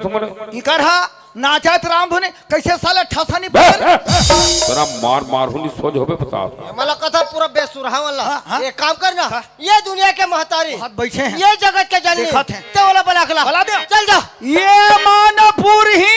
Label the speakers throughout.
Speaker 1: तुम्हारे
Speaker 2: इकर हा नाचत राम धुने कैसे साले ठसानी पर
Speaker 1: तेरा मार मार हुनी सोच होबे बता
Speaker 3: मला कथा पूरा बेसुरा वाला
Speaker 2: हाँ।
Speaker 3: एक काम करना ये दुनिया के महतारी
Speaker 2: हाथ बैठे हैं
Speaker 3: ये जगत के जननी
Speaker 2: देखत हैं।
Speaker 3: ते वाला बना खला
Speaker 2: बला दे।
Speaker 3: चल जा
Speaker 2: ये मानपुर ही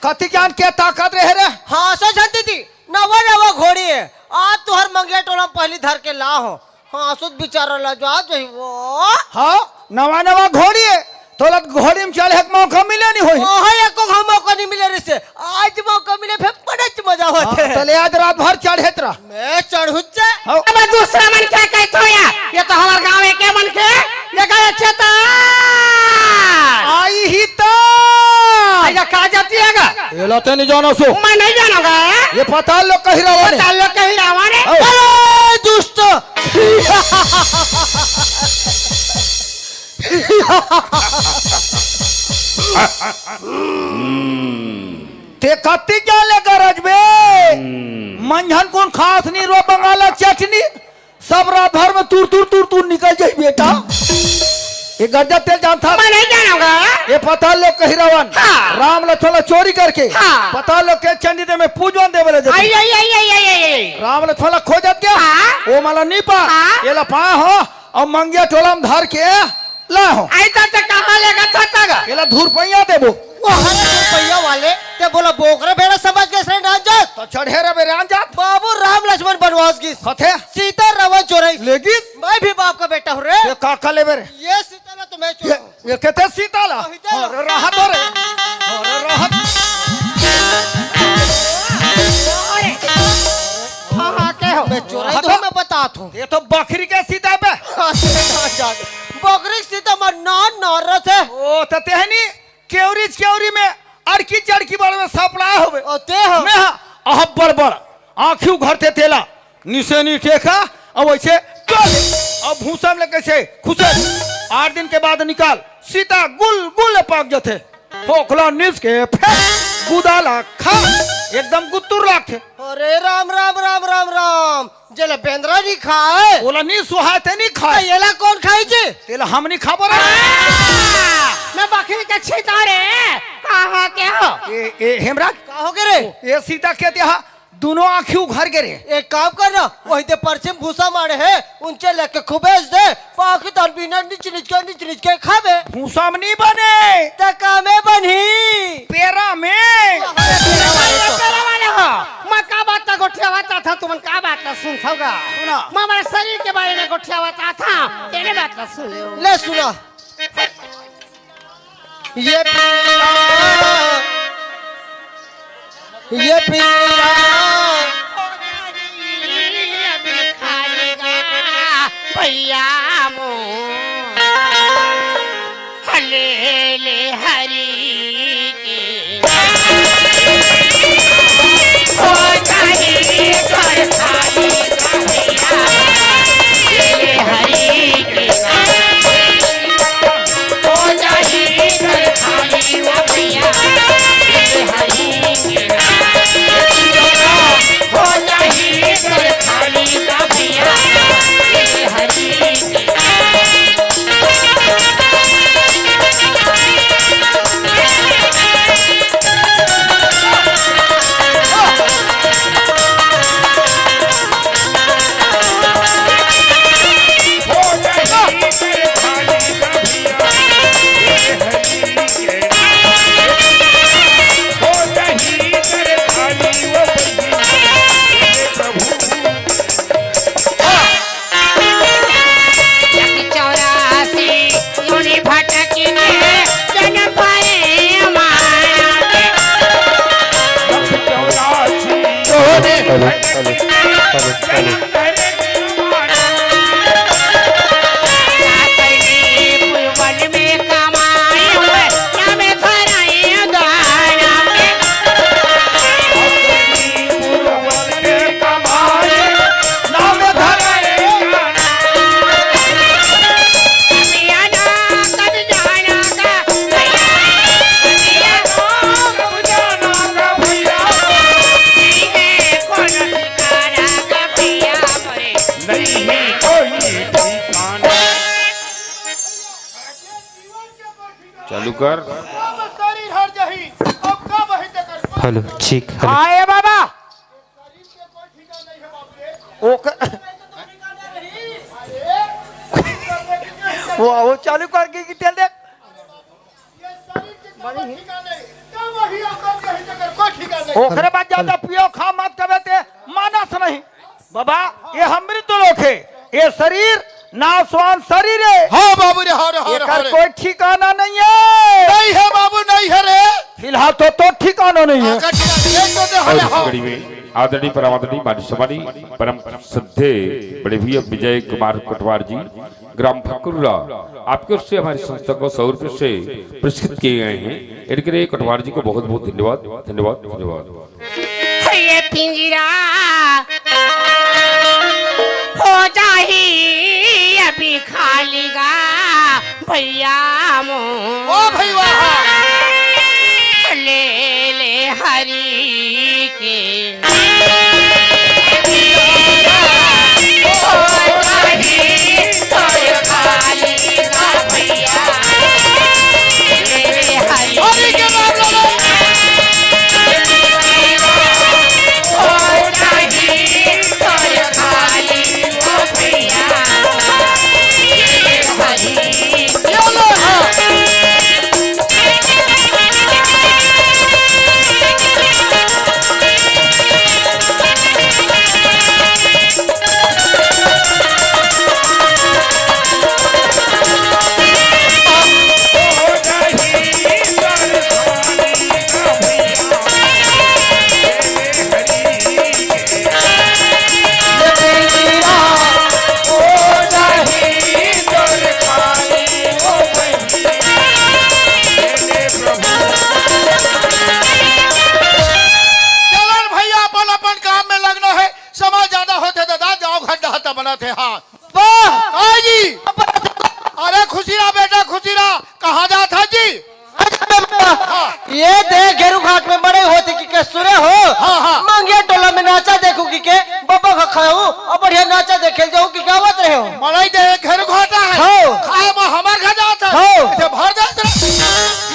Speaker 2: कति ज्ञान के ताकत रहे रे
Speaker 3: हाँ सो जानती थी नवा नवा घोड़ी है आज तो हर मंगे टोला पहली धर के ला हो हाँ सुध बिचारा ला जो आज वो
Speaker 2: हाँ नवा नवा घोड़ी है तो घोड़ी में चले एक मौका मिले नहीं होई
Speaker 3: ओह एको मौका नहीं मिले रे से आज मौका मिले फिर बड़ा मजा होते
Speaker 2: तले आज रात भर चढ़े तरा
Speaker 3: मैं चढ़ुच्चे
Speaker 4: अब दूसरा मन क्या कहते हो यार ये तो हमारे गांव के मन के ये गए चेता
Speaker 2: आई ही तो
Speaker 4: आया कहा जाती है गा
Speaker 2: ये लोटे नहीं जानो सो
Speaker 4: मैं नहीं जानूंगा
Speaker 2: ये पता लोग कही रहा है
Speaker 4: ताल्लुक कहीं हमारे
Speaker 3: अरे दुष्ट
Speaker 2: ते कत्ती क्या लेकर अजबे मंझन कौन खास नहीं रो बंगाला चटनी सब रात भर में तूर निकल जाए बेटा ये गज्जा तेल जानता
Speaker 4: मैं नहीं जानूंगा
Speaker 2: ये पता लोग कही रवन
Speaker 4: हाँ।
Speaker 2: राम लक्ष्मण चोरी करके
Speaker 4: हाँ।
Speaker 2: पता लोग के चंडी दे में पूजन दे बोले
Speaker 4: आई आई आई आई आई आई
Speaker 2: राम लक्ष्मण खोजत गया
Speaker 4: हाँ।
Speaker 2: वो माला नहीं पा
Speaker 4: हाँ।
Speaker 2: ये ला पा हो और मंगिया टोला में धर के ला हो
Speaker 4: ऐसा तो कहाँ लेगा था
Speaker 2: ये ला धूर पैया देबो
Speaker 3: वो हर रुपया वाले ते बोला बोकरे बेड़ा समझ के सरे ना जा
Speaker 2: तो चढ़े रे बेरे आन जात
Speaker 3: बाबू राम लक्ष्मण बनवास की
Speaker 2: हथे
Speaker 3: सीता रावण चोरई
Speaker 2: लेकिन
Speaker 3: मैं भी बाप का बेटा हूँ रे
Speaker 2: ये काका ले बेरे
Speaker 3: ये सीता ना तो मैं चोर
Speaker 2: ये कहते सीता ला
Speaker 3: वही तो।
Speaker 2: अरे राहत रे अरे राहत
Speaker 4: हाँ क्या हो
Speaker 3: मैं चोरई तो मैं बताता हूँ
Speaker 2: ये तो बकरी के सीता पे
Speaker 3: बकरी सीता में नान नारत है
Speaker 2: ओ तो तेहनी केवरी में अड़की चड़की बड़ में सपड़ा होवे
Speaker 3: और ते हो
Speaker 2: मैं अहब बड़ आँखियों घरते तेला निसे नहीं टेका अब वैसे अब भूसा में कैसे खुशे 8 दिन के बाद निकाल सीता गुल पाक जाते पोखला निस के फेंक गुदाला खा एकदम गुत्तुर लाखे
Speaker 3: अरे राम राम राम राम राम जला बेंद्रा नहीं खाए
Speaker 2: बोला नहीं सुहाते नहीं खाए
Speaker 3: येला कौन खाई जे
Speaker 2: तेला हम नहीं खा पड़ा
Speaker 4: मैं बकरी का छीता रे कहाँ क्या हो
Speaker 2: ए हेमराज
Speaker 3: का हो गे रे
Speaker 2: ये सीता कहते हैं दोनों आँखियों घर गिरे
Speaker 3: एक काम करना वही ते परचे में भूसा मारे है उनसे लेके खुबेज दे बाकी तो बिना नीच नीच के खावे
Speaker 2: भूसा में नहीं बने
Speaker 3: तका में बनी
Speaker 2: पेरा में
Speaker 4: मैं का बात का गोठियावाता था तुम का बात का सुन थोगा
Speaker 2: सुना।
Speaker 4: मैं हमारे शरीर के बारे में गोठियावाता था तेरे बात का सुन ले
Speaker 3: ले सुना ये पीला
Speaker 4: भैया ले हरी की हो जाही कर खाली का भैया ले हरी की हो जाही कर खाली का भैया ले हरी की हो जाही कर खाली का भैया ले हरी की
Speaker 1: चालू कर।
Speaker 5: हेलो ठीक हेलो
Speaker 2: आए बाबा वो चालू करके की तेल देख ओकरे बाद ज्यादा पियो खा मत कबे ते मानस नहीं बाबा ये अमृत लोक है ये शरीर नासवान शरीर है।
Speaker 6: हाँ बाबू रे हाँ रे हाँ रे, हाँ
Speaker 2: एकर
Speaker 6: रे।
Speaker 2: कोई ठिकाना नहीं है।
Speaker 6: नहीं है बाबू नहीं है रे
Speaker 2: फिलहाल तो ठिकाना नहीं है।
Speaker 6: आका ठिकाना एक तो दे
Speaker 1: और
Speaker 6: हले
Speaker 1: इस
Speaker 6: हाँ
Speaker 1: कड़ी में आदरणीय परमादरणीय मानसवानी परम श्रद्धे बड़े भैया विजय कुमार कटवार जी ग्राम फकुरा आपकी ओर से हमारी संस्था को 100 रुपये से पुरस्कृत किए गए हैं। इनके लिए कटवार जी को बहुत बहुत धन्यवाद धन्यवाद धन्यवाद।
Speaker 4: ये पिंजरा हो जाही अभी खाली गा भैया मो
Speaker 6: ओ भैया
Speaker 4: ले ले हरी के हो जाही तोर खाली गा भैया ले ले हरी
Speaker 6: हरी के नाम ले
Speaker 4: हो जाही तोर खाली गा भैया ले हरी
Speaker 6: चलो हाँ चलन भैया अपन अपन काम में लगना है। समय ज्यादा होते तो दाद जाओ घर डहाता बनाते हाँ वाह जी। अरे खुशीरा बेटा खुशीरा कहाँ जाता जी?
Speaker 3: ये देख घेरू घाट में बड़े होते कि के सुरे हो
Speaker 6: हाँ, हाँ।
Speaker 3: मंगे टोला में नाचा देखू कि के बब्बा का खाऊ और बढ़िया नाचा देखे जाऊ कि गावत रहे हो
Speaker 6: मलाई दे घर घाटा है
Speaker 3: हाँ।
Speaker 6: खाए में हमार घर जाता है
Speaker 3: हाँ।
Speaker 6: इसे भर दे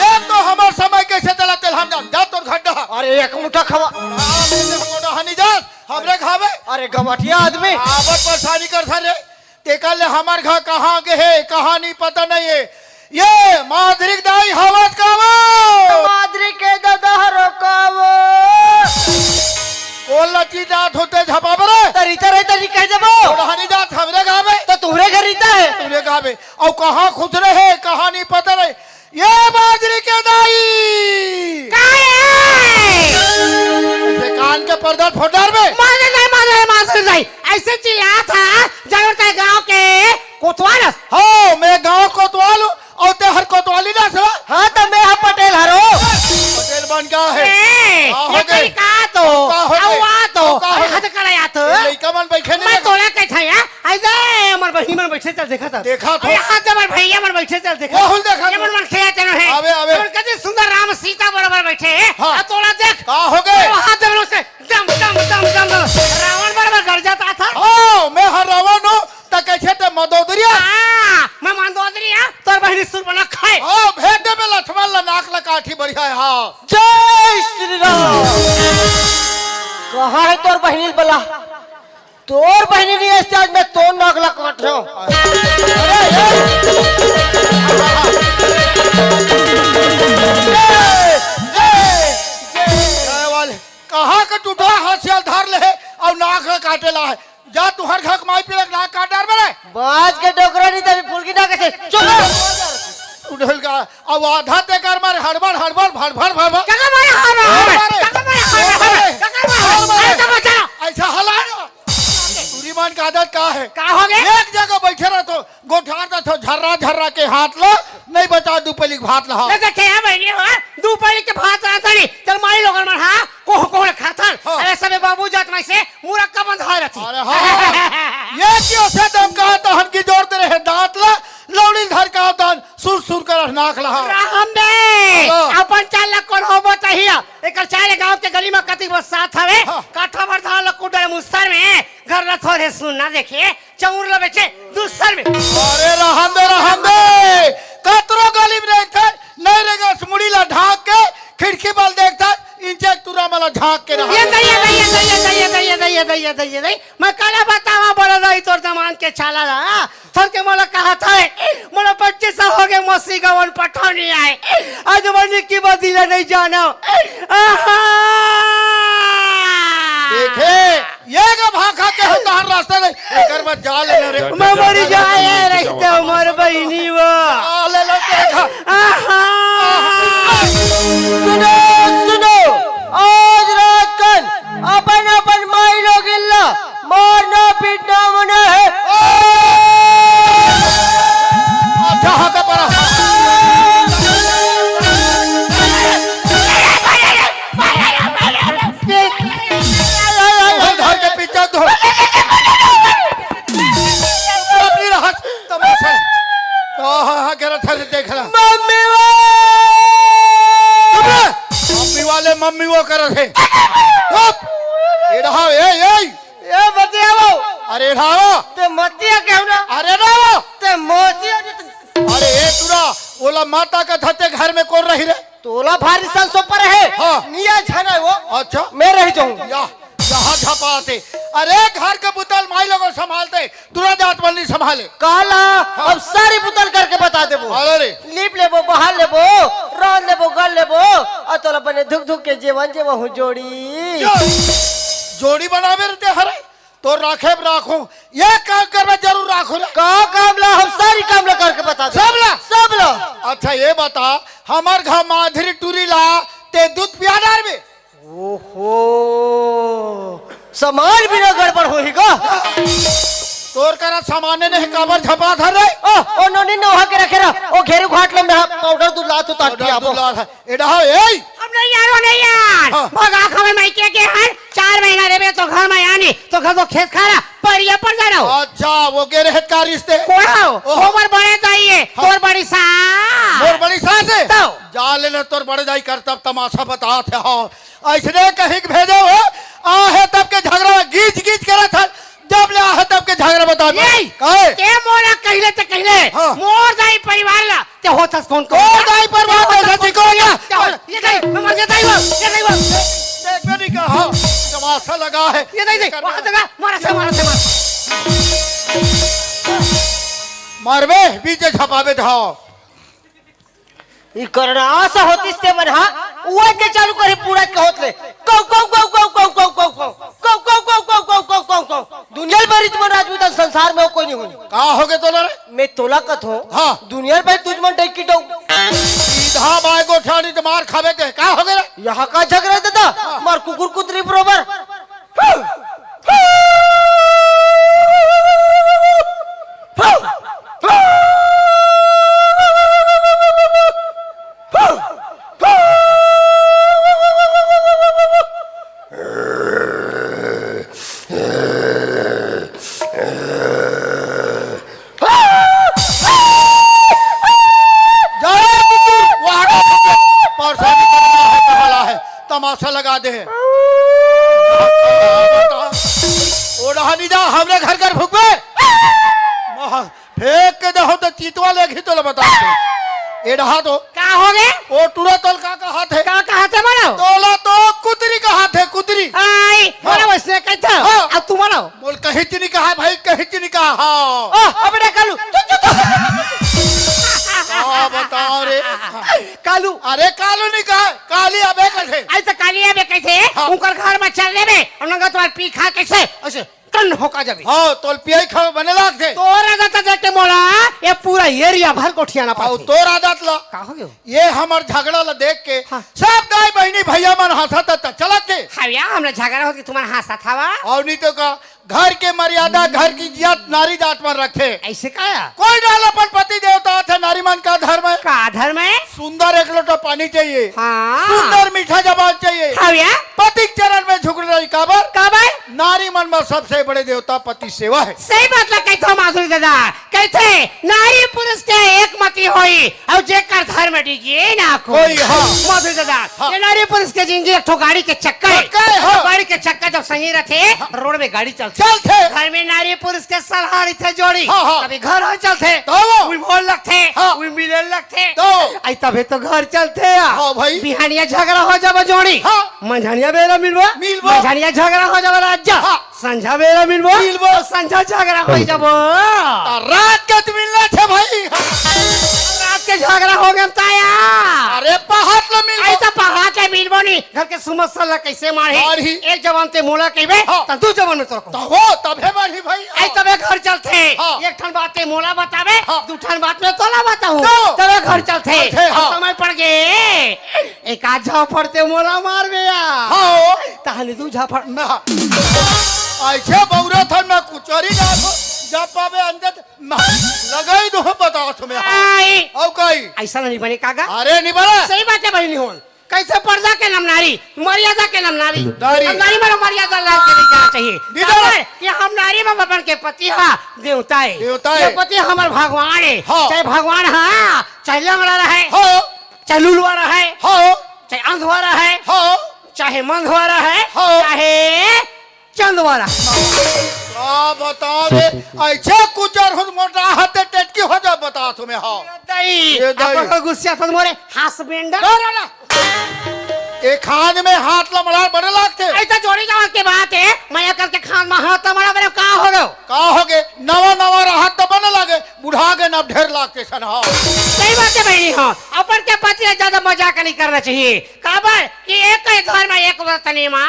Speaker 6: ये तो हमार समय कैसे चलाते हम जा तोर घर डहा
Speaker 3: अरे एक मुठा खवा
Speaker 6: हनी जा हमरे खावे
Speaker 3: अरे गमठिया आदमी
Speaker 6: आवत परेशानी कर थारे तेकल ले हमार घर कहाँ के है कहाँ नहीं पता नहीं है। ये माधुरी दाई हवत कावो
Speaker 3: मादरी के ददहरो कावो
Speaker 6: कोल लची जात होते झपा बरे
Speaker 3: तरीता रहे तरी कह जबो
Speaker 6: हनी जात हमरे गावे
Speaker 3: तो तुहरे घर रीता है
Speaker 6: तुमरे गावे और कहाँ खुद रहे कहाँ नहीं पता रहे। ये माधुरी के दाई ये कान के पर्दा फोटार में
Speaker 4: ऐसे चिल्ला था जरूर ते गांव के कोतवाल
Speaker 6: हाँ मैं गांव कोतवाल हूँ और ते हर कोतवाली ना सवा
Speaker 3: हाँ तो
Speaker 2: देखा था
Speaker 6: देखा तो
Speaker 4: यहाँ तो मन भैया मन बैठे चल देखा
Speaker 6: बहुत देखा
Speaker 4: ये मन खेया चलो है
Speaker 6: आवे, आवे।
Speaker 4: और कितने सुंदर राम सीता बराबर बैठे हैं
Speaker 6: हाँ।
Speaker 4: और तोड़ा देख
Speaker 6: का हो गए
Speaker 4: वहाँ तो मन से दम दम दम दम रावण बराबर गड़ जाता था
Speaker 6: हाँ मैं हर रावण हूँ तो कैसे ते मदोदरिया
Speaker 4: मैं मंदोदरी है तोर बहनी सुर बना खाए
Speaker 6: हाँ भेटे में लक्ष्मण ला नाक ला काठी बढ़िया है हाँ
Speaker 3: जय श्री राम। कहाँ है तोर बहनी बला? तोर बहनी नहीं है आज मैं तो नागला काट रहा हूँ।
Speaker 6: जय वाले कहाँ का टूटा हथियार धार ले है और नाक ला काटे ला है जा तू हर घर माई पे नाक काट डाल मेरे
Speaker 3: बाज के डोकरा नहीं तभी फूल की नाक से चुप।
Speaker 6: उड़ल का अब आधा ते कर मारे हड़बड़ हड़बड़ भड़भड़ भड़भड़
Speaker 4: काका मारे हार काका मारे हार काका मारे
Speaker 6: ऐसा हलाना पूरी मान का आदत का है
Speaker 4: का हो गया
Speaker 6: एक जगह बैठे रहो तो गोठार तो झर्रा झर्रा के हाथ लो नहीं बचा दुपली भात लहा
Speaker 4: ले देखे है बहनी हो दू पहले के भात रहा था नहीं चल मारी लोगन मन हां कोह कोह खाता
Speaker 6: हाँ।
Speaker 4: अरे सबे बाबू जात में से मुरक्का बंद हो रहती
Speaker 6: अरे हाँ ये क्यों से दम कहा तो हम की जोड़ते रहे दांत ला लौड़ी धर का दान सुर सुर कर नाक लहा
Speaker 4: राम बे
Speaker 6: हाँ।
Speaker 4: अपन चाल कोन होबो तहिया एकर चाले गांव के गली में कति बस साथ हवे
Speaker 6: हाँ।
Speaker 4: काठा बरधा लकुडर मुसर में घर ल थोड़े सुनना देखे चौर ल बेचे दूसर में
Speaker 6: अरे रहम दे कतरो गली में रहता नहीं रहेगा मुड़ी ला ढाक के खिड़की बल देखता इंचे तुरा मला झांक के रहा
Speaker 4: ये दई मैं काला बतावा बड़ा रही तोर दमान के छाला रहा थर के मोला कहा था मोला 25 हो गए मौसी गवन पठानी आए आज बनी की बदीला नहीं जाना
Speaker 6: देखे ये का भाखा के होता हर रास्ते में एकर मत जा ले रे
Speaker 4: मैं मरी जाए रहते उमर बहनी वो
Speaker 6: आ ले लो देखा
Speaker 3: सुनो सुनो आज रात कल अपन अपन माई लोग इल्ला मारना पीटना मना है।
Speaker 6: अच्छा हाथ पर घर के पीछे तो अपनी राहत तमाशा हाँ कह रहा था देख रहा मम्मी वाले मम्मी वो कर रहे
Speaker 3: ए बतिया वो
Speaker 6: अरे राव
Speaker 3: ते मतिया कहू ना
Speaker 6: अरे राव
Speaker 3: ते मोतिया
Speaker 6: अरे ए तुरा ओला माता का धते घर में कौन रही रे
Speaker 3: तोला भारी संसो पर है
Speaker 6: हाँ।
Speaker 3: निया छना वो
Speaker 6: अच्छा
Speaker 3: मैं रह जाऊंगा
Speaker 6: यहाँ झपाते अरे घर के बुतल माई लोगों संभालते तुरा जात बल्ली संभाले
Speaker 3: काला अब सारी बुतल करके बता दे वो
Speaker 6: अरे
Speaker 3: लीप लेबो बहार लेबो रान लेबो गल लेबो और तोला बने धुक धुक के जीवन जेवा हूँ जोड़ी
Speaker 6: जोड़ी बनावे रहते हरे तो राखे राखू ये काम करना जरूर राखू रे
Speaker 3: का काम ला हम सारी काम ला करके बता दे सब ला
Speaker 6: अच्छा ये बता हमार घर माधुरी टूरी ला ते दूध पियादार में
Speaker 3: ओहो सामान भी ना गड़बड़ होही का
Speaker 6: तोर करा सामान्य नहीं काबर झपा था रे
Speaker 3: ओ नोनी ने वहां के रखे रहा ओ घेरू घाट ले मेरा पाउडर दूध ला तो ताट दिया वो
Speaker 6: एडा ए
Speaker 4: अब नहीं यार वो नहीं यार
Speaker 6: हाँ।
Speaker 4: भगा खवे मैं के हर 4 महीना रे तो घर में आनी तो घर तो खेत खा रहा परिया पर जा रहा हूं
Speaker 6: अच्छा वो गेरे हेत का रिश्ते
Speaker 4: कोड़ा उम्र बड़े चाहिए तोर बड़ी सा
Speaker 6: मोर बड़ी सास है
Speaker 4: तो
Speaker 6: जा ले तोर बड़े जाई कर तब तमाशा बता थे हाँ ऐसने कहीं भेजो हो आ है तब के झगड़ा गीच गीच करे था जब ले आ है तब के झगड़ा बता
Speaker 4: ये
Speaker 6: काहे
Speaker 4: के मोरा कहले ते कहले
Speaker 6: हाँ।
Speaker 4: मोर दाई परिवार ला ते होतस कौन
Speaker 6: और दाई पर बात है सच्ची को गया
Speaker 4: ये दाई मैं मर गया दाई वो ये दाई वो
Speaker 6: देख मैंने कहा तमाशा लगा है
Speaker 4: ये दाई वहां तक मारा से
Speaker 6: मारवे बीचे छपावे था
Speaker 3: ई करना आशा होती से मन हां वो के चालू करे पूरा के होतले कौ कौ कौ कौ कौ कौ कौ कौ कौ कौ कौ कौ कौ कौ कौ कौ दुनिया भर इतमन राजपूत संसार में कोई नहीं हुई
Speaker 6: का हो गए तो रे
Speaker 3: मैं तोला कथ हो
Speaker 6: हाँ।
Speaker 3: दुनिया भर तुझमन डैकी डौ
Speaker 6: सीधा बाय को ठानी तो मार खावे के का हो गए
Speaker 3: यहाँ का झगड़ा दादा मार कुकुर कुतरी बरोबर
Speaker 6: तोल बता ये रहा तो
Speaker 4: का हो गए
Speaker 6: वो टूरा तोल का हाथ है
Speaker 4: का कहते बोलो
Speaker 6: तोला तो कुतरी का हाथ है कुतरी
Speaker 4: आई बोलो वैसे कहते
Speaker 6: हाँ।
Speaker 4: अब तू बोलो
Speaker 6: बोल कहीं चीनी का है भाई कहीं चीनी का हाँ
Speaker 4: ओ अबे कालू
Speaker 6: बताओ रे
Speaker 4: कालू
Speaker 6: अरे कालू नहीं कहा काली अबे कैसे
Speaker 4: ऐसे काली है बे कैसे
Speaker 6: हाँ।
Speaker 4: उनकर घर में चलने में और नंगा तुम्हारे पी खा कैसे ऐसे टन होका जाबे
Speaker 6: हाँ तोल पियाई खाओ बने लाग थे
Speaker 4: तोरा जाता देख के मोला ये पूरा एरिया भर कोठिया ना
Speaker 6: और
Speaker 4: पाछे
Speaker 6: तोर आदत ला
Speaker 4: का हो गयो
Speaker 6: ये हमार झगड़ा ला देख के
Speaker 4: हाँ।
Speaker 6: सब दाई बहनी भैया मन हंसता था चलत थे
Speaker 4: हविया हमने झगड़ा हो कि तुम्हारा हाथ था
Speaker 6: और नहीं तो का घर के मर्यादा घर की इज्जत नारी जात में रखे
Speaker 4: ऐसे काया
Speaker 6: कोई डाल अपन पति देवता थे नारी मन का धर्म है
Speaker 4: का धर्म है
Speaker 6: सुंदर एक लोटा पानी चाहिए
Speaker 4: हाँ
Speaker 6: सुंदर मीठा जबान चाहिए
Speaker 4: हविया
Speaker 6: पति के चरण में झुक रही काबर
Speaker 4: काबर
Speaker 6: नारी मन में सबसे बड़े देवता पति सेवा है
Speaker 4: सही बात ला कहते माधुरी दादा कहते नारी पुरुष के एक मती होई और जेकर धर्म डीजिए ना
Speaker 6: कोई, हाँ।
Speaker 4: माधुरी दादा
Speaker 6: हाँ।
Speaker 4: ये नारी पुरुष के जिंदगी एक ठो गाड़ी के चक्कर
Speaker 6: चक्कर, हाँ।
Speaker 4: गाड़ी के चक्कर जब सही रखे रोड में गाड़ी चलती
Speaker 6: चलते
Speaker 4: घर में नारी पुरुष के सलहारी थे जोड़ी
Speaker 6: हाँ, हाँ।
Speaker 4: कभी घर हो चलते
Speaker 6: तो वो।
Speaker 4: कोई बोल लगते
Speaker 6: हाँ।
Speaker 4: कोई मिले लगते
Speaker 6: तो।
Speaker 4: आई तबे तो घर चलते
Speaker 6: हाँ भाई।
Speaker 4: बिहानिया झगड़ा हो जाबो जोड़ी
Speaker 6: हाँ।
Speaker 4: मंझानिया बेरा मिलबो
Speaker 6: मिलबो।
Speaker 4: मंझानिया झगड़ा हो जाबो राज्य
Speaker 6: हाँ।
Speaker 4: संझा बेरा मिलबो
Speaker 6: मिलबो।
Speaker 4: और संझा झगड़ा हो जाबो
Speaker 6: रात के तो मिलना थे भाई
Speaker 4: रात के झगड़ा हो गया ताया
Speaker 6: अरे पहाड़ ला मिल
Speaker 4: ऐसा पहाड़ के मिलबो नहीं घर के सुमसला कैसे मारे
Speaker 6: मारही।
Speaker 4: एक जवान ते मोला कहबे
Speaker 6: हाँ।
Speaker 4: त दू जवान में तोर को
Speaker 6: हो तबे मारी भाई
Speaker 4: आई तबे घर चलते
Speaker 6: हाँ।
Speaker 4: एक ठन बात ते मोला बतावे
Speaker 6: हाँ।
Speaker 4: दू ठन बात में तोला बताऊं
Speaker 6: तो।
Speaker 4: तबे घर चलते
Speaker 6: चलते, हाँ।
Speaker 4: अब समय पड़ गए एक आध झापड़ ते मोला मार बेया
Speaker 6: हाँ
Speaker 4: ताहले दू झापड़
Speaker 6: ना ऐसे बौरा था मैं कुचरी ना तो जब पावे अंदर लगाई दो बताओ तुम्हें
Speaker 4: आई
Speaker 6: औ कई
Speaker 4: ऐसा नहीं बने कागा
Speaker 6: अरे नहीं बड़ा
Speaker 4: सही बात है बहनी होन कैसे पर्दा के नाम नारी मर्यादा के नाम नारी
Speaker 6: नारी।
Speaker 4: हम नारी में मर्यादा ला के नहीं जाना चाहिए
Speaker 6: दीदा।
Speaker 4: काबर कि हम नारी में अपन के पति हा देवता है
Speaker 6: देवता है।
Speaker 4: ये पति हमार भगवान है
Speaker 6: हाँ।
Speaker 4: चाहे भगवान हा चाहे लंगड़ा रहे
Speaker 6: हो
Speaker 4: चाहे लुलवा रहे
Speaker 6: हो
Speaker 4: चाहे अंधवा रहे
Speaker 6: हो
Speaker 4: चाहे मंधवा रहे
Speaker 6: हाँ।
Speaker 4: चाहे चंदवा रहे
Speaker 6: क्या बताओ रे ऐसे कुचर हो मोटा हाथे टेटकी हो जा बताओ तुम्हें हाँ
Speaker 4: दई
Speaker 6: ये दई।
Speaker 4: आपका गुस्सा था मोरे हस्बैंड
Speaker 6: एक हाथ में हाथ लमड़ा बड़े लागते
Speaker 4: ऐसा जोड़ी जवान के बात है मैं करके खान में हाथ हमारा मेरे कहा हो गयो
Speaker 6: का हो गए नवा नवा राहत तो बने लगे बुढ़ा के नब ढेर लागते सन हाँ
Speaker 4: सही बात है बहनी हो अपन के पति से ज्यादा मजाक नहीं करना चाहिए काबर कि एक ही घर में एक वर्तनी माँ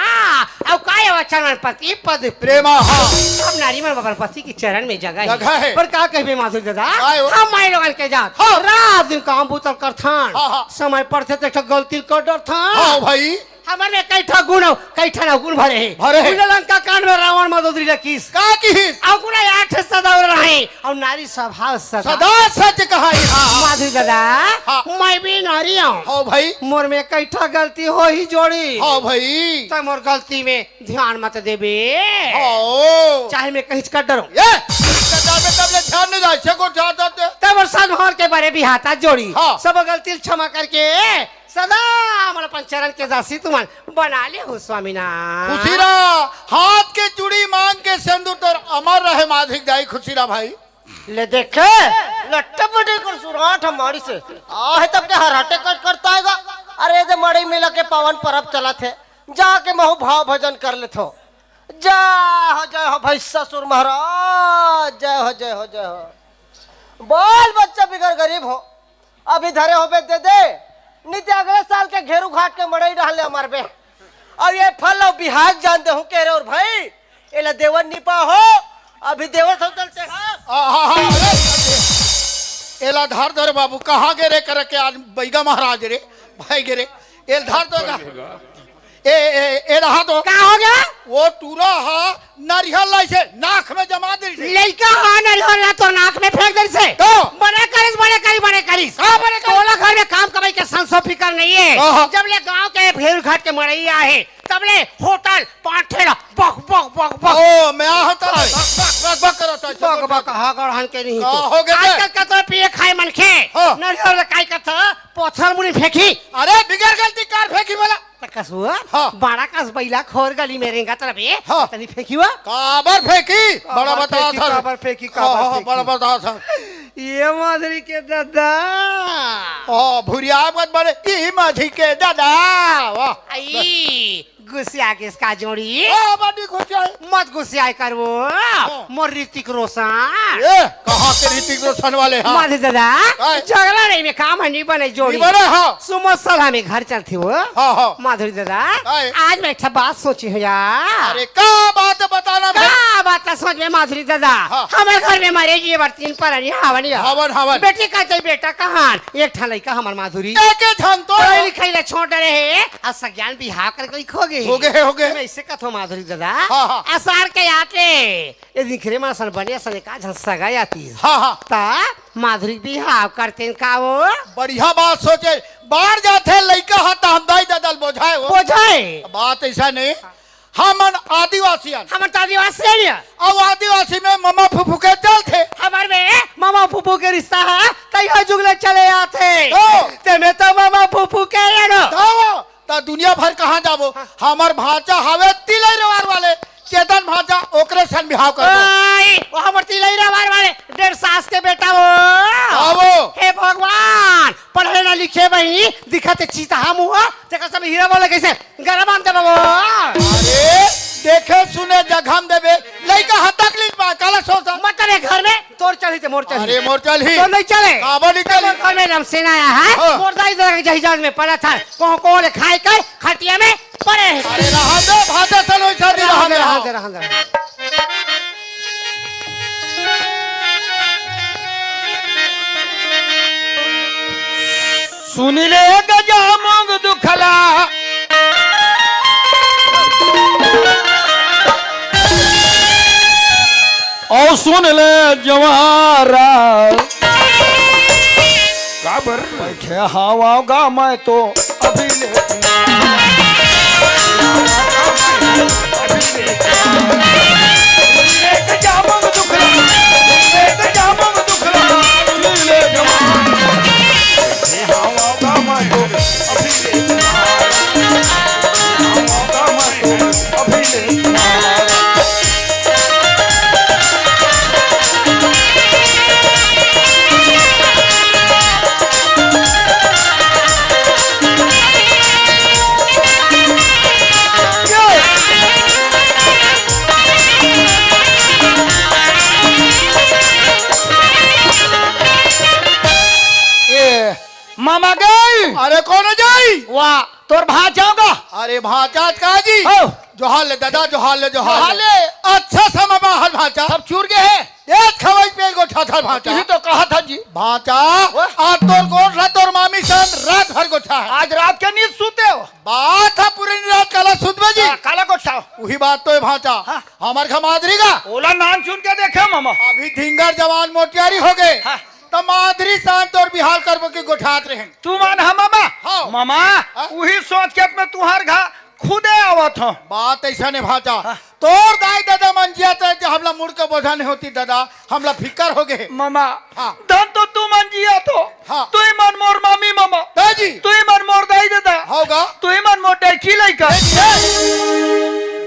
Speaker 4: अब काय वचन पति पद
Speaker 6: प्रेमा हाँ
Speaker 4: अब नारी में अपन पति की चरण में जगह
Speaker 6: जगह है।
Speaker 4: पर का कहबे माधुरी दादा
Speaker 6: काय हो?
Speaker 4: हम माई लोगन के जात
Speaker 6: हाँ।
Speaker 4: रात दिन काम बुतल करथान
Speaker 6: हाँ, हाँ।
Speaker 4: समय पर थे तो गलती कर डरथान
Speaker 6: हाँ भाई
Speaker 4: हमारे में कैठा गुण हो कैठा ना गुण भरे हैं
Speaker 6: भरे हैं।
Speaker 4: लंका कांड में रावण मदोदरी ने किस
Speaker 6: का की
Speaker 4: अवगुण आठ सदा रहे और नारी स्वभाव
Speaker 6: सदा सच कहा हाँ
Speaker 4: माधुरी दादा
Speaker 6: हाँ।
Speaker 4: मैं भी नारी हूँ
Speaker 6: हाँ भाई
Speaker 4: मोर में कैठा गलती हो ही जोड़ी
Speaker 6: हाँ भाई
Speaker 4: तो मोर गलती में ध्यान मत देबे
Speaker 6: हाँ
Speaker 4: चाहे मैं कहीं कर डरो
Speaker 6: ये तब ले ध्यान नहीं जाए को जा जाते
Speaker 4: तब और संहार के बारे भी हाथा जोड़ी
Speaker 6: हाँ।
Speaker 4: सब गलती क्षमा करके सदा हमारा पंचरण के दासी तुमन बना ले हो स्वामीनाथ
Speaker 6: खुशीरा हाथ के चूड़ी मांग के सिंदूर तर अमर रहे माधिक दाई खुशीरा भाई
Speaker 3: ले देखे लट्टे पटे कर सुराट हमारी से आहे तब ते हराटे कट करता हैगा अरे जे मड़ई मेला के पावन परब चला थे जाके महु भाव भजन कर ले थो जय हो भाई ससुर महाराज जय हो बोल बच्चा बिगर गरीब हो अभी धरे हो बे दे दे नित्य अगले साल के घेरू घाट के मड़ई डाले हमारे पे और ये फल और बिहार जानते हूँ कह रहे और भाई एला देवर निपा हो अभी देवर सब चलते हैं
Speaker 6: एला धार धर बाबू कहाँ गे रे कर के आज बैगा महाराज रे भाई गे रे एल धार दो ए रहा तो
Speaker 4: क्या हो गया
Speaker 6: वो टूरा हा नारियल लाई से नाक में जमा दे
Speaker 4: लड़का हाँ ना तो नाक में फेंक दे से
Speaker 6: तो?
Speaker 4: बड़े करिस
Speaker 6: हाँ, बड़े करिस।
Speaker 4: ओला घर में काम कमाई के संसो फिकर नहीं है
Speaker 6: हाँ।
Speaker 4: जब ले गांव के भेड़ घाट के मड़ैया है तब ले होटल पाठेड़ा बक बक बक बक
Speaker 6: ओ मैं होता बक बक करता
Speaker 4: बक बक हागड़ के नहीं
Speaker 6: का हो गया
Speaker 4: आजकल का तो पिए खाए मन खे
Speaker 6: हाँ।
Speaker 4: नरियल काय का था पत्थर मुनी फेंकी
Speaker 6: अरे बिगड़ गलती कार फेंकी बोला
Speaker 4: तो कस हुआ
Speaker 6: हाँ।
Speaker 4: बड़ा कस बैला खोर गली में रेंगा तरफ
Speaker 6: हाँ।
Speaker 4: तनी फेंकी हुआ
Speaker 6: काबर फेंकी बड़ा बता था
Speaker 4: काबर फेंकी
Speaker 6: हाँ,
Speaker 4: काबर
Speaker 6: हाँ,
Speaker 4: फेंकी
Speaker 6: बड़ा बता था
Speaker 4: ये माधुरी के दादा
Speaker 6: ओ भुरिया मत बड़े ई माझी के दादा वाह
Speaker 4: आई गुस्सा किसका जोड़ी
Speaker 6: ओ बड़ी खुश है
Speaker 4: मत गुस्सा कर वो मोर ऋतिक रोशन
Speaker 6: ये कहाँ के ऋतिक रोशन वाले हाँ
Speaker 4: माधुरी दादा
Speaker 6: हाँ।
Speaker 4: झगड़ा नहीं में काम है नहीं बने जोड़ी
Speaker 6: नहीं बने, हाँ।
Speaker 4: सुमो सलाह में घर चलती हो
Speaker 6: हाँ, हाँ।
Speaker 4: माधुरी दादा
Speaker 6: हाँ।
Speaker 4: आज मैं एक बात सोची हूँ यार
Speaker 6: अरे का बात बताना भाई
Speaker 4: का बात है समझ में माधुरी दादा
Speaker 6: हाँ।
Speaker 4: हमारे घर में हमारे ये बर्तन पर हवन है।
Speaker 6: हवन हवन
Speaker 4: बेटी कहते बेटा कहान एक ठा लड़का हमार माधुरी
Speaker 6: के धन तो
Speaker 4: पढ़ाई लिखाई ला छोड़ रहे और सज्ञान बिहार करके खो गए
Speaker 6: हो गए
Speaker 4: मैं इससे कथो माधुरी दादा
Speaker 6: हाँ, हाँ।
Speaker 4: असार के आते ये दिखरे में सन बने सन का झंसा गया थी
Speaker 6: हाँ हाँ
Speaker 4: ता माधुरी बिहाव करते का वो
Speaker 6: बढ़िया बात सोचे बाहर जाते लड़का हता हम दाई ददल बोझाए हो
Speaker 4: बोझाए
Speaker 6: बात ऐसा नहीं हमन आदिवासी
Speaker 4: हम तो आदिवासी है
Speaker 6: अब आदिवासी में ममा फुफू के चल थे
Speaker 4: हमारे में मामा फूफू के रिश्ता है तैयार जुगले चले आते
Speaker 6: ओ।
Speaker 4: ते में तो मामा फूफू के ये नो
Speaker 6: तो दुनिया भर कहाँ जाबो हमार भाचा हवे तिलई रवार वाले चेतन भाचा ओकरे सन बिहाव कर
Speaker 4: आई वो हमर तिलई रवार वाले 1.5 सास के बेटा वो
Speaker 6: आवो
Speaker 4: हे भगवान पढ़े ना लिखे वही दिखते चीता हम हुआ देखा सब हीरा बोले कैसे गरम आन दे बाबू
Speaker 6: अरे देखे सुने जगह देवे लड़का हतक लीज बा काला सोचा
Speaker 4: मत करे घर में तोर चली ते मोर चली
Speaker 6: अरे मोर चल ही
Speaker 4: तो नहीं चले
Speaker 6: काबर नहीं चली
Speaker 4: घर में हम सेना आया है
Speaker 6: हाँ।
Speaker 4: मोर दाई जगह जहाज में पड़ा था को खाए के खटिया में पड़े
Speaker 6: अरे रहा दे भाजा चलो शादी रहा दे
Speaker 4: रहा दे
Speaker 2: सुनिले गजा मोंग दुखला और सुन ले जवारा
Speaker 1: काबर
Speaker 2: बैठे हवा गा मैं तो अभी मामा गई
Speaker 6: अरे कौन जाई
Speaker 2: वाह तोर भात जाओगा
Speaker 6: अरे भाचा का जी
Speaker 2: हो
Speaker 6: जोहार ले दादा जोहार ले
Speaker 2: जोहार ले।
Speaker 6: अच्छा समय में हर भाचा
Speaker 2: सब चूर गए हैं
Speaker 6: एक खवाई पेल को ठाठा भाचा
Speaker 2: यही तो कहा था जी
Speaker 6: भाचा आज तोर गोर रात और मामी सन रात भर गोठा है
Speaker 2: आज रात के नींद सोते हो
Speaker 6: बात है पूरी रात काला सुनबे जी
Speaker 2: काला को छाओ
Speaker 6: वही बात तो है भाचा
Speaker 2: हाँ।
Speaker 6: हमार खमादरी का
Speaker 2: ओला नाम चुन के देखे मामा
Speaker 6: अभी धिंगर जवान मोटियारी हो गए
Speaker 2: हाँ।
Speaker 6: तो माधुरी शांत और बिहार करबो की गोठात रहे
Speaker 2: तू मान है मामा
Speaker 6: हाँ।
Speaker 2: मामा
Speaker 6: हाँ।
Speaker 2: वही सोच के मैं तुहार घा खुदे आवत हो
Speaker 6: बात ऐसा नहीं भाचा तोर दाई दादा मन जिया तो हमला मुड़ के बोझा नहीं होती दादा हमला फिकर हो गए
Speaker 2: मामा
Speaker 6: हाँ।
Speaker 2: धन तो तू मन जिया तो
Speaker 6: हाँ।
Speaker 2: तू ही मन मोर मामी मामा
Speaker 6: दादी
Speaker 2: तू ही मन मोर दाई दादा
Speaker 6: होगा
Speaker 2: तू ही मन मोर डैकी लइका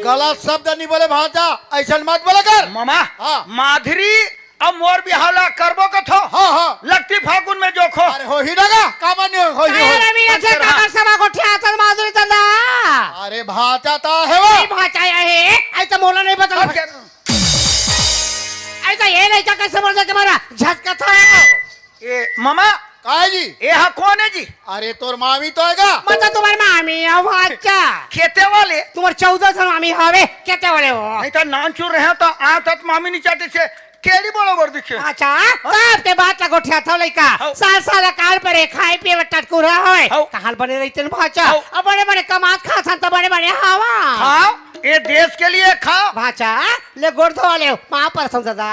Speaker 6: गलत शब्द नहीं बोले भाचा ऐसा मत बोला कर
Speaker 2: मामा
Speaker 6: हाँ।
Speaker 2: माधुरी अब मोर बिहावला करबो कथो
Speaker 6: हाँ हाँ
Speaker 2: लगती फागुन में जोखो
Speaker 6: अरे हो ही लगा कामा नहीं हो ही
Speaker 4: अरे रवि अच्छे काका सभा को ठिया तर माधुरी दादा
Speaker 6: अरे भाचा ता है वो
Speaker 4: नहीं भाचाया है ऐसा मोला नहीं बता ऐसा ये नहीं का कैसे बोल दे तुम्हारा झटका था
Speaker 2: ए मामा
Speaker 6: काहे जी
Speaker 2: ए हा कौन है जी
Speaker 6: अरे तोर मामी तो आएगा
Speaker 4: मतलब तुम्हारी मामी है वो अच्छा
Speaker 2: खेते वाले
Speaker 4: तुम्हारे 14 साल मामी हवे कहते वाले हो
Speaker 2: नहीं तो नान चुर रहे तो आ तक मामी नहीं चाहते से केड़ी बरोबर दिखे
Speaker 4: अच्छा तब के बात लगो ठिया था लइका साल साल काल पर खाए पिए टटकू रहा होए
Speaker 2: हाउ।
Speaker 4: कहां बने रहते न भाचा
Speaker 2: हाउ।
Speaker 4: अब बड़े बड़े कमात खा था तो बड़े बड़े हवा
Speaker 2: खाओ ये देश के लिए खाओ
Speaker 4: भाचा ले गोड़ धो वाले वहां पर समझदा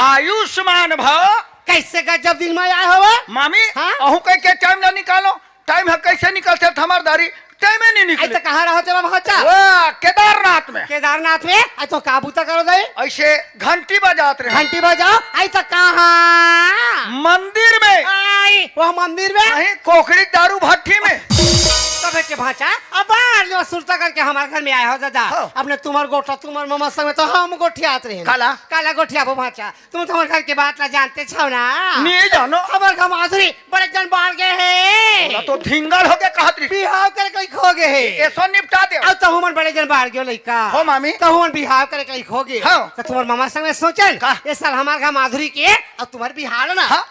Speaker 2: आयुष्मान भव
Speaker 4: कैसे का जब दिन में आया होवे
Speaker 2: मामी
Speaker 4: हाँ?
Speaker 2: अहू कह के टाइम ना निकालो टाइम है कैसे निकलते हमार दारी टाइम ही नहीं
Speaker 4: ऐ
Speaker 2: निकले
Speaker 4: तो कहां रहते बा भाचा
Speaker 2: वाह केदारनाथ में
Speaker 4: केदारनाथ में ऐ तो काबूता करो दे
Speaker 2: ऐसे घंटी बजाते रहे
Speaker 4: घंटी बजाओ ऐ तो कहां
Speaker 2: मंदिर में
Speaker 4: आई वो मंदिर में
Speaker 2: नहीं कोकड़ी दारू भट्टी में
Speaker 4: तबे के भाचा अब बाहर जो सुरता करके हमारे घर में आए हो दादा
Speaker 2: हाँ।
Speaker 4: अपने तुम्हार गोठा तुम्हार मामा संग में तो हम गोठियात रहे
Speaker 2: काला?
Speaker 4: काला गोठिया वो भाचा तुम तुम्हारे घर के बात ना जानते छो ना
Speaker 2: नहीं जानो
Speaker 4: हमारे घर माधुरी बड़े जन बाहर गए हैं
Speaker 2: तो धिंगल हो गए कहत रही
Speaker 4: बिहाव करे कोई खो गए हैं
Speaker 2: ऐसो निपटा दे
Speaker 4: अब तो हमन बड़े जन बाहर गयो लइका
Speaker 2: हो मामी
Speaker 4: तो हमन बिहाव करे कोई खो गए
Speaker 2: हाँ।
Speaker 4: तो तुम्हार मामा संग में सोचल
Speaker 2: का?
Speaker 4: ये साल हमारे घर माधुरी के और तुम्हारे बिहार ना
Speaker 2: हाँ।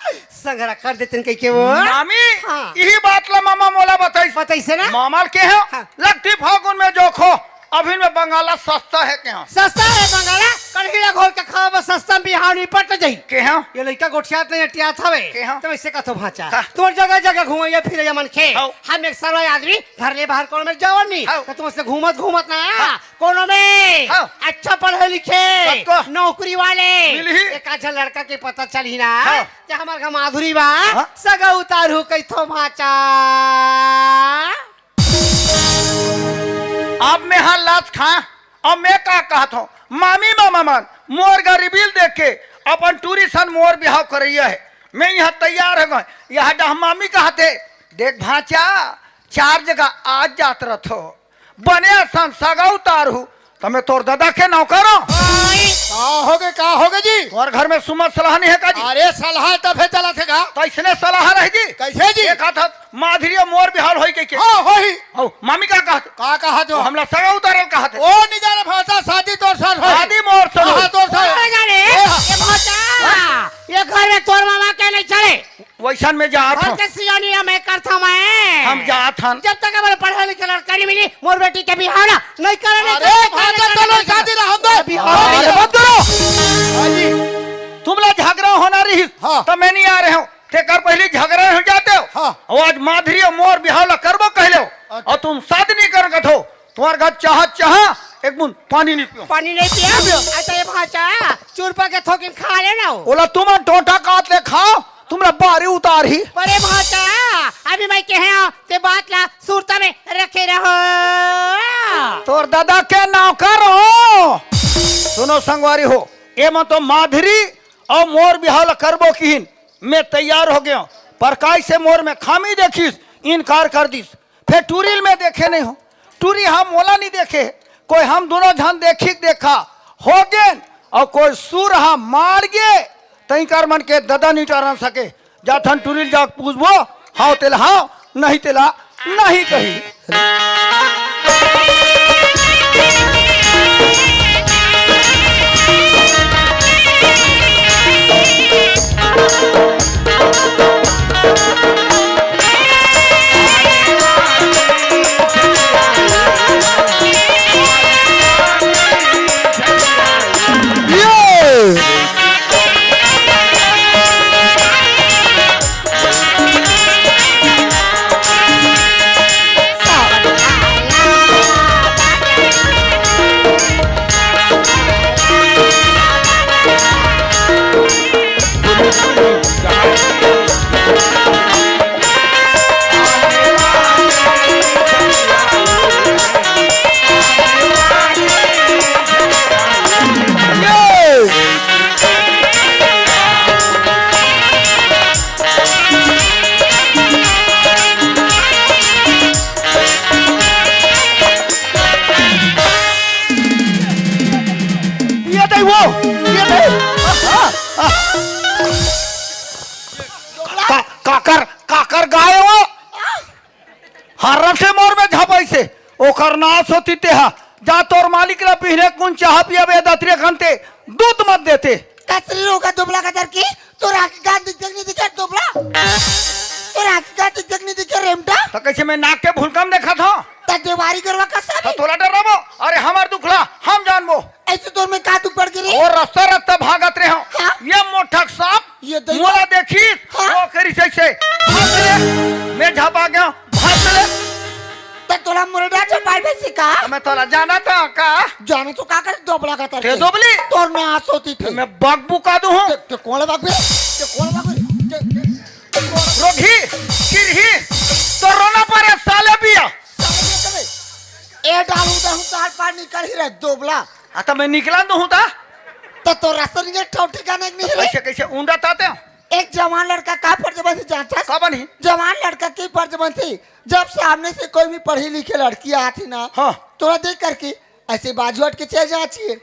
Speaker 4: संगरा कर देते कई के वो
Speaker 2: मामी
Speaker 4: हाँ।
Speaker 2: यही बात ला मामा मोला बताई
Speaker 4: बताइसे ना
Speaker 2: मामाल के है
Speaker 4: हाँ।
Speaker 2: लगती फागुन में जो खो अभी में बंगाला सस्ता है के यहाँ
Speaker 4: सस्ता है बंगाला कढ़ीला घोल के खाओ बस सस्ता में बिहार नहीं पट जाई
Speaker 2: के हैं
Speaker 4: ये लड़का गोठियात नहीं अटियात हवे
Speaker 2: के हाँ?
Speaker 4: तो ऐसे कथो भाचा
Speaker 2: हाँ।
Speaker 4: तुम जगह जगह घूमैया फिरैया मन खे
Speaker 2: हाँ।
Speaker 4: हम एक सरवा आदमी घर ले बाहर कोनो में जावन नहीं
Speaker 2: हाँ।
Speaker 4: तो तुम से घूमत घूमत ना कोनो में
Speaker 2: हाँ।
Speaker 4: अच्छा पढ़े लिखे
Speaker 2: सबको
Speaker 4: नौकरी वाले
Speaker 2: मिलही।
Speaker 4: एक आधा लड़का के पता चली ना
Speaker 2: हाँ।
Speaker 4: कि हमार का माधुरी बा
Speaker 2: हाँ।
Speaker 4: सगा उतारू कैथो भाचा
Speaker 2: अब मैं हाँ लाच खा अब मैं का कहत हूँ मामी मामा मान मोर का रिबिल देख के अपन टूरिस्ट मोर बिहाव कर रही है मैं यहाँ तैयार हो गए यहाँ डह मामी कहते देख भाचा 4 जगह आज जात रहो बने सन सगा उतार हूँ तो मैं तोर दादा के नौकर हूँ
Speaker 6: का होगे जी
Speaker 2: और घर में सुमत सलाह नहीं है का जी
Speaker 6: अरे सलाह तभे चला थे का
Speaker 2: तो इसने सलाह रही जी
Speaker 6: कैसे जी
Speaker 2: एक था माधुरी मोर बिहाल होई के
Speaker 6: हाँ होही
Speaker 2: हो मामी का कहते
Speaker 6: का कहा
Speaker 2: तो
Speaker 6: जो
Speaker 2: हमला सगा उतारल कहते
Speaker 6: ओ नहीं जाने भाषा शादी तोर साथ होई
Speaker 2: शादी मोर से
Speaker 6: हाँ तोर साथ
Speaker 4: अरे जाने ये भाचा ये घर में तोर मामा के नहीं चले
Speaker 2: वैसन में जात
Speaker 4: घर
Speaker 2: हूँ
Speaker 4: के सियानी मैं करता मैं
Speaker 2: हम जात हन
Speaker 4: जब तक हमारे पढ़े लिखे लड़का नहीं मिली मोर बेटी के बिहार नहीं करे
Speaker 6: अरे भाषा चलो शादी ना हम दो
Speaker 2: अरे बंद करो तुम लोग झगड़ा होना रही
Speaker 6: हाँ।
Speaker 2: तो मैं नहीं आ रहे हूँ तेकर पहले झगड़ा हो जाते हो
Speaker 6: हाँ।
Speaker 2: और आज माधुरी और मोर बिहाव करबो कहले हो और तुम शादी नहीं कर हो तुम्हारे घर चाह एक बूंद पानी नहीं पियो
Speaker 4: पानी नहीं पिया अच्छा ये भाचा चूरपा के थोकिन खा लेना
Speaker 2: बोला तुम टोटा काट ले खाओ तुमने बारी उतार ही
Speaker 4: अरे भाचा अभी मैं कहे ते बात ला सूरता में रखे रहो
Speaker 2: तोर दादा के नौकर हो सुनो संगवारी हो ये मत तो माधुरी और मोर बिहाव करबो की मैं तैयार हो गया पर काय से मोर में खामी देखीस इनकार कर दीस फिर टूरिल में देखे नहीं हो टूरी हम मोला नहीं देखे कोई हम दोनों झन देखा हो गए और कोई सुर हम मार गए तई कर मन के दादा नहीं टहरा सके जा थन टूरिल जा पूछबो हाउ तेला हाउ नहीं तेला नहीं कही काकर काकर गाय वो हर से मोर में झपाई से ओकर नाश होती तेहा जा तोर मालिक ला पीने कुन चाह पिया बे दतरे घंटे दूध मत देते
Speaker 3: कसरी रोगा दुबला का दर की तो राखी का दिखने दिखे दुबला तो राखी का दिखने दिखे रेमटा
Speaker 2: तो कैसे मैं नाक के भूलकम देखा था
Speaker 3: त देवारी करवा
Speaker 2: तो
Speaker 3: कसा
Speaker 2: तोला डराबो अरे हमार दुखला हम जानबो
Speaker 3: ऐसे तोर में का दुख पड़ गिरी
Speaker 2: और रास्ता रास्ता भागत रहे हो
Speaker 3: हाँ।
Speaker 2: ये मोठक सांप
Speaker 3: ये दैवा-
Speaker 2: मोला देखी
Speaker 3: हाँ।
Speaker 2: वो करी से भाग ले मैं झपा गया भाग ले
Speaker 3: त तोला मुरडा जो पाल में सिका
Speaker 2: मैं तोला जाना था का
Speaker 3: जाने तो का कर दुबला का तर
Speaker 2: ते दुबली
Speaker 3: तोर में आस होती थी
Speaker 2: मैं बगबू का दूं हूं
Speaker 3: ते कौन बाग बे ते कौन बाग
Speaker 2: रोगी किरही तो रोना पड़े साले पिया
Speaker 3: ए डालू दा हूं तार पार निकल ही रे दुबला
Speaker 2: आता मैं निकला दूं हूं ता
Speaker 3: त तो रास्ता निकल ठौठी का नहीं रे
Speaker 2: कैसे कैसे ऊंडा ताते हो
Speaker 4: एक जवान लड़का का फर्ज बनती जानता
Speaker 2: का बनी?
Speaker 4: जवान लड़का की फर्ज बनती जब सामने से कोई भी पढ़ी लिखे लड़की आती ना
Speaker 2: हाँ।
Speaker 4: थोड़ा देख करके ऐसे बाजू हट के चल जाती है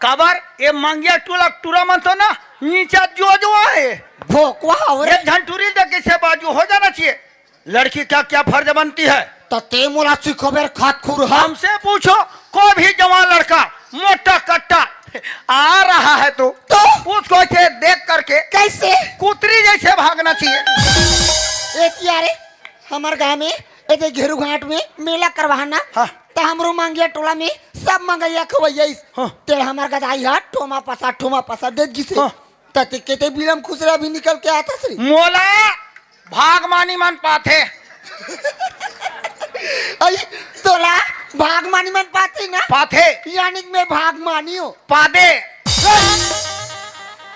Speaker 2: काबर ये मांगिया टूला टूरा मन तो ना नीचा जो है
Speaker 4: भोकवा और
Speaker 2: एक घंटूरी देखे से बाजू हो जाना चाहिए। लड़की का क्या फर्ज बनती है
Speaker 4: तो ते मोला सिखोबेर खात खुर हम
Speaker 2: हमसे पूछो। कोई भी जवान लड़का मोटा कट्टा आ रहा है तो उसको ऐसे देख करके
Speaker 4: कैसे
Speaker 2: कुतरी जैसे भागना चाहिए।
Speaker 4: एक यारे हमार गांव में ए घेरू घाट में मेला करवाना
Speaker 2: हाँ।
Speaker 4: तो हमरो मांगिया टोला में सब मंगैया खवैया
Speaker 2: हाँ।
Speaker 4: ते हमार गदाई हाथ ठोमा पसा दे जिसे
Speaker 2: हाँ।
Speaker 4: तते केते बिलम खुसरा भी निकल के आता श्री
Speaker 2: मोला भागमानी मन पाथे
Speaker 4: आई तोला भाग मानी मन पाती ना
Speaker 2: पाथे
Speaker 4: यानी मैं भाग मानी हूँ
Speaker 2: पादे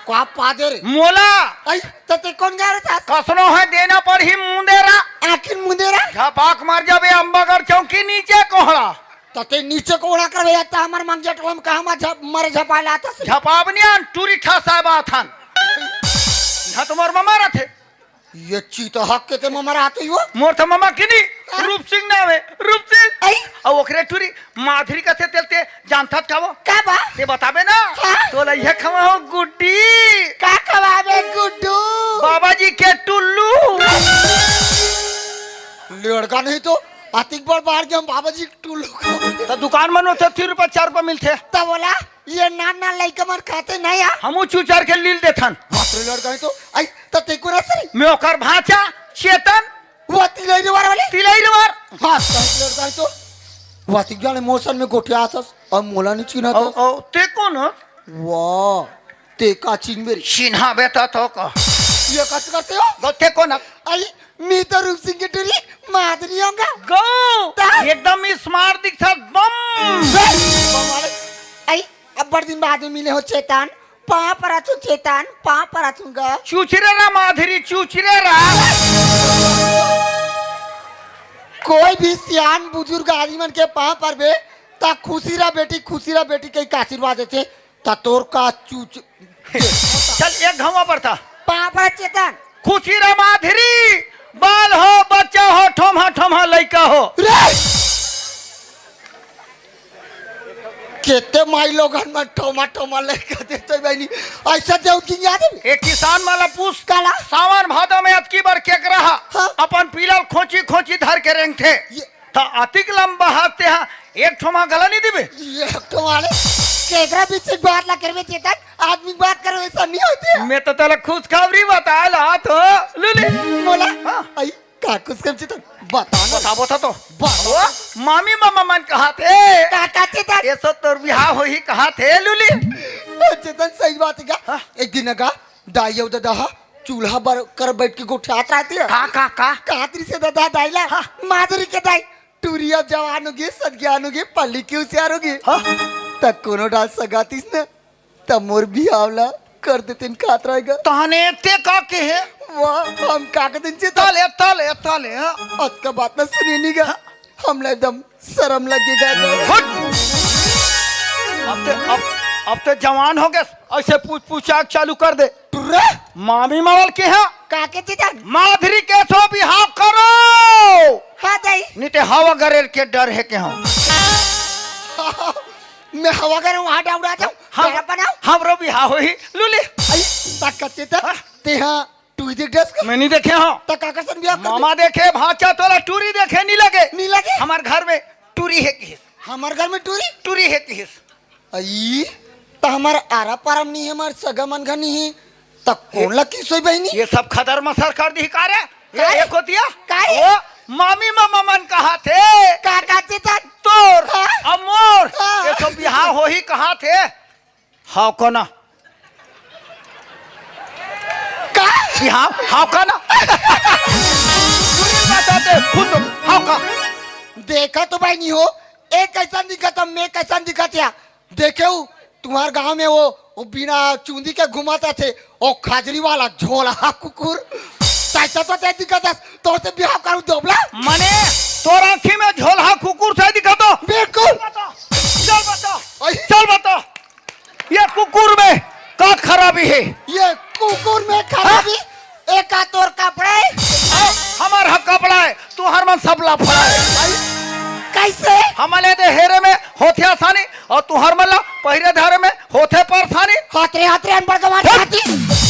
Speaker 4: को पादे रे
Speaker 2: मोला
Speaker 4: आई तते कौन जा रहा था
Speaker 2: कसनो है देना पर ही मुंदेरा
Speaker 4: आखिर मुंदेरा
Speaker 2: झपाक मार जाबे अंबागर चौकी नीचे कोहड़ा
Speaker 4: तते नीचे को उड़ा कर था हमार मांगिया टोला में कहा मर झपा लाता श्री
Speaker 2: झपावनियान टूरी ठा साहब आथन ना तुम्हार मामा रथे
Speaker 4: ये चीता हक के ते ममरा आते हो
Speaker 2: मोर तो मामा किनी रूप सिंह नाम है रूप सिंह
Speaker 4: आई
Speaker 2: और ओकरे टूरी माधुरी का थे तेलते जानता का वो
Speaker 4: का बा
Speaker 2: ते बताबे ना
Speaker 4: हाँ।
Speaker 2: तो लइहे खवा हो गुड्डी
Speaker 4: का खवाबे गुड्डू
Speaker 2: बाबा जी के टुल्लू
Speaker 4: लड़का नहीं तो आतिक बार बाहर के हम बाबा जी टुल्लू को
Speaker 2: तो दुकान में होते 3 रुपए 4 रुपए मिलते
Speaker 4: तब बोला ये नाना लइका मन खाते नहीं आ
Speaker 2: हमू चूचार के लील देथन
Speaker 4: मात्र लड़का नहीं तो आई तो ते को रसरी
Speaker 2: मैं ओकर भाचा चेतन
Speaker 4: वो तिलई वार वाले
Speaker 2: तिलैलवर
Speaker 4: हां लड़का नहीं तो वो आतिक जाने मौसम में गोठिया आतस और मोला नहीं चिन्हा
Speaker 2: ओ
Speaker 4: तो
Speaker 2: ओ ते कौन हो
Speaker 4: वाह ते का चिन मेरी
Speaker 2: चिन्हा बेटा तो का
Speaker 4: ये कस करते हो
Speaker 2: गोते कौन
Speaker 4: आई मी तो रूप सिंह के टुरी मादरी होगा
Speaker 2: गो एकदम स्मार्ट दिखता बम
Speaker 4: आई अब बड़ दिन बाद मिले हो चेतन पा पर चेतन पा पर
Speaker 2: चूचरे रा माधुरी चूचरे रा
Speaker 4: कोई भी सियान बुजुर्ग आदमी मन के पा पर बे ता खुशी रा बेटी कई का आशीर्वाद देते ता तोर का चूच
Speaker 2: चल एक घावा पड़ता
Speaker 4: पा पर चेतन
Speaker 2: खुशी रा माधुरी बाल हो बच्चा हो ठोमा लइका हो
Speaker 4: रे केते माई लोगन में ठोमा लेके देते बहनी ऐसा देव की याद है
Speaker 2: एक किसान वाला पूछ
Speaker 4: काला
Speaker 2: सावन भादो में अतकी बार केक रहा
Speaker 4: हाँ।
Speaker 2: अपन पीला खोची धर के रेंग थे
Speaker 4: ये-
Speaker 2: तो अतिक लंबा हाथ हैं एक ठोमा गला नहीं दिबे
Speaker 4: ये ठोमाले केकरा बीच एक बात ला करवे चेतन आदमी बात करो ऐसा नहीं होती
Speaker 2: मैं तो तेरा खुश खबरी बता ला तो लुली
Speaker 4: बोला
Speaker 2: हाँ।
Speaker 4: आई का कुछ कर चेतन बता ना
Speaker 2: बताबो था तो
Speaker 4: बता
Speaker 2: मामी मामा मन कहा थे
Speaker 4: काका चेतन
Speaker 2: ये सब तोर बिहार हो ही कहा थे लुली
Speaker 4: चेतन सही बात है क्या एक दिन का दाई उदा दहा चूल्हा पर कर बैठ के गोठियात रहती है
Speaker 2: का
Speaker 4: कातरी से दादा दाईला माधुरी के दाई टूरिया जवान होगी सदज्ञान होगी पल्ली की होशियार होगी तक कोनो डाल सगातीस न तब मोर भी आवला कर देते खात रहेगा
Speaker 2: तहने ते का के है
Speaker 4: वाह हम काका दिन से
Speaker 2: ताले
Speaker 4: अत का बात ना सुनी नहीं गा हमला एकदम शर्म लगेगा
Speaker 2: अब तो जवान हो गए ऐसे पूछाक चालू कर दे
Speaker 4: टुर्रा
Speaker 2: मामी मावल के है
Speaker 4: काके चेतन
Speaker 2: माधुरी के सो बिहाव करो
Speaker 4: हाँ दाई
Speaker 2: नहीं तो हवा गरेर के डर है के हम
Speaker 4: मैं हवा कर वहाँ डाउड़ा जाऊँ
Speaker 2: हम
Speaker 4: बनाओ
Speaker 2: हमरो बिहाव हो ही लुली
Speaker 4: आई तक का चेतन ते हाँ तू देख ड्रेस का
Speaker 2: मैं नहीं देखे हाँ
Speaker 4: तक काका सन बियाह कर
Speaker 2: मामा देखे भाचा तोला टूरी देखे नहीं लगे
Speaker 4: नहीं लगे
Speaker 2: हमार घर में टूरी है किस
Speaker 4: हमार घर में
Speaker 2: टूरी है किस
Speaker 4: आई तो हमार आरा पारम नहीं है हमार सगा मन घर नहीं है तब कौन ला की सोई बहनी
Speaker 2: ये सब खदर मसर कर दी का रे
Speaker 4: काय?
Speaker 2: ये एक होतिया
Speaker 4: काय?
Speaker 2: वो मामी मामा मन कहा थे
Speaker 4: काका चेतन
Speaker 2: तोर
Speaker 4: हाँ?
Speaker 2: अमोर
Speaker 4: हाँ।
Speaker 2: ये सब बिहार हो ही कहा थे हाउ कोना
Speaker 4: का
Speaker 2: बिहार हाउ कोना बताते खुद हाउ का
Speaker 4: देखा तो भाई नहीं हो एक कैसा दिखा था मैं कैसा दिखा था देखे तुम्हारे गांव में वो बिना चूंदी के घुमाता थे वो खाजरी वाला झोला कुकुर कैसा तो ते दिखा था तो से बिहार करूं दोबला
Speaker 2: मने तोर आँखी में झोला कुकुर से दिखा तो
Speaker 4: बिल्कुल
Speaker 2: चल बता ये कुकुर में का खराबी है
Speaker 4: ये कुकुर में खराब
Speaker 2: में सब लाफड़ा है।
Speaker 4: कैसे
Speaker 2: हमले दे हेरे में होथे आसानी और तुहर मल्ला पहिरे धारे में होथे परेशानी।
Speaker 4: हाथरे हाथरे अनपढ़ गवार हाथी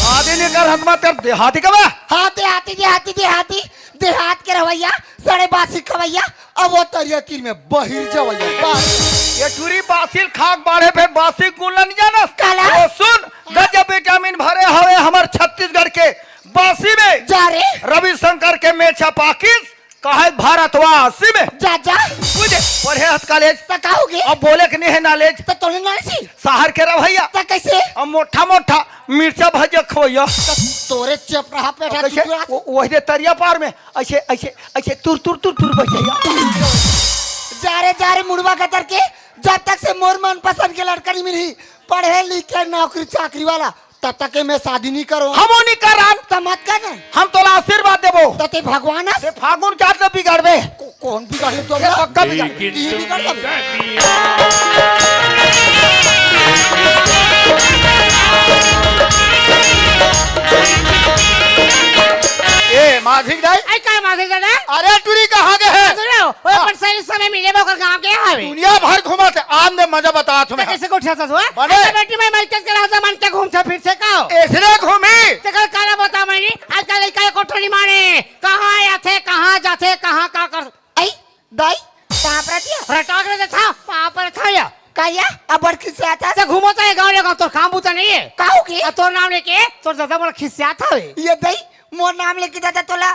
Speaker 2: आदि निकर हथ में तेरे देहाती कबे
Speaker 4: हाथे हाथी देहाती देहात के रवैया सड़े बासी खवैया अब वो तरिया तीर में बहिर जवैया
Speaker 2: ये टूरी बासिल खाक बाढ़े पे बासी गुलन जानस
Speaker 4: काला।
Speaker 2: ओ सुन गजब विटामिन भरे हवे हमर छत्तीसगढ़ के बासी में
Speaker 4: जा रे
Speaker 2: रविशंकर के मेचा पाकिस कहे भारतवासी में
Speaker 4: जा
Speaker 2: बुझे पढ़े हथ कॉलेज
Speaker 4: तो कहोगे
Speaker 2: अब बोले के नहीं है नॉलेज
Speaker 4: तो तोले नासी
Speaker 2: शहर के रवैया
Speaker 4: तो कैसे
Speaker 2: अब मोटा मोटा मिर्चा भजिया खवैया
Speaker 4: तोरे चप रहा पेटा
Speaker 2: कैसे वही तरिया पार में ऐसे ऐसे ऐसे तुर तुर तुर तुर बचैया
Speaker 4: जा रे मुड़वा कतर के जब तक से मोर मन पसंद के लड़का नहीं मिली पढ़े लिखे नौकरी चाकरी वाला तब तक के मैं शादी नहीं करो
Speaker 2: हम नहीं कर
Speaker 4: तो मत कर
Speaker 2: हम तोला आशीर्वाद देबो
Speaker 4: तो ते भगवान
Speaker 2: से फागुन जात से बिगाड़बे
Speaker 4: कौन बिगाड़े तो
Speaker 2: ये पक्का बिगाड़
Speaker 4: बिगाड़
Speaker 6: ए माधिक दाई
Speaker 3: आई का माथे दादा
Speaker 6: अरे टूरी कहाँ गए है
Speaker 3: सुनो ओए पर सही समय मिले बोकर गांव के हवे
Speaker 6: दुनिया भर घुमा थे आज ने मजा बता तुम्हें
Speaker 3: कैसे को उठाता हुआ
Speaker 6: बने।
Speaker 3: बेटी मैं मलकत के राजा मन के घूमते फिर से काओ
Speaker 6: ऐसने घूमी
Speaker 3: तेकर काला बता मैंने आजकल लड़का कोठरी मारे कहां आथे कहां जाथे कहां का कर
Speaker 4: आई दाई कहां पर थिया
Speaker 3: रटाक रे था वहां पर खाया
Speaker 4: काया अब बड़ खिस्सा आता
Speaker 3: से घूमता है गांव ले तो काम बूता नहीं है
Speaker 4: कहोगे
Speaker 3: तोर नाम लेके तोर दादा बड़ा खिस्सा था वे
Speaker 4: ये दाई मोर नाम लेके दादा तोला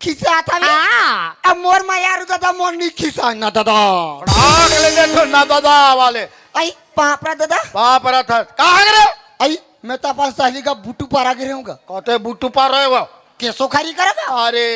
Speaker 4: खिस्सा आता वे
Speaker 3: हां
Speaker 4: अब मोर मा यार दादा मोर नहीं खिस्सा ना दादा
Speaker 6: आग लेंगे तो ना दादा वाले
Speaker 4: आई पापरा दादा
Speaker 6: वहाँ पर था कहाँ गए
Speaker 4: आई मैं तो पास साली का बूटू पारा गिरे हूँगा
Speaker 6: कहते बूटू पार रहे वो
Speaker 4: केसो खारी करेगा
Speaker 6: अरे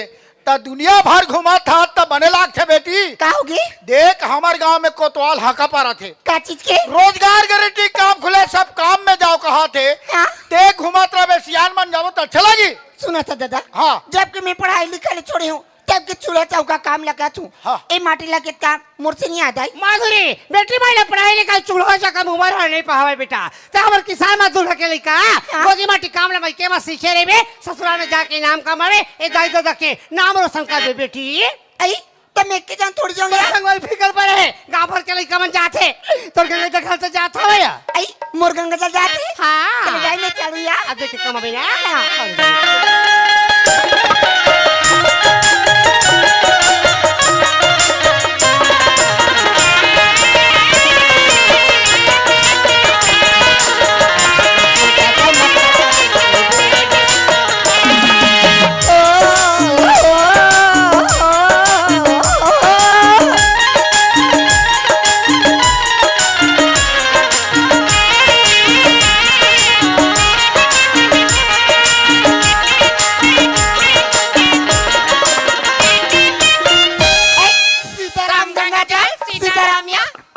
Speaker 6: ता दुनिया भर घुमा था तब बने लाग थे बेटी
Speaker 4: कहोगे
Speaker 6: देख हमारे गांव में कोतवाल हाका पारा थे
Speaker 4: का चीज के
Speaker 6: रोजगार गारंटी काम खुले सब काम में जाओ कहा थे
Speaker 4: हाँ?
Speaker 6: ते घुमात रहे सियान बन जाओ तो अच्छा लगी
Speaker 4: सुना था दादा
Speaker 6: हाँ।
Speaker 4: जबकि मैं पढ़ाई लिखाई छोड़े हूँ तब के चूल्हा चौका काम लगा तू
Speaker 6: हाँ।
Speaker 4: ए माटी लगे काम मोर से नहीं आता
Speaker 3: माधुरी बेटी मारे पढ़ाई लिखाई चूल्हा सा कम उम्र है नहीं पावे बेटा तो हमर किसान मजदूर के लइका रोजी माटी काम ले के में सीखे रे बे ससुराल में जाके नाम कमावे ए दाई दादा के नाम रोशन कर दे बेटी
Speaker 4: आई तो मैं के जान थोड़ी जाऊंगा
Speaker 3: संग वाली फिकर पर है गांव भर के लइका मन जाते तोर गंगे तक घर से जात हवे
Speaker 4: आई मोर गंगा जल जाते
Speaker 3: हां
Speaker 4: चले जाए मैं चलू यार
Speaker 3: अब देख कमावे ना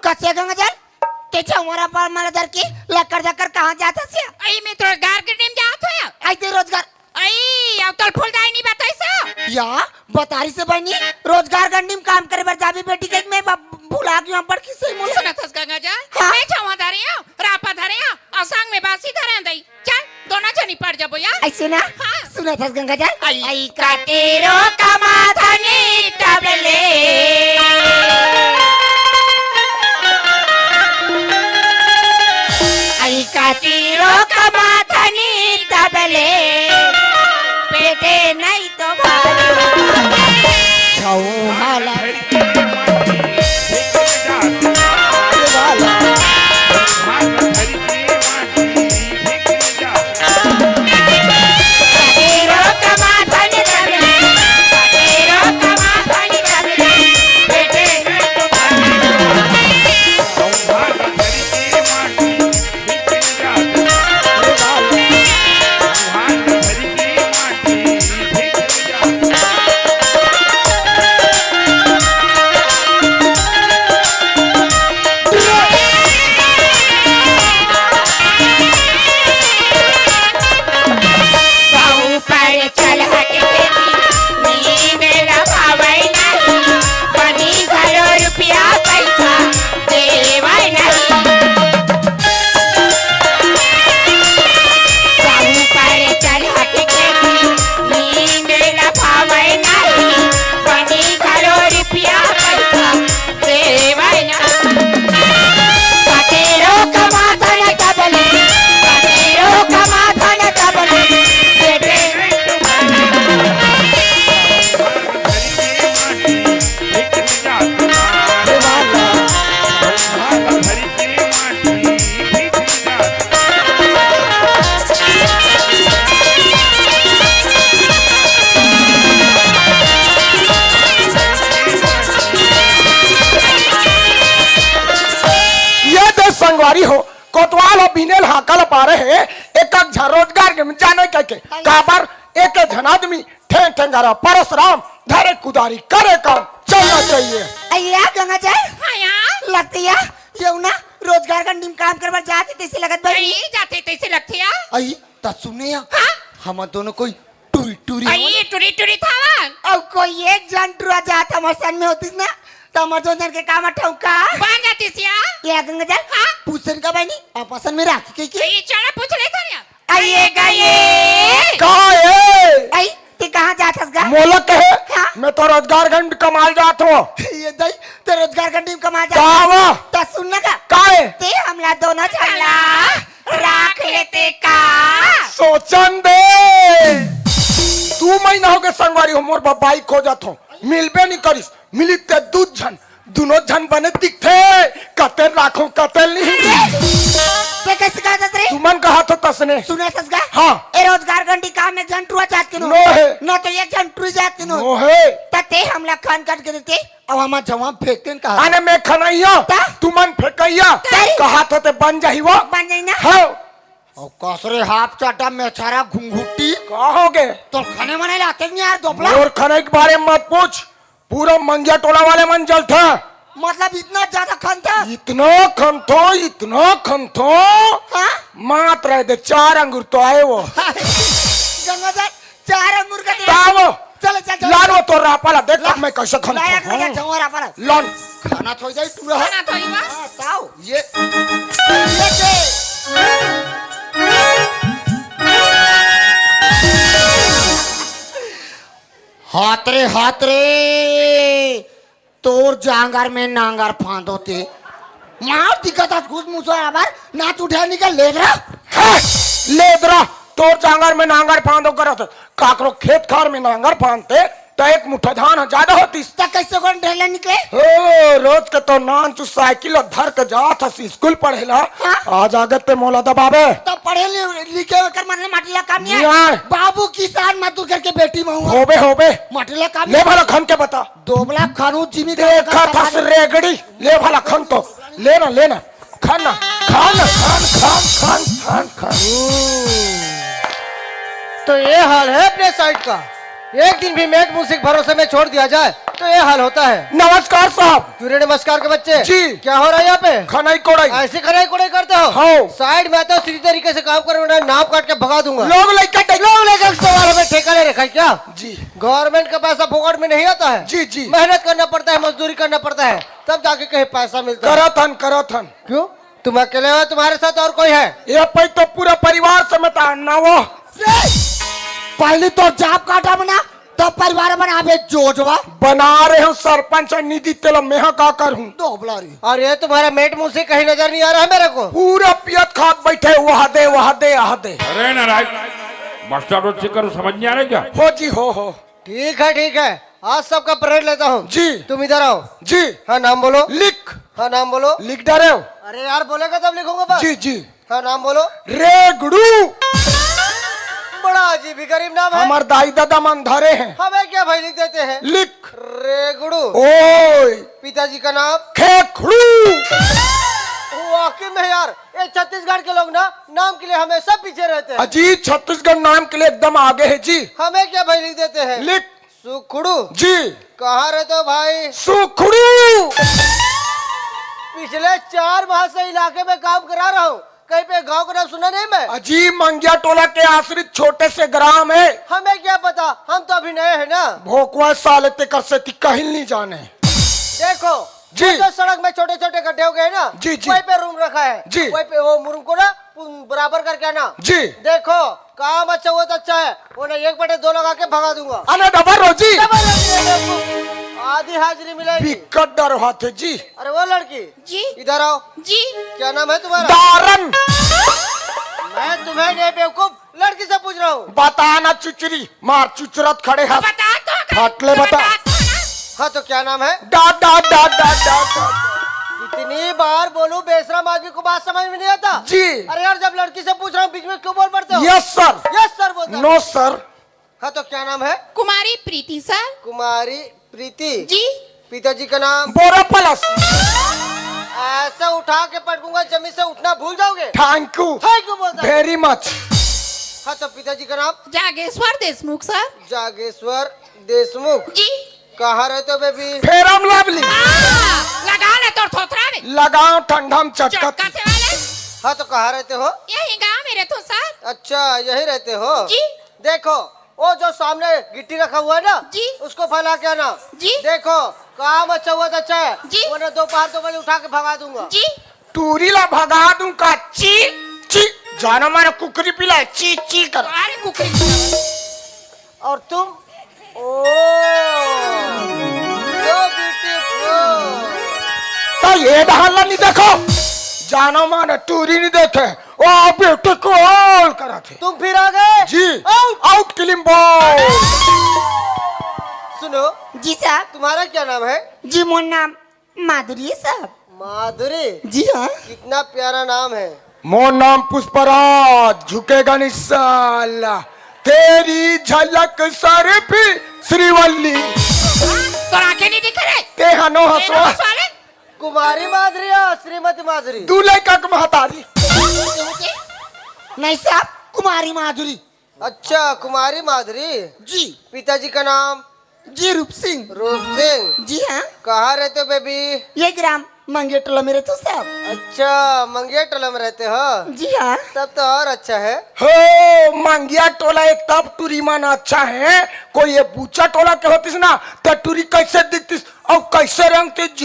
Speaker 4: कसे गंगा जल तेच्या हमारा पर मला दर की लकर जाकर कहाँ जाता से
Speaker 7: आई मैं तो रोजगार के टीम जात हो
Speaker 4: आई ते रोजगार
Speaker 7: आई अब तो फुल दाई नहीं बताइस
Speaker 4: या बतारी से बनी रोजगार गंडी में काम करे बर जाबी बेटी के मैं भूला गई पर किसे मुल
Speaker 7: सुना थस गंगा जा
Speaker 4: हाँ।
Speaker 7: मैं छवा धरे हूं रापा धरे हूं और संग में बासी धरे दई चल दोनों जनी पड़ जाबो यार
Speaker 4: ऐसे ना
Speaker 7: हाँ।
Speaker 4: सुना था गंगा जल
Speaker 7: आई।
Speaker 4: आई का तेरो कमाधनी तबले आई का तेरो कमाधनी तबले पेटे नहीं तो भारी छऊ हाला तेरो कमाधनी तबले
Speaker 8: संगवारी हो कोतवाल हो बिनेल हाकल पारे है एक रोजगार के जाने के काबर एक जन आदमी ठेंग ठेंगारा परशुराम धरे कुदारी करे काम चलना चाहिए।
Speaker 4: अय्या गंगा जाए
Speaker 7: हाँ यार
Speaker 4: लगती है ये ना रोजगार का नीम काम करवा जाती तैसे लगत भाई
Speaker 7: आई जाते तैसे लगते या
Speaker 4: आई ता सुनने या
Speaker 7: हाँ
Speaker 4: हम दोनों कोई टूरी टूरी
Speaker 7: आई टुरी टुरी थावन
Speaker 4: अब कोई एक जन टुरा जाता मसन में होतीस ना तो हमर दो जन के काम ठौका
Speaker 7: बन जाती सिया
Speaker 4: या गंगा जाए
Speaker 7: हाँ
Speaker 4: पूछन का भाई नहीं आपसन में राखी के
Speaker 7: ये चला पूछ ले था
Speaker 4: आइए गाये
Speaker 8: कहा है
Speaker 4: आई ते कहां जातस गा
Speaker 8: मोलक है
Speaker 4: हाँ?
Speaker 8: मैं तो रोजगार गंड कमाल जात हूँ
Speaker 4: ये दई ते रोजगार का नीम कमा जा
Speaker 8: कावा
Speaker 4: ता सुनना का
Speaker 8: काहे
Speaker 4: ते हमला दोनों चला राख लेते का
Speaker 8: सोचन दे तू महीना हो गए संगवारी हो मोर बाई खो जात हो मिलबे नहीं करिस मिली ते दूध झन दोनों झन बने दिखते कतेल राखो कतेल नहीं
Speaker 4: ते कैसे कहा दस रे
Speaker 8: तू मन कहा तो तसने
Speaker 4: सुने तस गा
Speaker 8: हाँ
Speaker 4: ए रोजगार गंडी काम में जन टुआ जात के नो
Speaker 8: नो है
Speaker 4: न तो एक जन टुरी जात के नो
Speaker 8: नो है
Speaker 4: तते हमला खान काट के देते अब हम जवाब फेंकते न कहा
Speaker 8: आने मैं खनाइया
Speaker 4: ता?
Speaker 8: तू मन फेंकैया
Speaker 4: तारी?
Speaker 8: कहा तो ते बन जाही वो
Speaker 4: बन जाई ना
Speaker 8: हाँ
Speaker 4: और कसरे हाफ चाटा में छारा घुंघुटी
Speaker 8: कहोगे
Speaker 4: तो खाने मने लाते नहीं यार दोपला
Speaker 8: और खाने के बारे में मत पूछ पूरा मंगिया टोला वाले मन जल था
Speaker 4: मतलब इतना ज्यादा खान था
Speaker 8: इतना खंथो
Speaker 4: हाँ
Speaker 8: मात्र रहे थे 4 अंगूर तो आए वो
Speaker 4: गंगा जा 4 अंगूर का दे
Speaker 8: तावो
Speaker 4: चल चल चल
Speaker 8: लानो तो रापाला देख मैं कैसे
Speaker 4: लाया
Speaker 8: खंथो
Speaker 4: गंगा जवारा पर
Speaker 8: लॉन
Speaker 4: खाना थोड़ी जाई तू रहा
Speaker 7: खाना थोड़ी बा
Speaker 4: हां ताओ ये हाथ रे तोर जांगर में नांगर फांदोते मार दिक्कत आज घुस मुसो आबार नाच उठा निकल ले रहा
Speaker 8: लेदरा तोर जांगर में नांगर फांदो करत काकरो खेत खार में नांगर फांदते तो एक मुठ्ठा धान ज्यादा होती
Speaker 4: ता कैसे कोन ढेला निकले
Speaker 8: ओ रोज के तो नान चु साइकिल धर के जात हसी स्कूल पढ़ेला आज आगे पे मोला दबावे
Speaker 4: तब पढ़े लिखे कर मारने माटीला काम नहीं
Speaker 8: नहीं
Speaker 4: है
Speaker 8: आए।
Speaker 4: बाबू किसान मजदूर करके बेटी महू
Speaker 8: होबे
Speaker 4: माटीला काम
Speaker 8: ले भला खन के बता
Speaker 4: दोबला खानू जिमी
Speaker 8: देखा था रेगड़ी ले भला खन तो लेना खाना खान
Speaker 3: तो ये हाल है अपने साइड का। एक दिन भी मेट म्यूजिक भरोसे में छोड़ दिया जाए तो ये हाल होता है।
Speaker 8: नमस्कार साहब।
Speaker 3: सूर्य नमस्कार के बच्चे
Speaker 8: जी।
Speaker 3: क्या हो रहा है यहाँ पे?
Speaker 8: खनाई कोड़ाई
Speaker 3: ऐसे खनाई कोड़ाई करते हो?
Speaker 8: हाँ।
Speaker 3: साइड में आता सीधी तरीके से काम करो ना, नाप काट के भगा दूंगा।
Speaker 8: लोग लेकर
Speaker 3: सवाल हमें ठेका ले रखा है क्या?
Speaker 8: जी
Speaker 3: गवर्नमेंट का पैसा फोकट में नहीं आता है।
Speaker 8: जी
Speaker 3: मेहनत करना पड़ता है, मजदूरी करना पड़ता है, तब जाके कहीं पैसा मिलता है।
Speaker 8: करथन
Speaker 3: क्यों? तुम अकेले हो? तुम्हारे साथ और कोई है?
Speaker 8: ये पे तो पूरा परिवार समेत ना वो
Speaker 4: पहले तो जाप काटा बना तब परिवार बना बे जोजवा
Speaker 8: बना रहे हूँ सरपंच निधि तेल मैं का कर हूँ
Speaker 4: दोबला रे।
Speaker 3: और ये तुम्हारा मेट मुंह से कहीं नजर नहीं आ रहा है मेरे को।
Speaker 8: पूरा पियत खात बैठे वहा दे
Speaker 1: अरे नारायण मास्टर रोज से करो समझ नहीं आ रहा क्या?
Speaker 8: हो जी हो
Speaker 3: ठीक है आज सबका परेड लेता हूँ।
Speaker 8: जी।
Speaker 3: तुम इधर आओ।
Speaker 8: जी
Speaker 3: हाँ नाम बोलो।
Speaker 8: लिख
Speaker 3: हाँ नाम बोलो।
Speaker 8: लिख डरे हो
Speaker 3: अरे यार बोलेगा तब लिखूंगा बस।
Speaker 8: जी
Speaker 3: हाँ नाम बोलो।
Speaker 8: रेगड़ू
Speaker 3: बड़ा अजीब ही गरीब नाम है।
Speaker 8: हमार दाई दादा मन धरे हैं
Speaker 3: हमें क्या भाई लिख देते हैं?
Speaker 8: लिख
Speaker 3: रेगुड़ू।
Speaker 8: ओए
Speaker 3: पिताजी का नाम?
Speaker 8: खेखड़ू
Speaker 3: वाकई में यार ये छत्तीसगढ़ के लोग ना नाम के लिए हमेशा पीछे रहते हैं।
Speaker 8: अजीत छत्तीसगढ़ नाम के लिए एकदम आगे है जी।
Speaker 3: हमें क्या भाई लिख देते हैं?
Speaker 8: लिख
Speaker 3: सुखड़ू।
Speaker 8: जी
Speaker 3: कहाँ रहते हो भाई?
Speaker 8: सुखड़ू
Speaker 3: पिछले 4 माह से इलाके में काम करा रहा हूँ, कहीं पे गांव का नाम सुना नहीं मैं।
Speaker 8: अजीब मंगिया टोला के आश्रित छोटे से ग्राम है।
Speaker 3: हमें क्या पता, हम तो अभी नए हैं ना।
Speaker 8: भोकवा साले ते कर से कहीं नहीं जाने।
Speaker 3: देखो
Speaker 8: जी।
Speaker 3: जो सड़क में छोटे छोटे गड्ढे हो गए ना,
Speaker 8: जी।
Speaker 3: वहीं पे रूम रखा है।
Speaker 8: जी।
Speaker 3: वहीं पे वो रूम को ना बराबर करके आना।
Speaker 8: जी
Speaker 3: देखो काम अच्छा हुआ तो अच्छा है, उन्हें 1/2 लगा के भगा दूंगा।
Speaker 8: अरे डबर रोजी
Speaker 3: आधी हाजिरी मिलेगी।
Speaker 8: बिकट डर हाथे जी।
Speaker 3: अरे वो लड़की
Speaker 7: जी
Speaker 3: इधर आओ।
Speaker 7: जी
Speaker 3: क्या नाम है तुम्हारा?
Speaker 8: दारन
Speaker 3: मैं तुम्हें नहीं बेवकूफ लड़की से पूछ रहा हूँ।
Speaker 8: बताना चुचरी मार चुचरत खड़े हाथ
Speaker 7: बता तो
Speaker 8: फाटले बता।
Speaker 3: हाँ तो क्या नाम है?
Speaker 8: डा
Speaker 3: इतनी बार बोलूं बेशरम आदमी को बात समझ में नहीं आता।
Speaker 8: जी।
Speaker 3: अरे यार जब लड़की से पूछ रहा हूँ बीच में क्यों बोल पड़ते हो?
Speaker 8: यस सर
Speaker 3: यस सर बोलता।
Speaker 8: No sir.
Speaker 3: हाँ तो क्या नाम है?
Speaker 7: कुमारी प्रीति सर।
Speaker 3: कुमारी प्रीति।
Speaker 7: जी
Speaker 3: पिताजी का नाम?
Speaker 8: बोरा प्लस
Speaker 3: ऐसे उठा के पटकूंगा जमीन से उठना भूल जाओगे।
Speaker 8: थैंक यू
Speaker 3: थैंक यू बोलता है।
Speaker 8: Very much.
Speaker 3: हाँ तो पिताजी का नाम?
Speaker 7: जागेश्वर देशमुख सर।
Speaker 3: जागेश्वर देशमुख।
Speaker 7: जी।
Speaker 3: कहाँ रहते हो बेबी?
Speaker 8: फेयर लवली
Speaker 7: लगा ले तो थोथरा में
Speaker 8: लगाओ ठंडम चटका।
Speaker 7: चटका से वाले।
Speaker 3: हाँ तो कहाँ रहते हो?
Speaker 7: यही गाँव में रहते हो सर।
Speaker 3: अच्छा यही रहते हो?
Speaker 7: जी।
Speaker 3: देखो वो जो सामने गिट्टी रखा हुआ है ना,
Speaker 7: जी।
Speaker 3: उसको फैला के आना।
Speaker 7: जी।
Speaker 3: देखो काम अच्छा हुआ तो अच्छा है,
Speaker 7: जी।
Speaker 3: वरना दोपहर 2 बजे उठा के भगा दूंगा।
Speaker 7: जी।
Speaker 8: टूरी ला भगा दूं का ची ची जाना मारा कुकरी पिला ची ची कर।
Speaker 7: अरे कुकरी।
Speaker 3: और तुम? ओ so beautiful।
Speaker 8: तो ये ढाला नहीं देखो जाना मारा टूरी नहीं देखे वो बेटे को ऑल करा थे।
Speaker 3: तुम फिर आ गए?
Speaker 8: जी
Speaker 3: आउट।
Speaker 8: Out killing ball.
Speaker 3: सुनो
Speaker 9: जी साहब।
Speaker 3: तुम्हारा क्या नाम है?
Speaker 9: जी मोर नाम माधुरी है साहब।
Speaker 3: माधुरी?
Speaker 9: जी हाँ।
Speaker 3: कितना प्यारा नाम है।
Speaker 8: मोर नाम पुष्पराज झुकेगा नहीं साला तेरी झलक सर पे श्रीवल्ली
Speaker 7: तो आंखें नहीं दिख रहे।
Speaker 8: ते हनो हसवा
Speaker 7: वाले।
Speaker 3: कुमारी माधुरी या श्रीमती माधुरी?
Speaker 8: दूल्हे का महतारी।
Speaker 9: नहीं साहब कुमारी माधुरी।
Speaker 3: अच्छा कुमारी माधुरी।
Speaker 9: जी।
Speaker 3: पिताजी का नाम?
Speaker 9: जी रूप सिंह।
Speaker 3: रूप सिंह।
Speaker 9: जी हाँ।
Speaker 3: कहाँ रहते हो बेबी?
Speaker 9: ये ग्राम मंगेटोला में रहते हो साहब।
Speaker 3: अच्छा मंगेटोला में रहते हो?
Speaker 9: जी हाँ।
Speaker 3: तब तो और अच्छा है।
Speaker 8: हो मंगिया टोला एक तब टूरी माना अच्छा है कोई ये बूचा टोला के होतीस ना तो टूरी कैसे दिखतीस और कैसे रंग तेज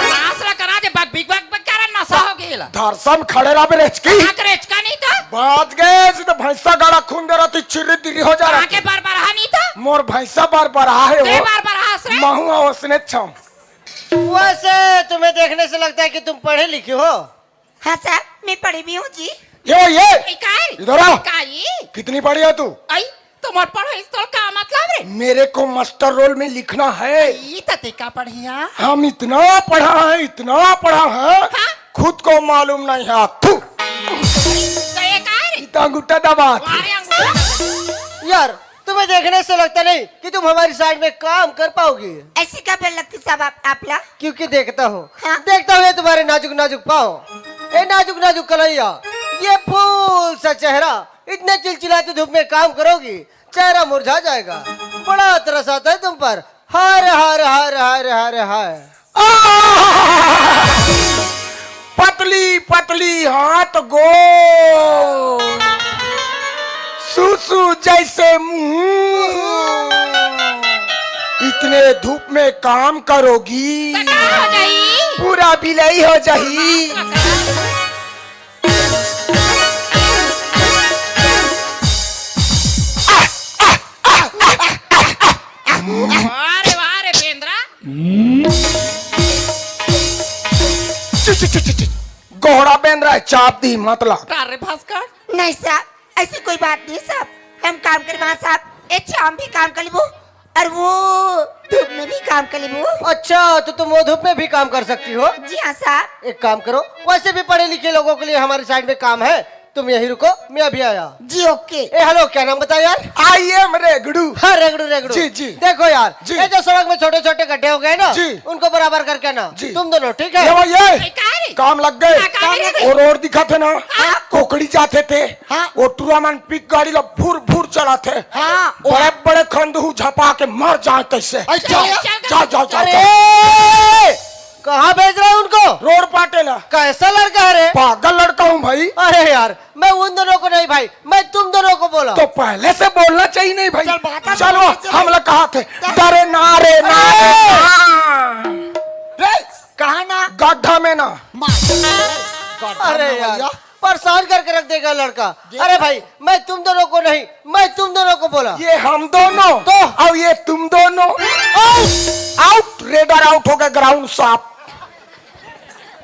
Speaker 7: नासला करा दे बग बिग बग करा नशा हो गेला।
Speaker 8: धरसम खड़े रहा रेचकी
Speaker 7: आकरेच का नहीं था।
Speaker 8: बाज गए तो भैंसा गाड़ा खून दे रही चिरी तिरी हो जा
Speaker 7: आके
Speaker 8: रहा
Speaker 7: बार बार हा नहीं था।
Speaker 8: मोर भैंसा बार बार है
Speaker 7: ते
Speaker 8: वो
Speaker 7: बार बार हंस रहे।
Speaker 8: महू उसने छम
Speaker 3: वैसे तुम्हें देखने से लगता है कि तुम पढ़े लिखे हो।
Speaker 9: हाँ साहब मैं पढ़ी भी हूँ जी।
Speaker 8: ये
Speaker 7: इकाई।
Speaker 8: इधर आ
Speaker 7: इकाई।
Speaker 8: कितनी पढ़ी है तू
Speaker 7: आई तुम्हार पढ़ाई तो का मतलब रे।
Speaker 8: मेरे को मास्टर रोल में लिखना है
Speaker 7: ई तते का पढ़िया।
Speaker 8: हम इतना पढ़ा है
Speaker 7: हाँ?
Speaker 8: खुद को मालूम नहीं है थू
Speaker 7: तो ये का रे।
Speaker 8: इतना गुट्टा दबा
Speaker 7: वारे अंगूठा।
Speaker 3: यार तुम्हें देखने से लगता नहीं कि तुम हमारी साइड में काम कर पाओगी।
Speaker 9: ऐसी क्या बेल लगती साहब आप ला।
Speaker 3: क्योंकि देखता हूँ
Speaker 9: हाँ?
Speaker 3: देखता हूँ ये तुम्हारे नाजुक नाजुक पाँव, ये नाजुक नाजुक कलैया, ये फूल सा चेहरा, इतने चिलचिलाती धूप में काम करोगी चेहरा मुरझा जाएगा। बड़ा तरस आता है तुम पर। हाय हाय हाय हाय हाय हाय।
Speaker 8: पतली पतली हाथ गो सुसु जैसे मुंह इतने धूप में काम करोगी
Speaker 7: का हो गई।
Speaker 8: पूरा बिलाई हो जाही।
Speaker 7: वारे बेंद्रा।
Speaker 8: गोहरा बेन रहा है चाप दी मतलब
Speaker 7: रे भास्कर।
Speaker 9: नहीं साहब ऐसी कोई बात नहीं साहब। हम काम कर वहाँ साहब एक शाम भी काम कर ली वो और वो धूप में भी काम कर ली वो।
Speaker 3: अच्छा तो तुम वो धूप में भी काम कर सकती हो।
Speaker 9: जी हाँ साहब।
Speaker 3: एक काम करो, वैसे भी पढ़े लिखे लोगों के लिए हमारी साइड में काम है, तुम यही रुको, मैं अभी आया।
Speaker 9: जी ओके।
Speaker 3: ए हेलो क्या नाम बताया यार?
Speaker 8: I am Regdu.
Speaker 3: हाँ रेगड़ू रेगड़ू।
Speaker 8: जी, जी।
Speaker 3: देखो यार
Speaker 8: जी।
Speaker 3: ये जो सड़क में छोटे छोटे गड्ढे हो गए ना,
Speaker 8: जी।
Speaker 3: उनको बराबर करके ना
Speaker 8: जी।
Speaker 3: तुम दोनों, ठीक है?
Speaker 8: ये
Speaker 7: का रे।
Speaker 8: काम लग गए
Speaker 7: हाँ, काम लग गए।
Speaker 8: वो रोड दिखा थे ना कोकड़ी जाते थे
Speaker 9: हाँ।
Speaker 8: वो टूरामन पिक गाड़ी लो फुर फुर चला थे
Speaker 9: हाँ।
Speaker 8: बड़े बड़े खंडू झपा के मर जाए कैसे
Speaker 7: चल,
Speaker 8: जाओ जाओ जाओ
Speaker 3: अरे कहाँ भेज रहे हो उनको?
Speaker 8: रोड पाटेला
Speaker 3: कैसा लड़का है रे?
Speaker 8: पागल लड़का हूँ भाई।
Speaker 3: अरे यार मैं उन दोनों को नहीं भाई, मैं तुम दोनों को बोला।
Speaker 8: तो पहले से बोलना चाहिए नहीं भाई।
Speaker 9: चल, बात आ
Speaker 8: चलो
Speaker 9: बोलनी चाहिए।
Speaker 8: हम लोग कहा थे डरे नारे नारे
Speaker 9: कहा ना
Speaker 8: गड्ढा में ना
Speaker 3: अरे यार परेशान करके रख देगा लड़का। अरे भाई मैं तुम दोनों को नहीं, मैं तुम दोनों को बोला।
Speaker 8: ये हम दोनों
Speaker 3: तो
Speaker 8: और ये तुम दोनों आउट रेडर आउट हो गए ग्राउंड साफ।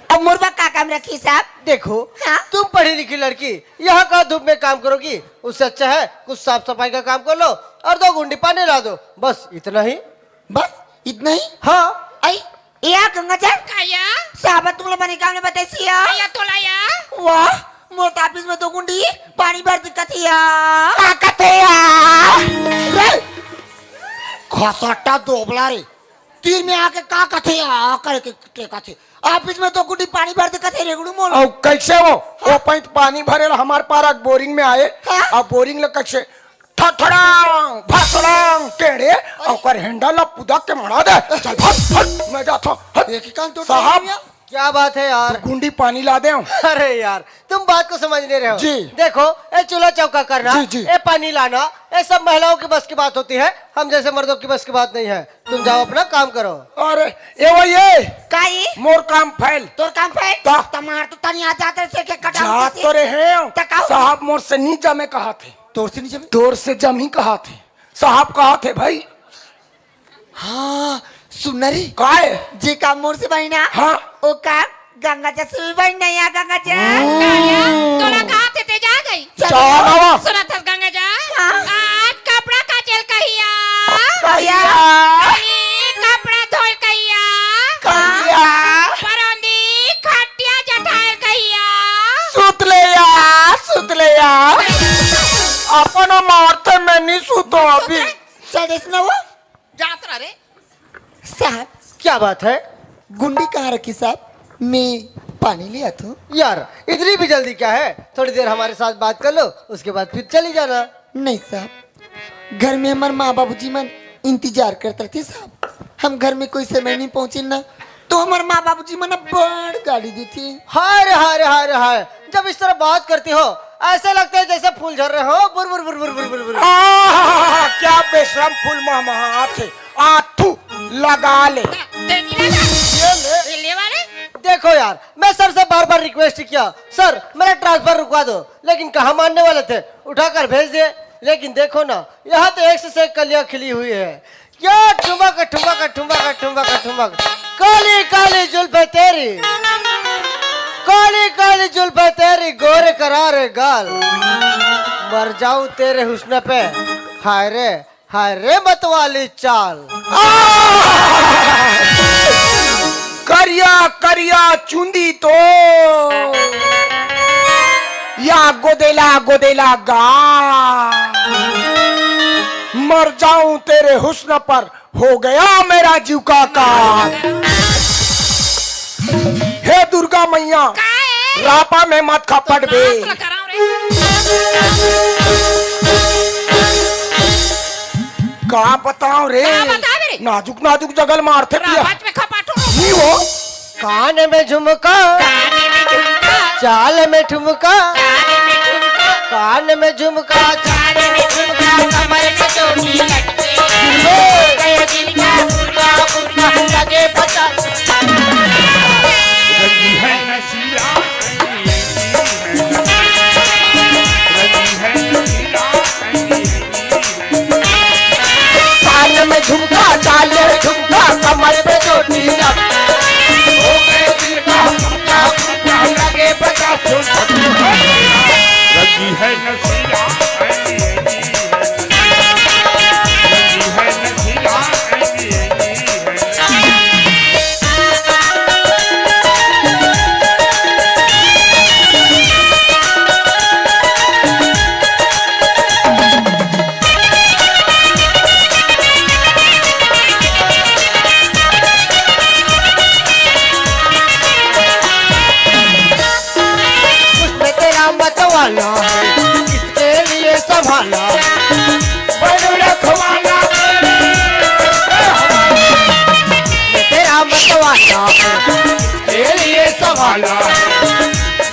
Speaker 9: अब मुर्गा का काम रखी साहब।
Speaker 3: देखो
Speaker 9: हाँ?
Speaker 3: तुम पढ़ी लिखी लड़की यहाँ का धूप में काम करोगी, उससे अच्छा है कुछ साफ सफाई का काम कर लो और 2 गुंडी पानी ला दो, बस इतना ही।
Speaker 9: बस इतना ही।
Speaker 3: हाँ
Speaker 9: आई या गंगाजल
Speaker 7: काया।
Speaker 9: साहब तुम लोग बने काम ने बताई सिया।
Speaker 7: काया तोलाया।
Speaker 9: वाह मोर ऑफिस में 2 गुंडी पानी भर दिक्कत है या
Speaker 8: ताकत है यार।
Speaker 4: घसट्टा दोबला रे तीर में आके का कथे आ करके टेका थे ऑफिस में तो गुडी पानी भर दे कथे रेगड़ू मोल
Speaker 8: और कैसे वो पैंत पानी भरे हमार पारा बोरिंग में आए और बोरिंग ले कैसे ठठड़ांग भसड़ांग टेढ़े और हैंडल पुदक के मरा दे चल भाग मैं जाता हूं
Speaker 4: देखी कान तो
Speaker 3: साहब क्या बात है यार?
Speaker 8: गुंडी पानी ला दे।
Speaker 3: अरे यार तुम बात को समझ नहीं रहे हो।
Speaker 8: जी।
Speaker 3: देखो ये चूल्हा चौका करना,
Speaker 8: जी, जी।
Speaker 3: ये पानी लाना, ये सब महिलाओं की बस की बात होती है, हम जैसे मर्दों की बस की बात नहीं है। तुम जाओ अपना काम करो।
Speaker 8: अरे ये वो ये
Speaker 9: काई
Speaker 8: मोर काम फैल
Speaker 9: तोर काम पे
Speaker 8: ता।
Speaker 9: तमार तो तनी आ जाते से के कटा
Speaker 8: जा तो रहे हैं
Speaker 9: तकाओ।
Speaker 8: साहब मोर से नी जमे कहा थे
Speaker 4: तोर से नहीं जमे
Speaker 8: तोर से जम ही कहा थे साहब कहा थे भाई
Speaker 4: हाँ सुनरी
Speaker 8: काय
Speaker 9: जी का मोर से बहिना
Speaker 8: हाँ
Speaker 9: ओ का गंगा जा से बहिना या गंगा जा
Speaker 7: कालिया तोरा कहा थे जा गई
Speaker 8: चलावा
Speaker 7: सुना था गंगा जा
Speaker 9: हाँ।
Speaker 7: आज कपड़ा काचल कहिया
Speaker 9: कहिया
Speaker 7: अरे कपड़ा धोल कहिया
Speaker 8: कहिया
Speaker 7: परंदी खटिया जठायल कहिया
Speaker 8: सुत ले या अपन मारते मैं नहीं सुतो अभी
Speaker 9: चल देसना वो
Speaker 7: जात रहा रे
Speaker 9: साहब
Speaker 3: क्या बात है
Speaker 4: गुंडी कहाँ रखी साहब मैं पानी लिया था
Speaker 3: यार? इतनी भी जल्दी क्या है? थोड़ी देर हमारे साथ बात कर लो, उसके बाद फिर चली जाना।
Speaker 4: नहीं साहब घर में हमारे माँ बाबूजी मन इंतजार करते थे साहब हम घर में कोई समय नहीं पहुंचे ना तो हमारे माँ बाबूजी मन बड़ गाली दी थी
Speaker 3: हाय रे हाय रे हाय रे हाय, जब इस तरह बात करती हो ऐसा लगता है जैसे फूल झर रहे हो। बुर बुर बुर बुर बुर बुर बुर।
Speaker 8: क्या बेशरम फूल महा थे आठू लगा ले
Speaker 7: देनी लगा ले वाले
Speaker 3: देखो यार मैं सर से बार बार रिक्वेस्ट किया, सर मेरा ट्रांसफर रुकवा दो, लेकिन कहाँ मानने वाले थे, उठाकर भेज दिए। लेकिन देखो ना यहाँ तो एक से एक कलियां खिली हुई है। क्या ठुमक ठुमक ठुमक ठुमक ठुमक, काली काली जुल्फे तेरी, काली काली जुल्फे तेरी, गोरे करारे गाल, मर जाऊं तेरे हुस्न पे, हाय रे मतवाली चाल।
Speaker 8: करिया करिया चुंदी तो या गोदेला गोदेला गा मर जाऊं तेरे हुस्न पर, हो गया मेरा जीव का काल। हे दुर्गा मैया रापा में मत खपट बे का बताओ रे
Speaker 7: बता मेरे?
Speaker 8: नाजुक नाजुक जगल मारते पिया
Speaker 7: रात में खपाटू
Speaker 8: नहीं वो
Speaker 3: कान में झुमका,
Speaker 7: काने में झुमका
Speaker 3: चाल में ठुमका,
Speaker 7: काने में झुमका
Speaker 3: कान में झुमका,
Speaker 7: काने में झुमका, कमर पे चोटी लटके गए दिल का गुरगा गुरगा लगे पता
Speaker 1: रंगी है नशीला रंगी है नशीला
Speaker 8: कान में झुमका चाल में झुमका कमर पे चोटी
Speaker 1: हो गए दिल का गुरगा गुरगा लगे बता रंगी है नशीला रंगी है नशीला
Speaker 3: उसमें तेरा मतवाला है, किसके लिए संभाला,
Speaker 1: बनु रखवाला
Speaker 3: तेरा मतवाला है,
Speaker 1: के लिए संभाला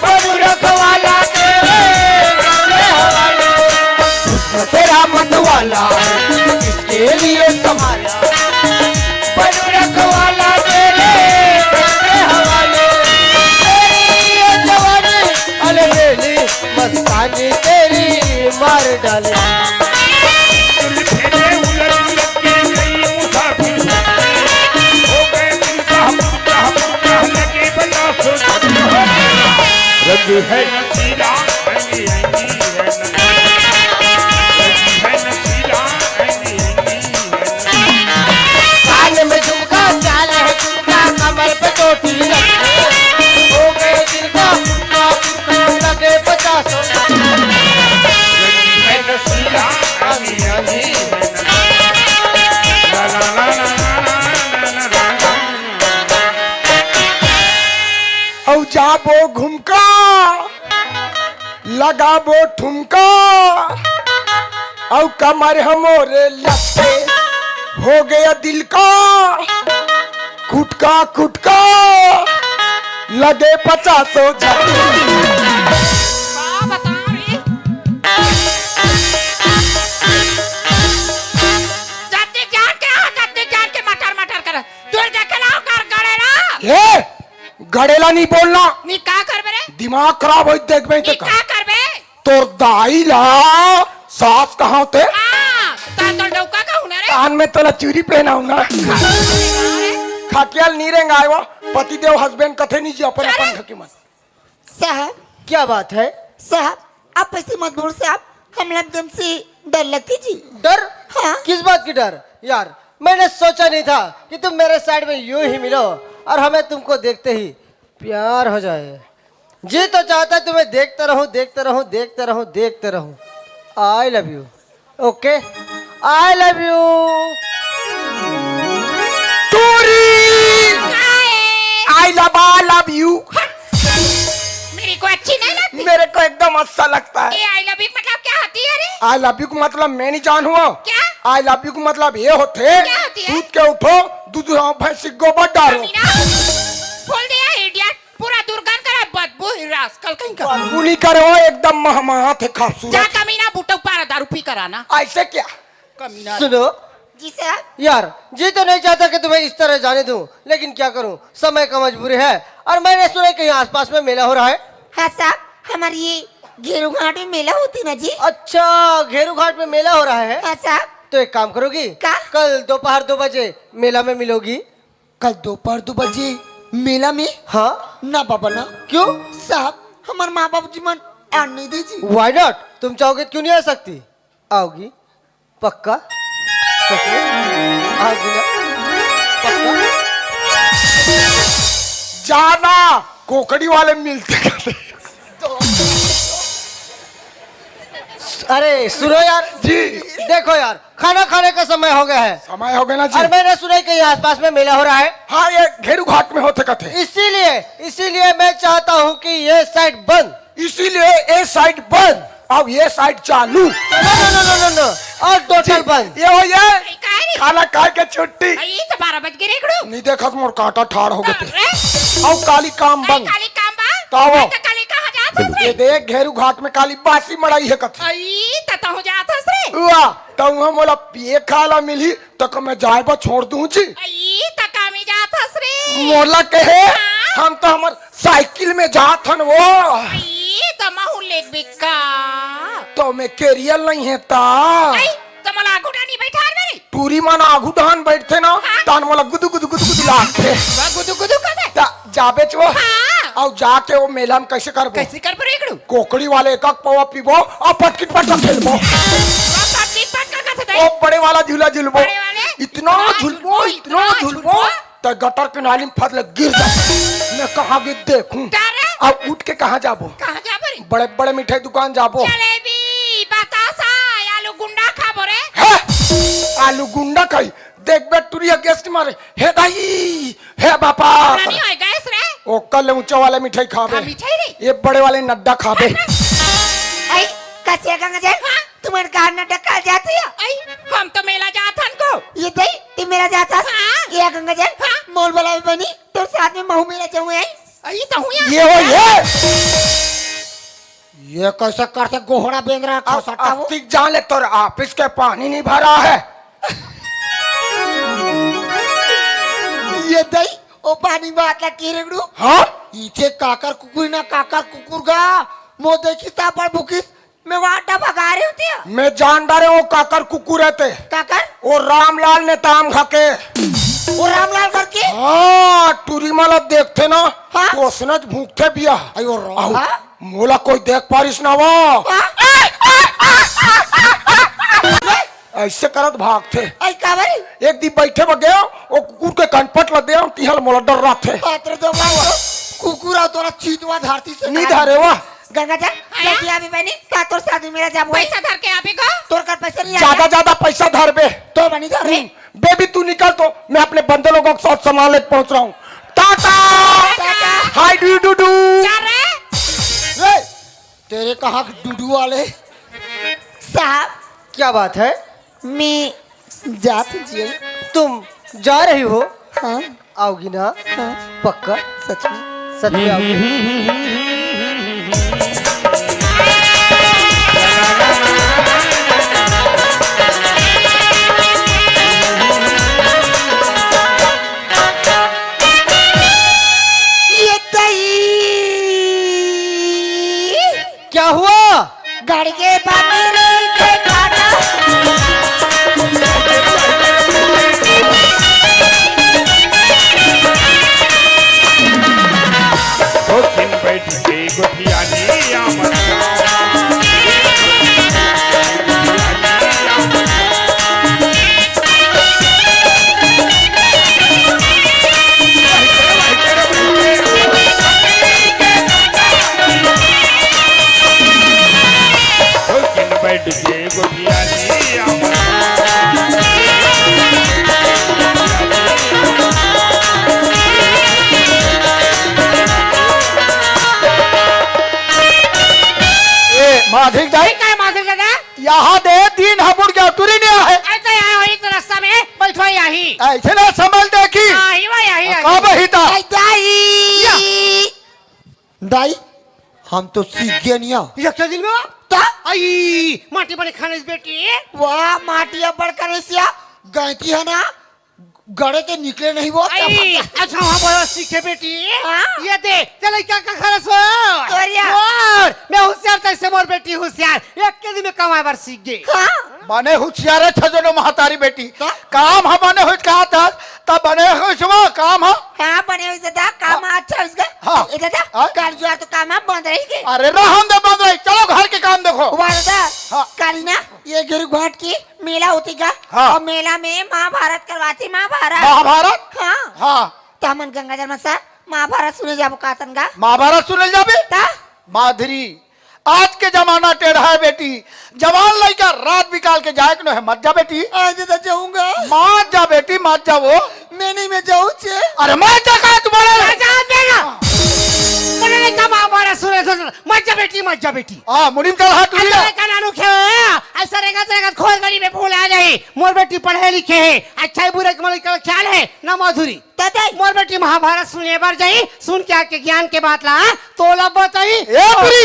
Speaker 3: बनु रखवाला तेरे हवाले। उसमें तेरा मतवाला है, किसके लिए संभाला, बनु रखवाला तेरे हवाले। तेरी ये जवानी अलबेली मस्तानी तेरी मार डाले।
Speaker 1: फेरे उलट उलट के गई मुसाफिर हो गए दिल का मुर्गा मुर्गा लगे बता रंग है नशीला रंगी है नशीला
Speaker 3: कान में झुमका चाल है झुमका, कमर पे चोटी लटके, हो गए दिल का गुरगा गुरगा लगे 50।
Speaker 1: रंगी है नशीला
Speaker 8: घुमका लगाबो ठुमका औ कमर हमोरे लपटे हो गया दिल का खुटका खुटका लगे 50 झटके। ए, गड़ेला नहीं बोलना,
Speaker 7: नी का करबे रे?
Speaker 8: दिमाग खराब हो देखबे
Speaker 7: नी
Speaker 8: तो
Speaker 7: का करबे?
Speaker 8: तोर दाई ला सास कहाँ थे
Speaker 7: हां, ता तो डौका का हुना रे?
Speaker 8: कान में तो चूड़ी पहनाऊ ना खाटियाल नी रेंग आयो पतिदेव हस्बैंड कथे नहीं जी अपन अपन घकी मन।
Speaker 9: साहब
Speaker 3: क्या बात है?
Speaker 9: साहब आप ऐसे मत बोल साहब, हम एकदम से डर लगती जी।
Speaker 3: डर?
Speaker 9: हाँ।
Speaker 3: किस बात की डर? यार मैंने सोचा नहीं था कि तुम मेरे साइड में यूं ही मिलो और हमें तुमको देखते ही प्यार हो जाए। जी तो चाहता है तुम्हें देखते रहूं देखते रहूं देखते रहूं देखते रहूं। I love you. Okay I love you.
Speaker 8: I love you.
Speaker 7: मेरे को अच्छी नहीं लगती।
Speaker 8: मेरे को एकदम अच्छा लगता है।
Speaker 7: ये आई लव यू मतलब क्या होती है रे?
Speaker 8: आई लव यू का मतलब मैं नहीं जान हुआ।
Speaker 7: क्या?
Speaker 8: आई लव यू का मतलब ये होते
Speaker 7: क्या होती है?
Speaker 8: सूत के उठो दूध भैंस गोबर डालो।
Speaker 7: मीना बोल दिया इडियट, पूरा दुर्गंध करे बदबू रास्कल कहीं का।
Speaker 8: उन्हीं करे वो एकदम महमहा थे
Speaker 7: जा
Speaker 8: खूबसूरत।
Speaker 7: कमीना बूटो पारा दारू पी कराना।
Speaker 8: ऐसे क्या?
Speaker 7: कमीना
Speaker 3: सुनो
Speaker 9: जी साहब।
Speaker 3: यार जी तो नहीं चाहता कि तुम्हें इस तरह जाने दूं, लेकिन क्या करूं, समय का मजबूरी है। और मैंने सुना कहीं आसपास में मेला हो रहा है।
Speaker 9: हाँ साहब, हमारी ये घेरू घाट में मेला होती ना जी।
Speaker 3: अच्छा घेरू घाट में मेला हो रहा है।
Speaker 9: हाँ साहब।
Speaker 3: तो एक काम करोगी
Speaker 9: क्या?
Speaker 3: कल दोपहर 2 बजे मेला में मिलोगी।
Speaker 4: कल दोपहर 2 बजे मेला में?
Speaker 3: हाँ
Speaker 4: ना बाबा ना।
Speaker 3: क्यों?
Speaker 4: साहब हमारे माँ बाप जी मन आने नहीं दीजिए।
Speaker 3: Why not? तुम चाहोगे क्यों नहीं आ सकती? आओगी पक्का? सच में? आओगी ना पक्का?
Speaker 8: जाना कोकड़ी वाले मिलते करते।
Speaker 3: अरे सुनो यार
Speaker 8: जी
Speaker 3: देखो यार खाना खाने का समय हो गया है
Speaker 8: समय हो गया ना जी।
Speaker 3: और मैंने सुना कहीं आसपास में मेला हो रहा है।
Speaker 8: हाँ ये घेरू घाट में होते कथे।
Speaker 3: इसीलिए मैं चाहता हूँ कि ये साइड बंद।
Speaker 8: इसीलिए ये साइड बंद अब ये साइड चालू।
Speaker 3: नो और टोटल बंद।
Speaker 8: ये हो ये
Speaker 7: काय रे?
Speaker 8: खाना खाए के छुट्टी।
Speaker 7: ये तो 12 बज गए रे एकड़ो।
Speaker 8: नहीं देखा मोर कांटा ठाड़ हो गए
Speaker 7: रे
Speaker 8: अब काली काम
Speaker 7: आई
Speaker 8: बंद।
Speaker 7: काली काम बा।
Speaker 8: तावो।
Speaker 7: मैं तो काली कहां जात
Speaker 8: ये
Speaker 7: रे?
Speaker 8: देख घेरू घाट में काली बासी मड़ाई है कथे।
Speaker 7: आई तता हो जात रे।
Speaker 8: वाह तो हम मोला पिए खाला मिली तो मैं जाए बा छोड़ दूं जी।
Speaker 7: आई तका में जात रे।
Speaker 8: मोला कहे हम तो हमार साइकिल में जात हन वो
Speaker 7: आई त महू लेक बिका।
Speaker 8: तो मैं केरियल नहीं है ता
Speaker 7: आई त मला गुडा नहीं बैठा रे।
Speaker 8: पूरी मन आगू डहान बैठते ना तान मोला गुदु गुदु गुदु गुदु लागते
Speaker 7: वा गुदु गुदु करे।
Speaker 8: ता जाबे चो
Speaker 7: हाँ।
Speaker 8: और जाके वो मेला में कैसे करबो
Speaker 7: कैसे कर पर एकड़ो?
Speaker 8: कोकड़ी वाले एक पवा पीबो और पटकिट पटक खेलबो
Speaker 7: वा पाटी पट कर कथे
Speaker 8: ओ बड़े वाला झूला झूलबो
Speaker 7: बड़े वाले?
Speaker 8: इतना झूलबो इतना
Speaker 7: इतना
Speaker 8: झूलबो
Speaker 7: झूलबो?
Speaker 8: तो गटर के नाली में फसले गिर जा। मैं कहाँ गिर देखूं
Speaker 7: डरे?
Speaker 8: अब उठ के कहाँ जाबो
Speaker 7: कहां जा बरे?
Speaker 8: बड़े बड़े मिठाई दुकान जाबो
Speaker 7: जलेबी बतासा आलू गुंडा खा बोरे।
Speaker 8: है आलू गुंडा खाई देख बे तुरिया गैस की मारे हे दाई हे बापा
Speaker 7: नहीं होय गैस रे।
Speaker 8: ओ कल ऊंचा वाले मिठाई खाबे
Speaker 7: का मिठाई रे?
Speaker 8: ये बड़े वाले नड्डा खाबे
Speaker 9: आई कसिया गंगा जी, तुम्हारे कार न डक्का जाती है।
Speaker 7: आई हम तो मेला जाथन को।
Speaker 9: ये दई ते मेरा जाता।
Speaker 7: हाँ।
Speaker 9: ये गंगा जी मोल वाला भी बनी तो साथ में महू मेरा जाऊं आई।
Speaker 7: आई तो हुआ।
Speaker 8: ये हो
Speaker 4: ये कैसे करते गोहरा बेंग रहा खा सकता वो?
Speaker 8: अब जान ले तोर ऑफिस के पानी नहीं भरा है।
Speaker 4: ये दई ओ पानी बात ला केरेगड़ू
Speaker 8: हाँ
Speaker 4: इचे काकर कुकुर ना काकर कुकुर गा मो देखी ता पर भूखिस
Speaker 9: मैं वाटा भगा रही होती है।
Speaker 8: मैं जान डारे वो काकर कुकुर रहते
Speaker 9: काकर
Speaker 8: वो रामलाल ने ताम खाके
Speaker 9: वो रामलाल करके
Speaker 8: हाँ टूरी माला देखते ना
Speaker 9: हाँ?
Speaker 8: तो उसने भूखते बिया
Speaker 4: अयो
Speaker 8: आओ,
Speaker 9: हाँ?
Speaker 8: मोला कोई देख पारिस ना वो ऐसे करत भागते
Speaker 9: आई काबरी
Speaker 8: एक दिन बैठे बगे वो कुकुर के कनपट लग गया तिहल मोला डर रहा थे
Speaker 4: पात्र दो भाई कुकुर आ तोरा चीतवा धरती से
Speaker 8: नहीं धरे वाह
Speaker 9: गंगा जी जल्दी आ भी बनी का तोर शादी मेरा जाबो
Speaker 7: पैसा धर के आपे को।
Speaker 9: तोर कर पैसा नहीं
Speaker 8: ज्यादा ज्यादा पैसा धर बे
Speaker 4: तो बनी धर रे
Speaker 8: बेबी तू निकल तो मैं अपने बंदे लोगों के साथ संभालने पहुंच रहा हूँ टाटा हाय डू
Speaker 7: क्या रे?
Speaker 4: ए, तेरे कहाँ के डूडू वाले
Speaker 9: साहब
Speaker 3: क्या बात है?
Speaker 9: मैं जात जी
Speaker 3: तुम जा रही हो?
Speaker 9: हाँ
Speaker 3: आओगी ना?
Speaker 9: हाँ
Speaker 3: पक्का?
Speaker 9: सच में
Speaker 3: सच में आओगी?
Speaker 9: ये तई
Speaker 3: क्या हुआ?
Speaker 9: गाड़ी के बाकी के खाना
Speaker 1: तो दिन बैठ के गोठियानी आमद तो दिन बैठ के गोठियानी आमद
Speaker 6: माधिक दाई
Speaker 7: क्या है माधुर दादा?
Speaker 6: यहाँ दे 3 हबुड़ के तुरी नहीं है
Speaker 7: ऐसे यहाँ हो इस रास्ता में बैठो यही।
Speaker 6: ऐसे ना संभल देखी
Speaker 7: यही वो यही
Speaker 6: कब ही था
Speaker 9: ऐ दाई
Speaker 4: दाई हम तो सीख गए नहीं
Speaker 7: ये क्या दिन में हुआ?
Speaker 9: ता
Speaker 7: आई माटी बड़े खाने से बेटी
Speaker 9: वाह माटिया बड़कर ऐसिया
Speaker 4: गैती है ना गड़े के निकले नहीं वो
Speaker 7: आई अच्छा वहाँ बोलो सीखे बेटी
Speaker 9: हाँ?
Speaker 7: ये दे चले क्या का खरस हो
Speaker 9: तोरिया।
Speaker 7: और मैं होशियार तैसे मोर बेटी होशियार एक के दिन में कमाए बार सीख गई
Speaker 9: हाँ
Speaker 6: बने हुशियारे थे जो महतारी बेटी काम हम बने हुई कहा था तब बने हुए सुबह काम है
Speaker 9: हाँ बने हुए दादा काम अच्छा उसका
Speaker 6: हाँ।
Speaker 9: ये दादा
Speaker 6: हाँ।
Speaker 9: कल जो तो काम है बंद रहेगी
Speaker 6: अरे रहम दे बंद रही चलो घर के काम देखो
Speaker 9: वारदा
Speaker 6: हाँ।
Speaker 9: कल ना ये गिर घाट की मेला होती का
Speaker 6: हाँ।
Speaker 9: और मेला में महाभारत करवाती महाभारत
Speaker 6: महाभारत
Speaker 9: हाँ
Speaker 6: हाँ
Speaker 9: तो हमन गंगा जल मसा महाभारत सुने जाबो कातन का
Speaker 6: महाभारत सुनल जाबे
Speaker 9: ता
Speaker 6: माधुरी आज के जमाना टेढ़ा है बेटी जवान लड़का रात निकाल के जाए है मत जा बेटी
Speaker 4: आज तो जाऊंगा
Speaker 6: मत जा बेटी मत जा वो
Speaker 4: मैं नहीं मैं जाऊँ छे
Speaker 6: अरे मत जा कहा तुम्हारा
Speaker 7: मैंने कहा महाभारत सुने तो मत जा बेटी
Speaker 6: हाँ मुनिम चल हाथ टूट
Speaker 7: अरे का नानू खे ऐसा रहेगा खोल गली में फूल आ जाए मोर बेटी पढ़े लिखे है अच्छा है बुरे कमल का ख्याल है ना माधुरी
Speaker 9: दादा
Speaker 7: मोर बेटी महाभारत सुने बार जाई सुन के आके ज्ञान के बात ला तो लब बताई
Speaker 6: ए पुरी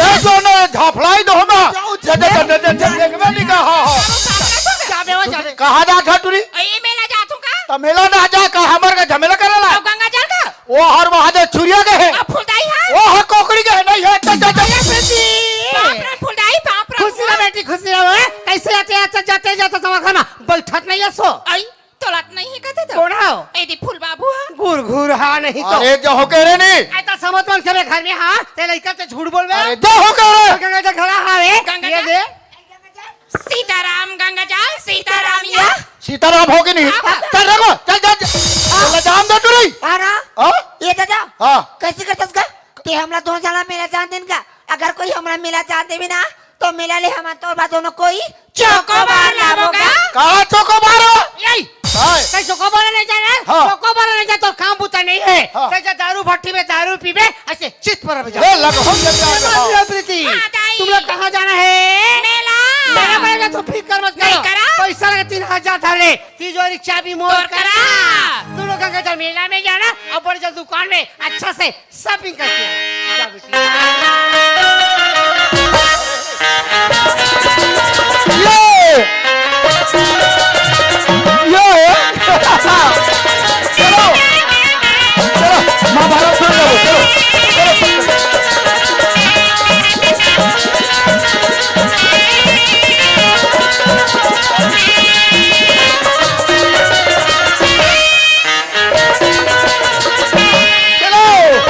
Speaker 6: ये सोने झाफलाई दो ना देखबे नहीं कहा
Speaker 7: जाबे वो जाबे
Speaker 6: कहा जा था टूरी
Speaker 7: ये मेला जातू का
Speaker 6: तो मेला ना जा का हमर का झमेला करेला
Speaker 7: अब गंगा जल का
Speaker 6: वो हर वहां दे छुरिया के है
Speaker 7: अब फुलदाई है
Speaker 6: वो है कोकड़ी के है नहीं है
Speaker 7: बाप रे फुलदाई बाप रे खुशी ना बेटी खुशी ना कैसे आते जाते जाते तुम्हारे घर में बैठत नहीं है सो
Speaker 10: आई तोलत नहीं है कहते तो
Speaker 7: कौन हो
Speaker 10: एदी फूल बाबू है
Speaker 7: घूर घूर हा नहीं तो
Speaker 6: अरे जो हो के रे नहीं
Speaker 7: ऐसा समझ मन करे घर में हाँ ते लड़का ते झूठ बोल
Speaker 6: अरे जो हो के रे
Speaker 7: गंगा जल खड़ा हावे
Speaker 10: गंगा
Speaker 7: ये
Speaker 10: जल?
Speaker 7: दे
Speaker 10: सीताराम गंगा जल सीताराम या
Speaker 6: सीताराम होगी नहीं चल देखो चल जाम दे टूरी
Speaker 9: आना
Speaker 6: हाँ
Speaker 9: ये दादा
Speaker 6: हाँ
Speaker 9: कैसे करतस का ते हमला दोनों जाला मेला जान दिन का अगर कोई हमरा मेला जान देवी ना तो मेला ले हम तोर बा दोनों कोई
Speaker 10: चोकोबार लावोगा
Speaker 6: कहा चौको मारो
Speaker 7: यही
Speaker 6: हाय
Speaker 7: कहीं चोकोबार नहीं जाना
Speaker 6: हाँ।
Speaker 7: चोकोबार नहीं जा तो काम बुता नहीं है
Speaker 6: हाँ।
Speaker 7: कहीं दारू भट्टी में दारू पीबे ऐसे चित पर बजा
Speaker 6: ए लग हो गया
Speaker 7: प्रीति
Speaker 10: हाँ, दाई।
Speaker 7: तुम लोग कहाँ जाना है
Speaker 10: मेला
Speaker 7: मेरा पड़ेगा तो फिक्र मत
Speaker 10: नहीं
Speaker 7: करो
Speaker 10: करा।
Speaker 7: पैसा लगे 3000 थाले तिजोरी चाबी मोर
Speaker 10: मोर
Speaker 7: करा
Speaker 10: करा।
Speaker 7: तुम लोग गंगा जल मेला में जाना और बड़ी जल्द दुकान में अच्छा से शॉपिंग करके आना। जा बेटी।
Speaker 6: चलो चलो महाभारत सुन लो चलो चलो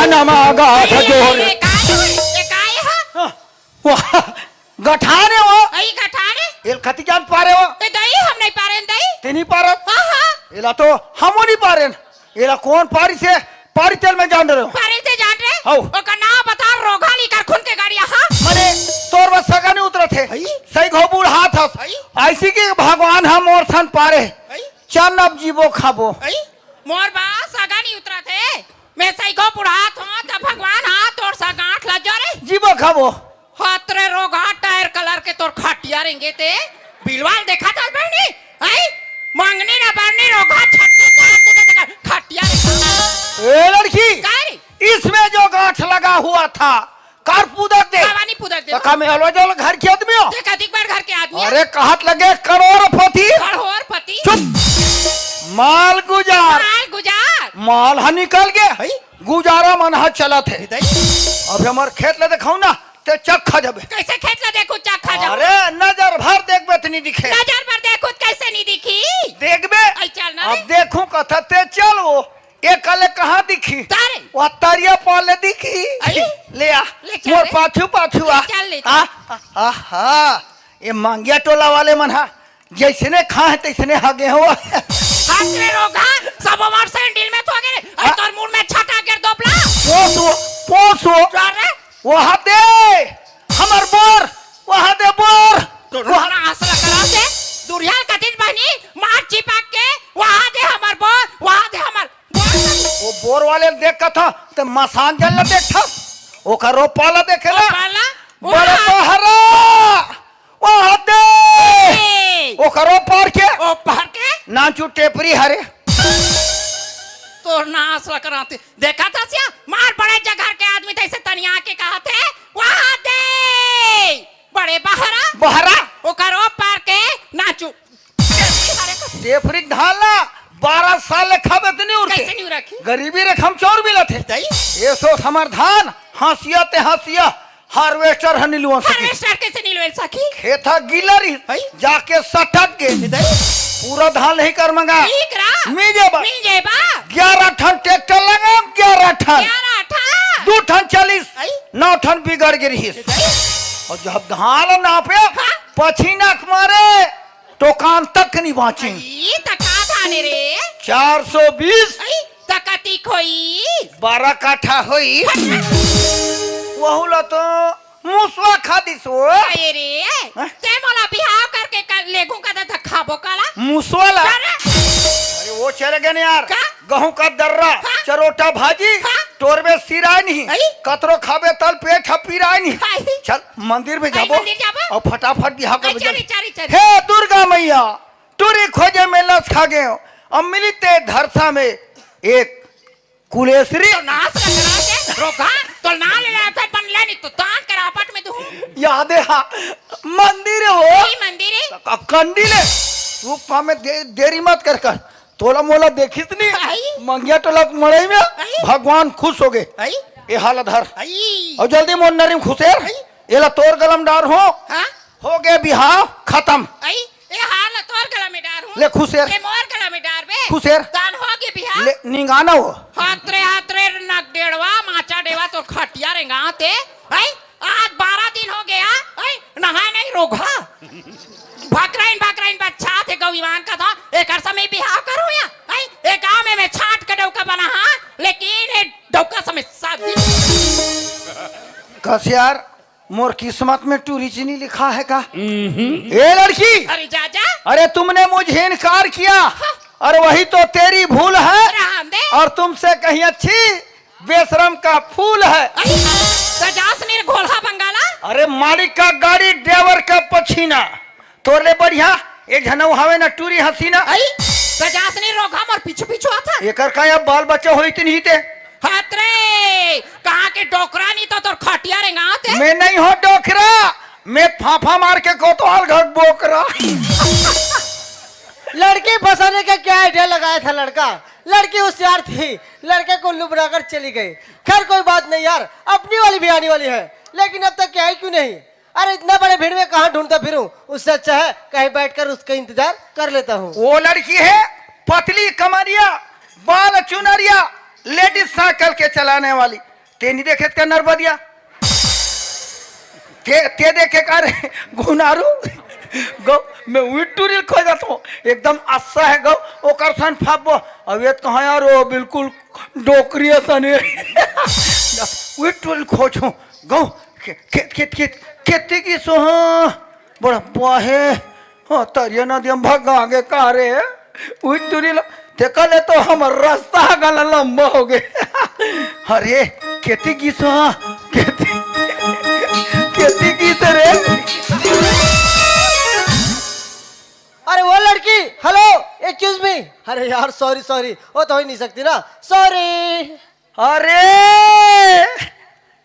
Speaker 2: कानमा गाठ जोर
Speaker 10: ये काय है
Speaker 2: वाह गठाने हो
Speaker 10: आई गठाने
Speaker 2: एल खती जान पारे हो
Speaker 10: ते दई हम नहीं पारे दई
Speaker 2: ते नहीं पारत
Speaker 10: हां हां
Speaker 2: एला तो हमो नहीं पारे एला कौन पारी से पारी तेल में जान रहे हो
Speaker 10: पारे से जान रे
Speaker 2: हौ।
Speaker 10: ओका नाम बता रोगाली कर खून के गाड़ी हां
Speaker 2: मने तोर बस सगा नहीं उतरे थे सही घोबुड़ हाथ हस ऐसी की भगवान हम और सन पारे चल अब जीवो खाबो
Speaker 10: आई मोर बा सगा नहीं उतरा थे मैं सही को बुढ़ात हूं तो भगवान हाथ और सा गांठ लग जा रे
Speaker 2: जीवो खाबो
Speaker 10: हाथरे रोगा टायर कलर के तोर खटिया रेंगे ते बिलवाल देखा था बहनी आई मांगने ना बढ़ने रोगा छट्टी चार तो खटिया रे
Speaker 2: ए लड़की
Speaker 10: काय
Speaker 2: इसमें जो गांठ लगा हुआ था कार पूदक दे
Speaker 10: बाबानी पुदक दे
Speaker 2: का में हलवा जो घर के आदमी हो
Speaker 10: देख अधिक बार घर के आदमी
Speaker 2: अरे कहत लगे करोड़पति
Speaker 10: करोड़ पति
Speaker 2: चुप माल गुजार
Speaker 10: माल गुजार
Speaker 2: माल हा निकल गए गुजारा मन हा चला थे अब हमार खेत ले दिखाऊ ना ते चक्खा जबे
Speaker 10: कैसे खेत ला देखो चखा जा
Speaker 2: अरे नजर भर देखबे त नहीं दिखे
Speaker 10: नजर पर देखो कैसे नहीं दिखी
Speaker 2: देखबे
Speaker 10: आई चल ना
Speaker 2: अब देखूं कथा ते चल वो एक कले कहां दिखी
Speaker 10: तारे
Speaker 2: वो तारिया पाले दिखी
Speaker 10: आई?
Speaker 2: ले आ
Speaker 10: ले चल
Speaker 2: मोर
Speaker 10: रे।
Speaker 2: पाछू पाछू आ
Speaker 10: ले चल, ले चल।
Speaker 2: आहा ये मांगिया टोला वाले मन हा जैसने खा है तैसने हागे हो
Speaker 10: हाथरे रोगा सब हमार सैंडल में तो गए और तोर मुंह में छटा कर दोपला
Speaker 2: पोसो
Speaker 10: जा रे
Speaker 2: वहां दे हमर बोर वहां दे बोर
Speaker 10: तो रोना हंसला करा से दुरियाल कतिज बहनी मार चिपक के वहां दे हमार बोर वहां दे हमार
Speaker 2: वो बोर वाले देख का था ते मसान जल देखा ओकर रोपाला देखेला
Speaker 10: पाला
Speaker 2: बड़े बहरा वहां दे
Speaker 10: ए
Speaker 2: ओकर रोपार के
Speaker 10: ओ पहर के
Speaker 2: नाचू टेपरी हरे
Speaker 10: तो ना हंसला कराते देखा था सिया मार बड़े जगह के आदमी तैसे तनिया के कहा थे वहां दे बड़े बहरा
Speaker 2: बहरा
Speaker 10: ओ करो पार के नाचू
Speaker 2: टेपरी ढाला 12 साल खाबे त नहीं उड़ते
Speaker 10: कैसे नहीं रखी
Speaker 2: गरीबी रेखम चोर मिला थे ये सो हमार धान हंसिया ते हंसिया हार्वेस्टर हनिलुआ सकी
Speaker 10: हार्वेस्टर कैसे नहीं ले सकी
Speaker 2: खेता गिलरी जाके सटक के पूरा धान नहीं कर मंगा
Speaker 10: ठीक रा
Speaker 2: मीजे बा
Speaker 10: मीजे बा
Speaker 2: 11 टन ट्रैक्टर लगा 11 टन
Speaker 10: 11 था
Speaker 2: 2 टन 40 9 टन बिगड़ गई और जब धान नापे पछीना मारे टोकान तक नहीं बाची
Speaker 10: ये तका थाने रे
Speaker 2: 420
Speaker 10: तकती खोई
Speaker 2: 12 काठा होई वहुला तो मुसवा खादी सो
Speaker 10: आये रे ते मोला बिहाव करके कर लेगू का था खाबो काला
Speaker 2: मुसवाला
Speaker 10: अरे
Speaker 2: अरे वो चले गए यार
Speaker 10: का?
Speaker 2: गेहूं का दर्रा चरोटा भाजी टोरबे सिराय नहीं कतरो खाबे तल पेट हपीराय नहीं चल मंदिर में जाबो
Speaker 10: मंदिर जाबो?
Speaker 2: और फटाफट बिहाव कर
Speaker 10: चली चली चली
Speaker 2: हे दुर्गा मैया टूरी खोजे में लस खा गए अब मिली ते धरसा में एक कुलेश्वरी
Speaker 10: तो नास का करा के रोगा तो ना ले ले फिर बन ले नहीं तो तान करापट में दूं
Speaker 2: याद है हाँ, मंदिर हो
Speaker 10: यही मंदिर है
Speaker 2: कंडीले तू पामे देरी मत कर तोला मोला देखिस
Speaker 10: आई।
Speaker 2: नहीं मंगिया टोला मड़ई में
Speaker 10: आई।
Speaker 2: भगवान खुश हो गए
Speaker 10: आई
Speaker 2: ये हाल धर
Speaker 10: आई
Speaker 2: और जल्दी मोन नरीम खुशेर एला तोर गलम डार हो
Speaker 10: हां
Speaker 2: हो गए बिहाव खत्म
Speaker 10: आई ये हाल तोर गला में डार हूं
Speaker 2: ले खुशेर
Speaker 10: ये मोर गला में डार बे
Speaker 2: खुशेर
Speaker 10: दान हो गए बिहार
Speaker 2: ले निगाना हो
Speaker 10: हाथरे नक डेढ़वा माचा डेवा तो खटिया रेंगा ते आई आज 12 दिन हो गया आई नहाए नहीं रोगा भाकराइन बच्चा थे गौविमान का था एक समय बिहाव करूं या आई एक गांव में मैं छाट के डौका बना हां लेकिन ये डौका समय 7 दिन
Speaker 2: कस यार मोर किस्मत में टूरी चीनी लिखा है का ए लड़की
Speaker 10: अरे जाजा
Speaker 2: अरे तुमने मुझे इनकार किया और वही तो तेरी भूल है
Speaker 10: रहम दे
Speaker 2: और तुमसे कहीं अच्छी बेशरम का फूल है
Speaker 10: सजास मेरे घोलहा बंगाला
Speaker 2: अरे मालिक का गाड़ी ड्राइवर का पछीना तोरले बढ़िया एक जनऊ हवे ना टूरी हसीना
Speaker 10: आई सजास ने रोगा मोर पीछू पीछू आता
Speaker 2: एकर का या बाल बच्चा होई त नहीं ते
Speaker 10: हाथरे कहां के डोकरा नहीं तो तोर खटिया रेंगा आते
Speaker 2: मैं नहीं हो डोकरा मैं फाफा मार के कोतवाल घट बोकरा
Speaker 3: लड़की फंसाने का क्या आइडिया लगाया था लड़का लड़की होशियार थी लड़के को लुबरा कर चली गई खैर कोई बात नहीं यार अपनी वाली भी आने वाली है लेकिन अब तक क्या है क्यों नहीं अरे इतना बड़े भीड़ में कहाँ ढूंढता फिरूं उससे अच्छा है कहीं बैठकर उसका इंतजार कर लेता हूँ
Speaker 2: वो लड़की है पतली कमरिया बाल चुनरिया लेडीज साइकिल के चलाने वाली ते नहीं देखे क्या नरबदिया ते देखे का रे गुनारू गौ मैं विटूरिल खो जाता हूँ एकदम अच्छा है गौ ओकर सन फाबो अवेत कहाँ यार वो बिल्कुल डोकरी सने विटूरिल खोजूं गौ खेती की सो बड़ा पाहे हाँ तरिया नदी हम भाग आगे कहा रे विटूरिल ते कले तो हम रास्ता गला लंबा हो गए अरे खेती की सो खेती की रे
Speaker 3: अरे वो लड़की हेलो एक्सक्यूज मी अरे यार सॉरी सॉरी वो तो हो ही नहीं सकती ना सॉरी
Speaker 2: अरे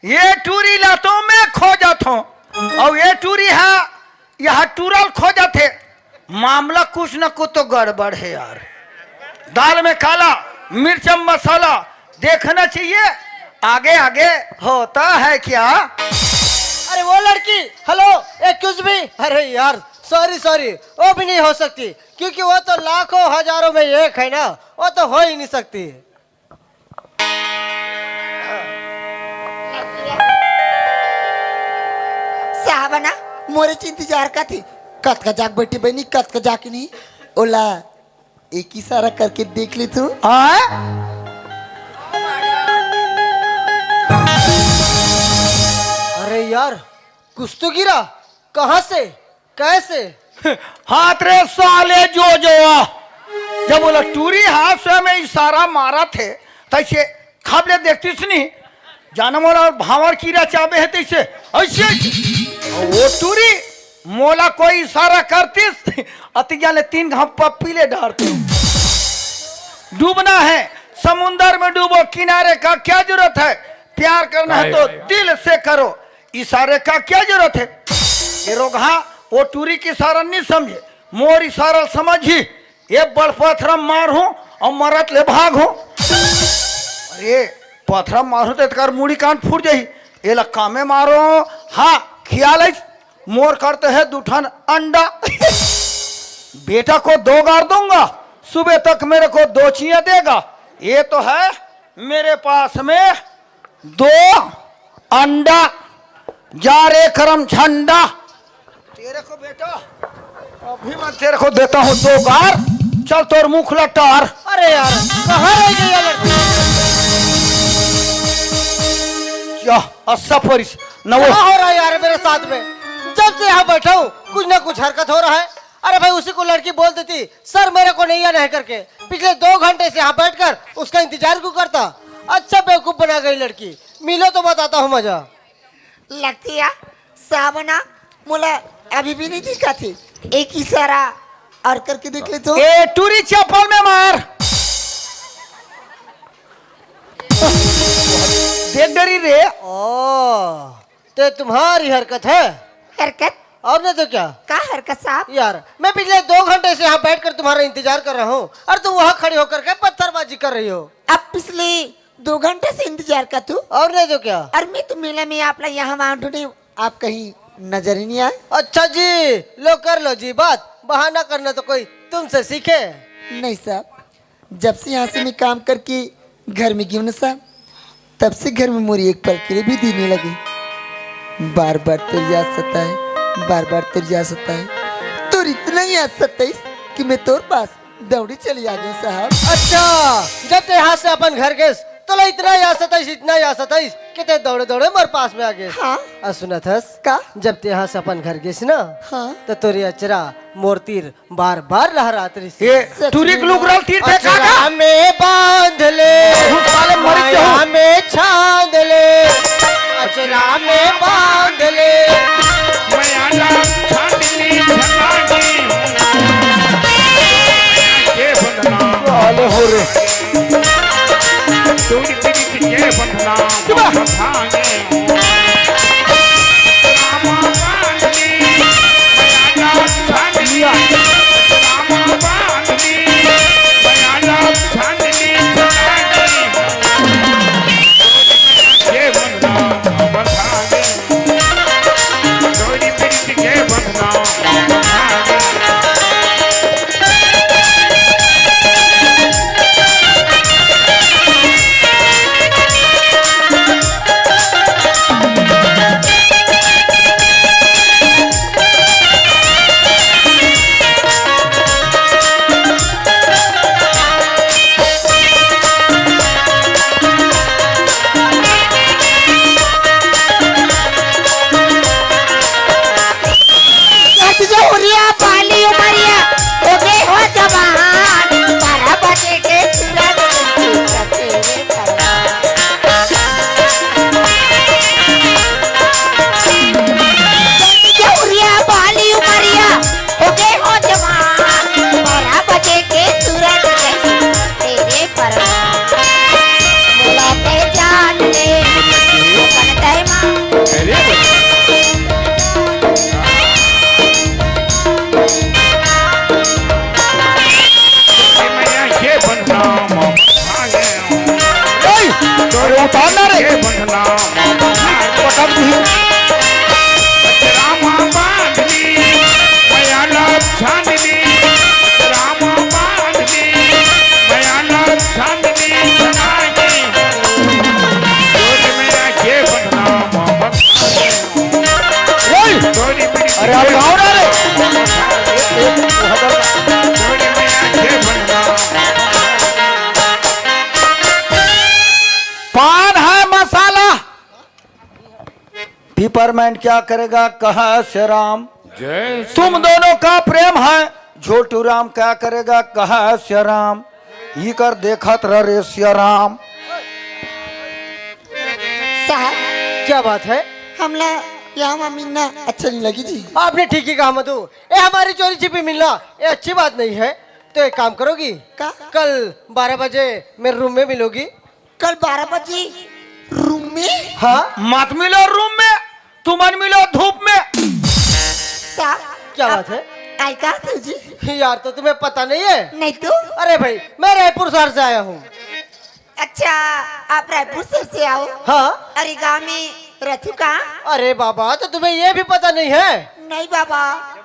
Speaker 2: ये टूरी लातों में खो जाता हूँ और ये टूरी है यहाँ टूरल खो जाते मामला कुछ न कुछ तो गड़बड़ है यार दाल में काला मिर्च मसाला देखना चाहिए आगे आगे होता है क्या
Speaker 3: अरे वो लड़की हेलो एक्सक्यूज मी अरे यार सॉरी सॉरी वो भी नहीं हो सकती क्योंकि वो तो लाखों हजारों में एक है ना वो तो हो ही नहीं सकती
Speaker 4: साहबना मोरे इंतजार का थी कत का जाग बैठी बनी कत का जाके नहीं ओला एक ही सारा करके देख ले तू
Speaker 3: अरे यार कुछ तो गिरा कहाँ से कैसे
Speaker 2: हाथ रे साले जो जब बोला टूरी हाथ से में इशारा मारा थे तैसे खाबले देखती सुनी जाना मोला भावर कीड़ा चाबे है तैसे ऐसे वो टूरी मोला कोई इशारा करती अतिया ने 3 घाव पीले डालते डूबना है समुंदर में डूबो किनारे का क्या जरूरत है प्यार करना है तो दिल से करो इशारे का क्या जरूरत है ये रोगा वो टूरी की इशारा नहीं समझे मोर इशारा समझी ये बड़ पत्थर मार हूं और मरत ले भाग हूं अरे पत्थर मारू तो कर मुड़ी कान फूट जाही ये लक्का में मारो हाँ ख्याल है मोर करते हैं दूठन अंडा बेटा को 2 गार दूंगा सुबह तक मेरे को 2 चियां देगा ये तो है मेरे पास में 2 अंडा जा रे करम झंडा तेरे को बेटा अभी मैं तेरे को देता हूँ 2 गार चल तोर मुख लटार
Speaker 3: अरे यार कहाँ रह गई ये लड़की
Speaker 2: क्या अस्सा परिस न वो
Speaker 3: क्या हो रहा है यार मेरे साथ में जब से यहाँ बैठा हूँ कुछ ना कुछ हरकत हो रहा है अरे भाई उसी को लड़की बोल देती सर मेरे को नहीं आना है करके पिछले 2 घंटे से यहाँ बैठकर उसका इंतजार क्यों करता अच्छा बेवकूफ बना गई लड़की मिलो तो बताता हूँ मजा
Speaker 9: लगती है साबना मोला अभी भी नहीं दिखा थी एक इशारा और करके देख ले तो
Speaker 2: ए टूरी चप्पल में मार देख डरी रे
Speaker 3: ओ तो तुम्हारी हरकत है
Speaker 9: हरकत
Speaker 3: और नहीं तो क्या
Speaker 9: का हरकत साहब
Speaker 3: यार मैं पिछले 2 घंटे से यहाँ बैठकर तुम्हारा इंतजार कर रहा हूँ और तुम वहाँ खड़ी होकर के पत्थरबाजी कर रही हो
Speaker 9: अब पिछले 2 घंटे से इंतजार का तू
Speaker 3: और नहीं तो क्या
Speaker 9: और मैं तो मेला में आप यहाँ वहाँ ढूंढी
Speaker 4: आप कहीं नजर ही नहीं आए
Speaker 3: अच्छा जी लो कर लो जी बात बहाना करना तो कोई तुमसे सीखे
Speaker 4: नहीं साहब जब से यहाँ से मैं काम करके घर में गई ना साहब तब से घर में मोरी एक पल के लिए भी देने लगे बार बार तेरी याद सताए बार बार तेरी याद सताए तो इतना ही याद सताइस कि मैं तोर पास दौड़ी चली आ गई साहब
Speaker 3: अच्छा जब ते यहाँ से अपन घर गए तो लो इतना याद सताइस कि ते दौड़े दौड़े मर पास में आ गए
Speaker 4: हाँ
Speaker 3: सुना थस
Speaker 4: का
Speaker 3: जब ते यहाँ से अपन घर गए ना
Speaker 4: हाँ
Speaker 3: तो तोरी अचरा मोरतीर बार बार लहरात रही
Speaker 2: ये टूरी लुगरल तीर थे काका
Speaker 3: अचरा में बांध ले
Speaker 2: साले मर गए
Speaker 3: माया में छांद ले अचरा में बांध ले
Speaker 2: वाले हो रे
Speaker 1: के बंधना
Speaker 2: पटक दी
Speaker 1: रामा बांधनी मयाला छाननी रामा बांधनी मयाला छाननी बनाई डोरी मेरा के बंधना मोहब्बत डोरी मेरी
Speaker 2: अरे आप गाओ ना रे
Speaker 1: डोरी मेरा के बंधना
Speaker 2: पान है मसाला पिपरमेंट क्या करेगा कहा श्री राम
Speaker 1: जय
Speaker 2: तुम दोनों का प्रेम है झोटू राम क्या करेगा कहा श्री राम ये कर देखत रे श्री राम
Speaker 3: साहब क्या बात है?
Speaker 4: हमला यहाँ मम्मीना अच्छा नहीं लगी जी।
Speaker 3: आपने ठीक ही कहा मधु, ये हमारी चोरी छिपी मिलना ये अच्छी बात नहीं है। तो एक काम करोगी
Speaker 4: का?
Speaker 3: कल 12 बजे मेरे रूम में मिलोगी।
Speaker 4: कल 12 बजे रूम में?
Speaker 3: हाँ
Speaker 2: मत मिलो रूम में तुम मिलो धूप में
Speaker 4: साहब
Speaker 3: क्या बात है?
Speaker 4: आई कहा थे जी?
Speaker 3: यार तो तुम्हें पता नहीं है?
Speaker 4: नहीं तो।
Speaker 3: अरे भाई मैं रायपुर शहर से आया हूँ।
Speaker 4: अच्छा आप रायपुर से आओ?
Speaker 3: हाँ।
Speaker 4: अरे गाँव में रथू कहाँ?
Speaker 3: अरे बाबा तो तुम्हें ये भी पता नहीं है?
Speaker 4: नहीं बाबा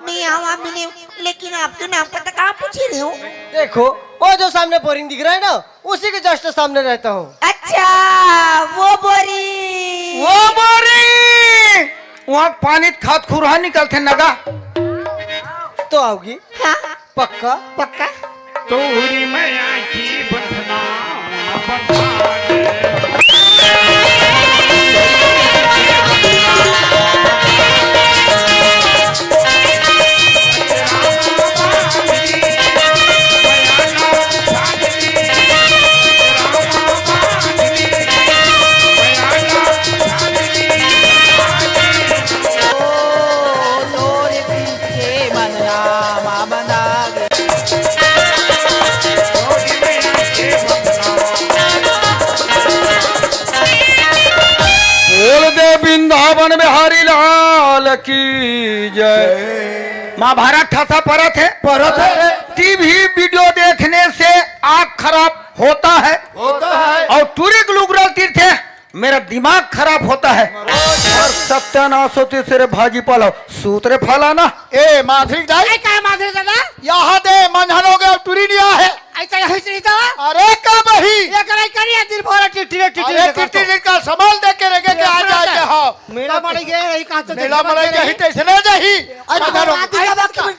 Speaker 4: मैं यहाँ मिली हूँ, लेकिन आपके नाम पता कहाँ पूछ रही हूँ?
Speaker 3: देखो वो जो सामने बोरिंग दिख रहा है ना उसी के जस्ट सामने रहता हूँ।
Speaker 4: अच्छा वो बोरी
Speaker 2: वहाँ पानी खाद खुरहा निकलते नगा
Speaker 3: तो आओगी?
Speaker 4: हाँ
Speaker 3: पक्का?
Speaker 4: पक्का।
Speaker 1: तोरी मैया की बंधना बंधा
Speaker 2: बोल दे वृंदावन बिहारी लाल की जय। महाभारत ठासा परत है टीवी वीडियो देखने से आँख खराब होता है और टूरी ग्लूग्रल तीर्थ है मेरा दिमाग खराब होता है और सत्यानाश होती सिरे भाजी पालो सूत्रे फलाना
Speaker 6: ए माधुरी दाई
Speaker 7: काय माधुरी दादा
Speaker 6: यहाँ दे मंझन हो गया टूरी लिया है।
Speaker 7: ऐसा यही से तो
Speaker 6: अरे का बही
Speaker 7: ये करे करिए दिन भर टिटी
Speaker 6: अरे कितनी का संभाल दे के रखे के आ जाए हाँ
Speaker 7: मेरा मर गए यही कहां से
Speaker 6: मेला मराई जही तैसे न जही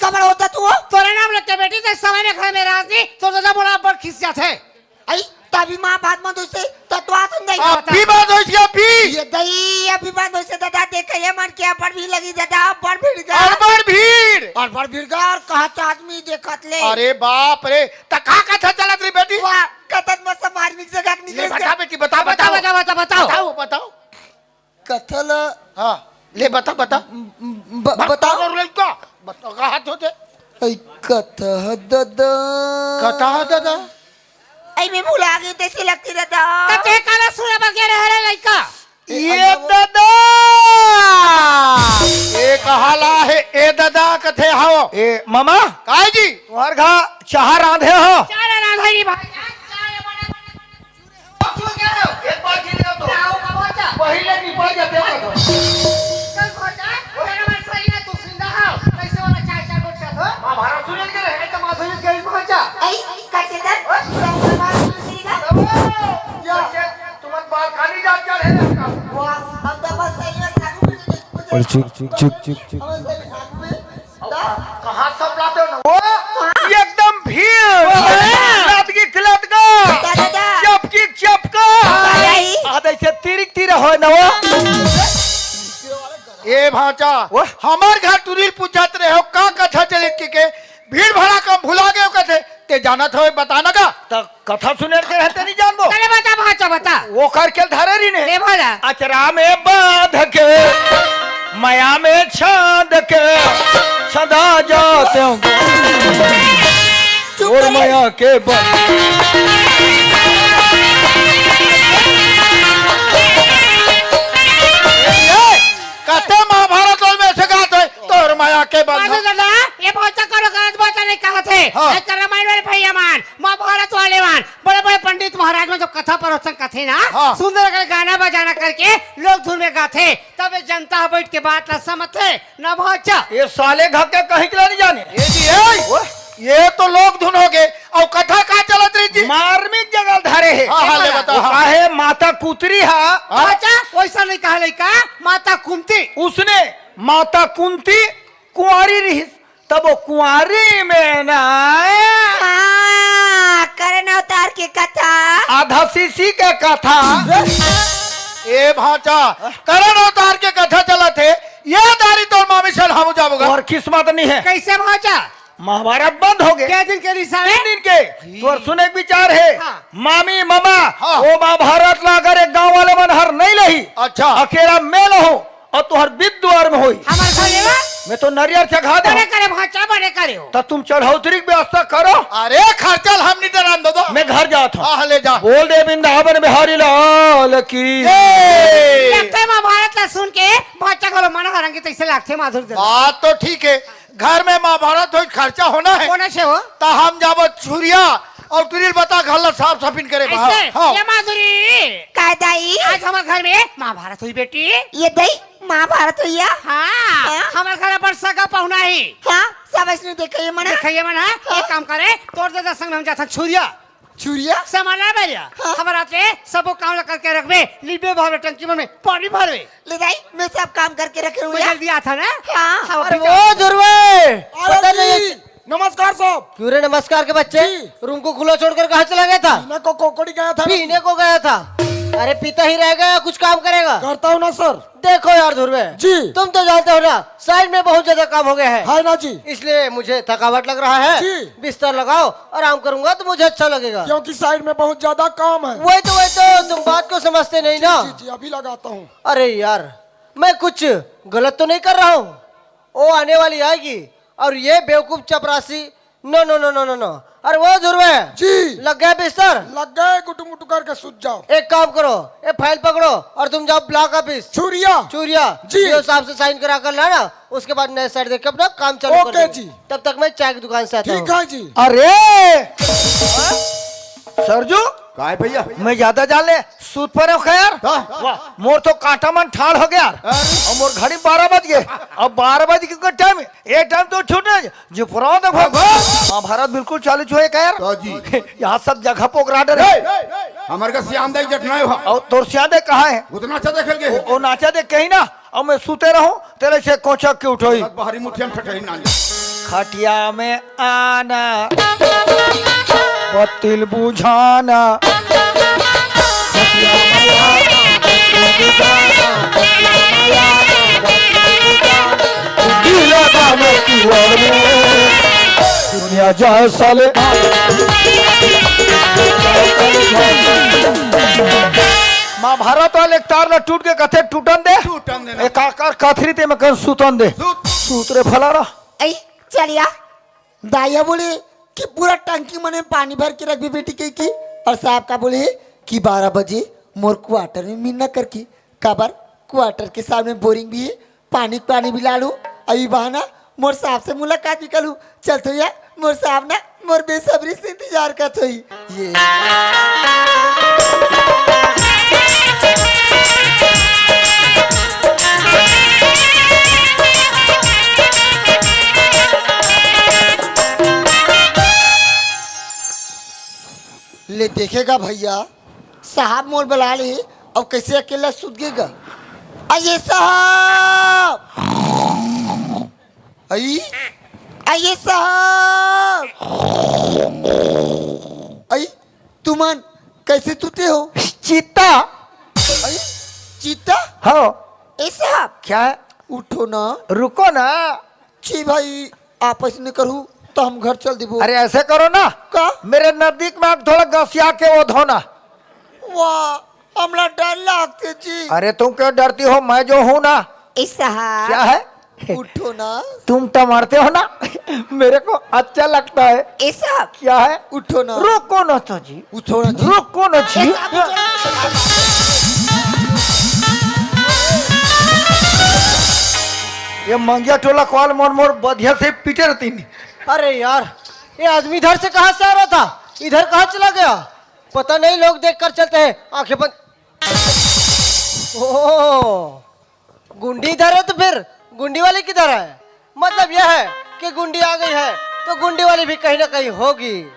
Speaker 4: कमर होता तू?
Speaker 7: तोरे नाम लेके बेटी ते समय में खड़े मेरा आदमी तो दादा बोला बड़ खिसिया थे
Speaker 4: आई तभी माँ बात मत उसे तत्वा सुन दई
Speaker 6: अभी बात हो गया अभी
Speaker 4: ये दई अभी बात उसे दादा देखे ये मन क्या पर भी लगी दादा पर भीड़ गया
Speaker 6: और बड़ भीड़
Speaker 4: और पर भीड़ गया और कहा तो आदमी देखत ले
Speaker 6: अरे बाप रे तका कथा चलत रही बेटी
Speaker 4: वाह कतन में सब मार्मिक जगह निकल
Speaker 6: ले बता बेटी बता
Speaker 7: बताओ बताओ बताओ बताओ
Speaker 6: बताओ बताओ
Speaker 4: कथल
Speaker 6: हाँ ले बता बता
Speaker 4: बताओ
Speaker 6: लड़का बताओ का हाथ होते
Speaker 4: आई कथा दादा
Speaker 6: कथा दादा
Speaker 4: आई मैं भूल आ गई तैसी लगती दादा
Speaker 7: ते काला सुना वगैरह है लड़का
Speaker 2: ये दादा
Speaker 6: ए कहाला है ए दादा कथे हाओ
Speaker 2: ए मामा
Speaker 6: काय जी
Speaker 2: तुम्हार घा चाह रांधे हो
Speaker 7: चार राधाई भाई
Speaker 6: एक बार की ले तो पहले की पड़ जाते महाभारत सुन के रहे तो माधुरी के पहुंचा
Speaker 4: आई कैसे दर
Speaker 6: तुम बाल खाली जा क्या है
Speaker 4: वाह हम तो बस सही में सागु
Speaker 5: और चुक
Speaker 6: कहां सब लाते हो ना
Speaker 2: एकदम भीड़ रात की खिलात का
Speaker 4: दादा
Speaker 2: चपकी चपका
Speaker 4: आई
Speaker 2: आधे से तिरिक तिर हो न वो
Speaker 6: ए भाचा
Speaker 2: वाह।
Speaker 6: हमार घर तुरिल पूछत रहे हो का कथा चलित के भीड़ भाड़ा कम भुला गए हो कथे ते जाना था बताना का
Speaker 2: तो कथा सुने के रहते नहीं जानबो
Speaker 7: चले बता भाचा बता
Speaker 2: वो करके धरे री ने
Speaker 7: ले बोला
Speaker 2: अचरा में बांध के माया में छांद के सदा जाते हूँ और माया के बल
Speaker 6: कहते महाभारत में से गात है तोर माया के
Speaker 7: माधु
Speaker 6: बंधन
Speaker 7: दादा ये बहुत करो गलत बात नहीं कहा थे
Speaker 6: हाँ।
Speaker 7: एक रामायण वाले भैया मान महाभारत वाले मान बड़े बड़े पंडित महाराज में जो कथा प्रवचन थे ना
Speaker 6: हाँ।
Speaker 7: सुंदर कर गाना बजाना करके लोग धुन में गाते तब ये जनता बैठ के बात न समझते न भाचा।
Speaker 2: ये साले घर के कहीं के नहीं जाने
Speaker 6: ये जी है ये तो लोग धुन हो गए और कथा कहाँ चलत रही जी
Speaker 2: मार्मिक जगह धारे है
Speaker 6: हाँ, हाँ, ले बताओ, हाँ।
Speaker 2: काहे माता कुतरी है
Speaker 7: भाचा वैसा नहीं कहा लड़का माता कुंती
Speaker 2: उसने माता कुंती कुंवारी रही तब वो कुंवारी में ना
Speaker 9: करण अवतार की कथा
Speaker 2: आधा सीसी के कथा
Speaker 6: ए भाचा करण अवतार के कथा चला थे ये दारी तो मामी से हम जाऊंगा
Speaker 2: और किस्मत नहीं है
Speaker 7: कैसे भाचा
Speaker 2: महाभारत बंद हो गए
Speaker 7: क्या दिन के लिए
Speaker 2: 3 दिन के तो सुने एक विचार है
Speaker 7: हाँ।
Speaker 2: मामी मामा
Speaker 6: हाँ।
Speaker 2: वो महाभारत ला कर एक गांव वाले मन हर नहीं लही
Speaker 6: अच्छा
Speaker 2: अकेला मेल हो और तुहर विद्वार में होई
Speaker 7: हमारे घर लेवा
Speaker 2: मैं तो नरियर चढ़ा दे
Speaker 7: बड़े करे भाचा बड़े करे हो
Speaker 2: तो तुम चढ़ौतरी की व्यवस्था करो
Speaker 6: अरे खर्चल हम नहीं डराम दो
Speaker 2: मैं घर जाता हूँ
Speaker 6: हाँ ले जा
Speaker 2: बोल दे वृंदावन बिहारी लाल की
Speaker 7: लगता है महाभारत ला सुन के भाचा को मन हरंगे तैसे लगते माधुरी
Speaker 6: बात तो ठीक है घर में महाभारत हो खर्चा होना है
Speaker 7: कौन से हो
Speaker 6: तो हम जाबो छुरिया और तुरिल बता घर साफ सफीन करे
Speaker 7: ऐसे
Speaker 6: हाँ
Speaker 7: ये माधुरी
Speaker 9: काय दाई
Speaker 7: आज हमारे घर में महाभारत हुई बेटी
Speaker 9: ये दई महाभारत हुई है
Speaker 7: हाँ हमारे घर पर सगा पहुना ही
Speaker 9: हाँ सब इसने देखा ये मना
Speaker 7: देखिए मन है एक काम करे तोड़ दे संग में हम जाता छुरिया
Speaker 4: चूरिया
Speaker 7: सामान ना भरिया हमारा रात में सब काम करके रखबे लिबे भरवे टंकी में पानी भरवे
Speaker 9: ले दाई मैं सब काम करके रखे हुए
Speaker 7: मैं दिया था ना
Speaker 9: हाँ
Speaker 3: अरे वो ध्रुवे पता नहीं
Speaker 4: नमस्कार साहब
Speaker 3: क्यों रे नमस्कार के बच्चे रूम को खुला छोड़कर कहाँ चला गया था
Speaker 4: मैं को कोकड़ी गया था
Speaker 3: पीने को गया था अरे पीता ही रह गया कुछ काम करेगा
Speaker 4: करता हूँ ना सर
Speaker 3: देखो यार ध्रुवे
Speaker 4: जी।
Speaker 3: तुम तो जानते हो ना साइड में बहुत ज्यादा काम हो गया है
Speaker 4: है ना जी
Speaker 3: इसलिए मुझे थकावट लग रहा है
Speaker 4: जी।
Speaker 3: बिस्तर लगाओ आराम करूंगा तो मुझे अच्छा लगेगा
Speaker 4: क्योंकि साइड में बहुत ज्यादा काम है
Speaker 3: वही तो तुम बात को समझते नहीं ना
Speaker 4: जी जी अभी लगाता हूँ
Speaker 3: अरे यार मैं कुछ गलत तो नहीं कर रहा हूँ वो आने वाली आएगी और ये बेवकूफ चपरासी no no no no no no अरे वो ध्रुवे
Speaker 4: जी
Speaker 3: लग गया बिस्तर
Speaker 4: लग गए गुटू मुटू करके सूझ जाओ
Speaker 3: एक काम करो ये फाइल पकड़ो और तुम जाओ block office
Speaker 4: Churiya
Speaker 3: Churiya
Speaker 4: ji.
Speaker 3: DO साहब से साइन करा कर लाना उसके बाद नए साइड देख के अपना काम चालू कर
Speaker 4: ओके
Speaker 3: देंगे।
Speaker 4: जी।
Speaker 3: तब तक मैं चाय की दुकान से आता
Speaker 4: ठीक
Speaker 3: हूँ
Speaker 4: है जी
Speaker 2: अरे सरजू
Speaker 6: काय भैया
Speaker 2: मैं ज्यादा जान ले सूत पर हो खैर वाह मोर तो कांटा मन ठाड़ हो गया और मोर घड़ी 12 बज गए अब 12 बज के टाइम ये टाइम तो छूटने जो पुराना देखो महाभारत बिल्कुल चालू छुए खैर
Speaker 6: तो जी।
Speaker 2: यहाँ सब जगह पोकराडर है
Speaker 6: हमारे का श्याम दाई जटना है
Speaker 2: और तोर सियादे कहाँ है
Speaker 6: उतना अच्छा देख के
Speaker 2: वो नाचा दे कहीं ना और मैं सूते रहूं तेरे से कोचक के उठोई
Speaker 6: बाहरी मुठिया में ठठही ना
Speaker 2: खटिया में आना बत्तिल बुझाना दुनिया जाए साले महाभारत वाले तार न टूट के कथे टूटन दे
Speaker 6: टूटन देना।
Speaker 2: एक आकार कथरी ते में कन सूतन दे सूतरे फला रहा
Speaker 9: ऐ चलिया
Speaker 4: दाइया बोले कि पूरा टंकी मने पानी भर के रख भी बेटी की और साहब का बोले कि 12 बजे मोर क्वार्टर में मिलना करके काबर क्वार्टर के सामने बोरिंग भी है पानी भी ला लूं अभी बहाना मोर साहब से मुलाकात भी करूं चल तो या मोर साहब ना मोर बेसब्री से इंतजार कर तो ये ले देखेगा भैया साहब मोर बुला ले अब कैसे अकेला सुधगेगा आइए साहब आइए साहब आई तुमन कैसे तूते हो
Speaker 2: चीता
Speaker 4: आई चीता
Speaker 2: हाँ
Speaker 9: ए साहब
Speaker 2: क्या है
Speaker 4: उठो ना
Speaker 2: रुको ना
Speaker 4: छी भाई आपस में करूँ तो हम घर चल देबो
Speaker 2: अरे ऐसे करो ना
Speaker 4: का
Speaker 2: मेरे नजदीक में आप थोड़ा घसिया के वो धोना
Speaker 4: वाह हमरा डर लगते जी
Speaker 2: अरे तुम क्यों डरती हो मैं जो हूँ ना
Speaker 9: ए साहब
Speaker 2: क्या है
Speaker 4: उठो ना
Speaker 2: तुम तो मरते हो ना मेरे को अच्छा लगता है
Speaker 9: ए साहब
Speaker 2: क्या है
Speaker 4: उठो ना
Speaker 2: रुको ना तो जी
Speaker 4: उठो ना जी
Speaker 2: रुको ना जी ये मंगिया टोला कॉल मोर मोर बधिया से पीटे रहती नहीं
Speaker 3: अरे यार ये आदमी इधर से कहाँ से आ रहा था इधर कहाँ चला गया पता नहीं लोग देख कर चलते हैं आंखें बंद। ओ गुंडी इधर है तो फिर गुंडी वाली किधर है? मतलब यह है कि गुंडी आ गई है तो गुंडी वाली भी कहीं ना कहीं होगी।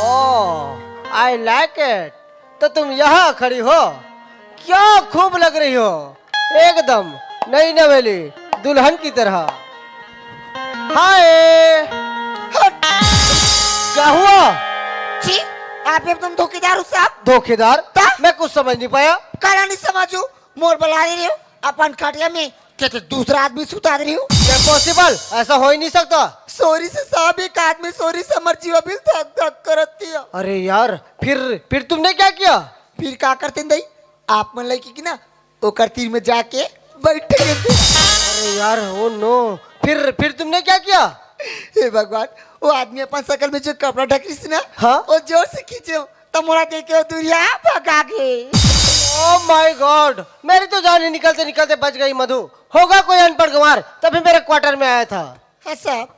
Speaker 3: ओह आई लाइक इट। तो तुम यहाँ खड़ी हो, क्या खूब लग रही हो, एकदम नई नवेली दुल्हन की तरह। हाय क्या हुआ?
Speaker 9: छी, आप एकदम धोखेदार हो साहब।
Speaker 3: धोखेदार? मैं कुछ समझ नहीं पाया।
Speaker 9: काला नहीं समझू, मोर बला रही हो अपन खटिया में कहते दूसरा आदमी सुता रही हो।
Speaker 3: पॉसिबल, ऐसा हो ही नहीं सकता।
Speaker 9: सॉरी से साहब, एक आदमी सॉरी से मर जीवा भी धक धक करती है।
Speaker 3: अरे यार फिर तुमने क्या किया?
Speaker 9: फिर क्या करते दई आप मन लगी कि ना वो करती में जाके बैठे थे।
Speaker 3: अरे यार ओ नो, फिर तुमने क्या किया?
Speaker 9: हे भगवान, वो आदमी अपन शकल में जो कपड़ा ढक रही थी ना,
Speaker 3: हाँ?
Speaker 9: वो जोर से खींचे तो मोड़ा देखे वो दुनिया भगा गए।
Speaker 3: ओह माय गॉड, मेरी तो जान ही निकलते निकलते बच गई। मधु होगा कोई अनपढ़ गंवार, तभी मेरे क्वार्टर में आया था।
Speaker 9: हाँ साहब,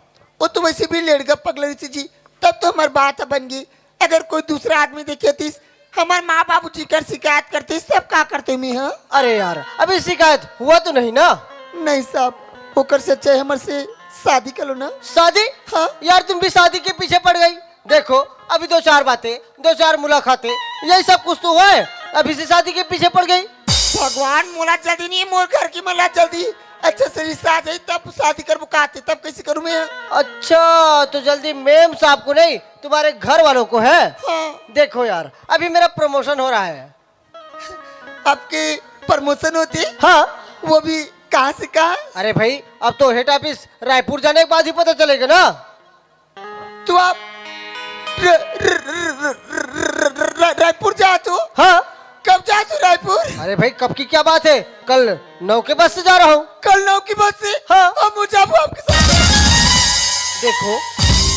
Speaker 9: वो तो वैसे भी लेड़गा पगल रही थी जी, तब तो हमारी बात बन गई। अगर कोई दूसरा आदमी देखे थी हमारे माँ बाबू जी कर शिकायत करते, सब क्या करते मैं? हाँ
Speaker 3: अरे यार अभी शिकायत हुआ तो नहीं ना?
Speaker 9: नहीं साहब, होकर से अच्छा है हमारे से शादी कर लो ना।
Speaker 3: शादी?
Speaker 9: हाँ
Speaker 3: यार तुम भी शादी के पीछे पड़ गई। देखो अभी 2-4 बातें, 2-4 मुलाकातें, यही सब कुछ तो हुआ है, अभी से शादी के पीछे पड़ गई।
Speaker 9: भगवान, मोला जल्दी नहीं, मोर घर की मला जल्दी अच्छा से रिश्ता आ जाए तब शादी कर बुकाते, तब कैसे करूँ मैं?
Speaker 3: अच्छा तो जल्दी मेम साहब को नहीं, तुम्हारे घर वालों को है?
Speaker 9: हाँ।
Speaker 3: देखो यार अभी मेरा प्रमोशन हो रहा है।
Speaker 9: आपके प्रमोशन होते?
Speaker 3: हाँ।
Speaker 9: वो भी कहाँ से कहाँ?
Speaker 3: अरे भाई अब तो हेड ऑफिस रायपुर जाने के बाद ही पता चलेगा ना।
Speaker 9: तो आप रायपुर जा तो?
Speaker 3: हाँ।
Speaker 9: कब जा तू रायपुर?
Speaker 3: अरे भाई कब की क्या बात है, कल 9 के बस से जा रहा हूँ।
Speaker 9: कल 9 की बस से?
Speaker 3: हाँ।
Speaker 9: अब मुझे आपके साथ।
Speaker 3: देखो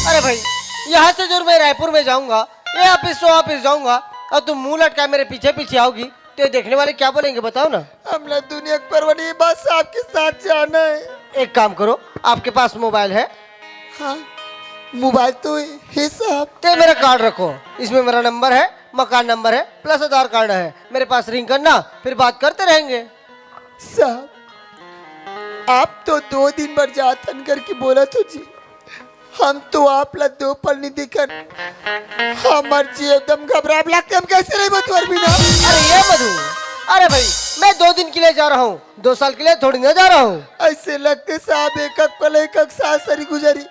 Speaker 3: अरे भाई यहाँ से जरूर मैं रायपुर में जाऊंगा, ये ऑफिस तो ऑफिस जाऊंगा, और तुम मुंह लटका मेरे पीछे पीछे आओगी तो ये देखने वाले क्या बोलेंगे बताओ ना।
Speaker 9: हमने दुनिया की परवाह नहीं, बस आपके साथ जाना है।
Speaker 3: एक काम करो, आपके पास मोबाइल है?
Speaker 9: हाँ मोबाइल तो है साहब।
Speaker 3: तो मेरा कार्ड रखो, इसमें मेरा नंबर है, मकान नंबर है, प्लस आधार कार्ड है, मेरे पास रिंग करना, फिर बात करते रहेंगे।
Speaker 9: साहब आप तो 2 दिन भर जातन करके बोला तो जी, हम तो आप ला 2 पल नहीं दिखन, हमार जी एकदम घबरा लगते, हम कैसे रहे बतवर बिना?
Speaker 3: अरे ये मधु, अरे भाई मैं 2 दिन के लिए जा रहा हूँ, 2 साल के लिए थोड़ी ना जा रहा हूँ।
Speaker 9: ऐसे लगते साहब एक पल एक साल सरी गुजरी,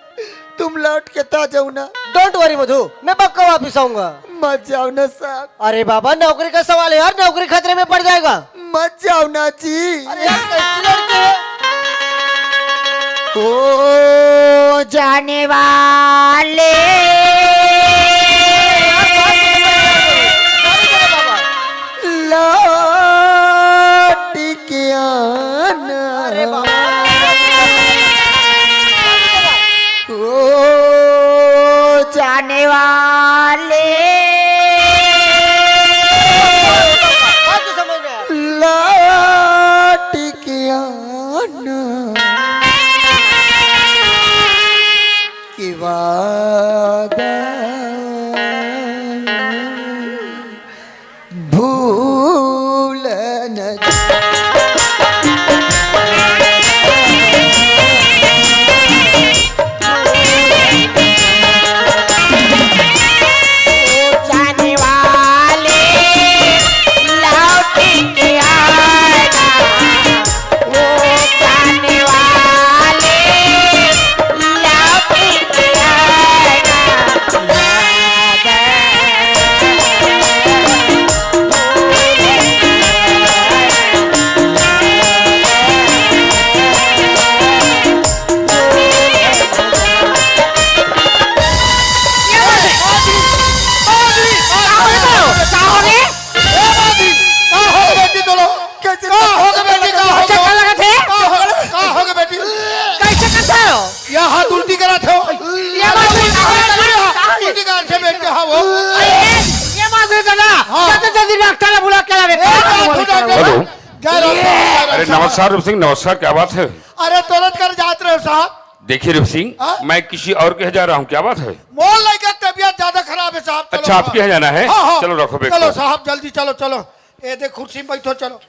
Speaker 9: तुम लौट के ता जाओ ना।
Speaker 3: डोंट वरी मधु, मैं पक्का वापिस आऊंगा।
Speaker 9: मत जाओ ना साहब।
Speaker 3: अरे बाबा नौकरी का सवाल है यार, नौकरी खतरे में पड़ जाएगा।
Speaker 9: मत जाओ ना जी।
Speaker 3: अरे यार कैसी लड़की है?
Speaker 9: ओ जाने वाले लौट के आना।
Speaker 3: अरे बाबा
Speaker 9: ओ जाने वाले
Speaker 3: समझ में आया।
Speaker 9: लौट के आना की वादा भूल न
Speaker 10: जाने वाले लौट के आना, वो जाने वाले लौट के आना। कैसे करते हो?
Speaker 6: क्या हाथ उल्टी करा थे उल्टी कर से बैठ के हाँ वो
Speaker 10: ये मालूम है ना, जल्दी डॉक्टर बुला के लावे।
Speaker 1: हेलो, अरे नमस्कार रूप सिंह, नमस्कार, क्या बात है?
Speaker 6: अरे तुरंत कर जाते रहे साहब।
Speaker 1: देखिए रूप सिंह, मैं किसी और के यहाँ जा रहा हूँ, क्या बात है?
Speaker 6: मोल लेकर तबीयत ज्यादा खराब है साहब चलो।
Speaker 1: अच्छा, आपके यहाँ जाना है?
Speaker 6: हाँ,
Speaker 1: चलो रखो बैग
Speaker 6: चलो
Speaker 1: को।
Speaker 6: साहब जल्दी चलो चलो। ए दे कुर्सी में बैठो चलो।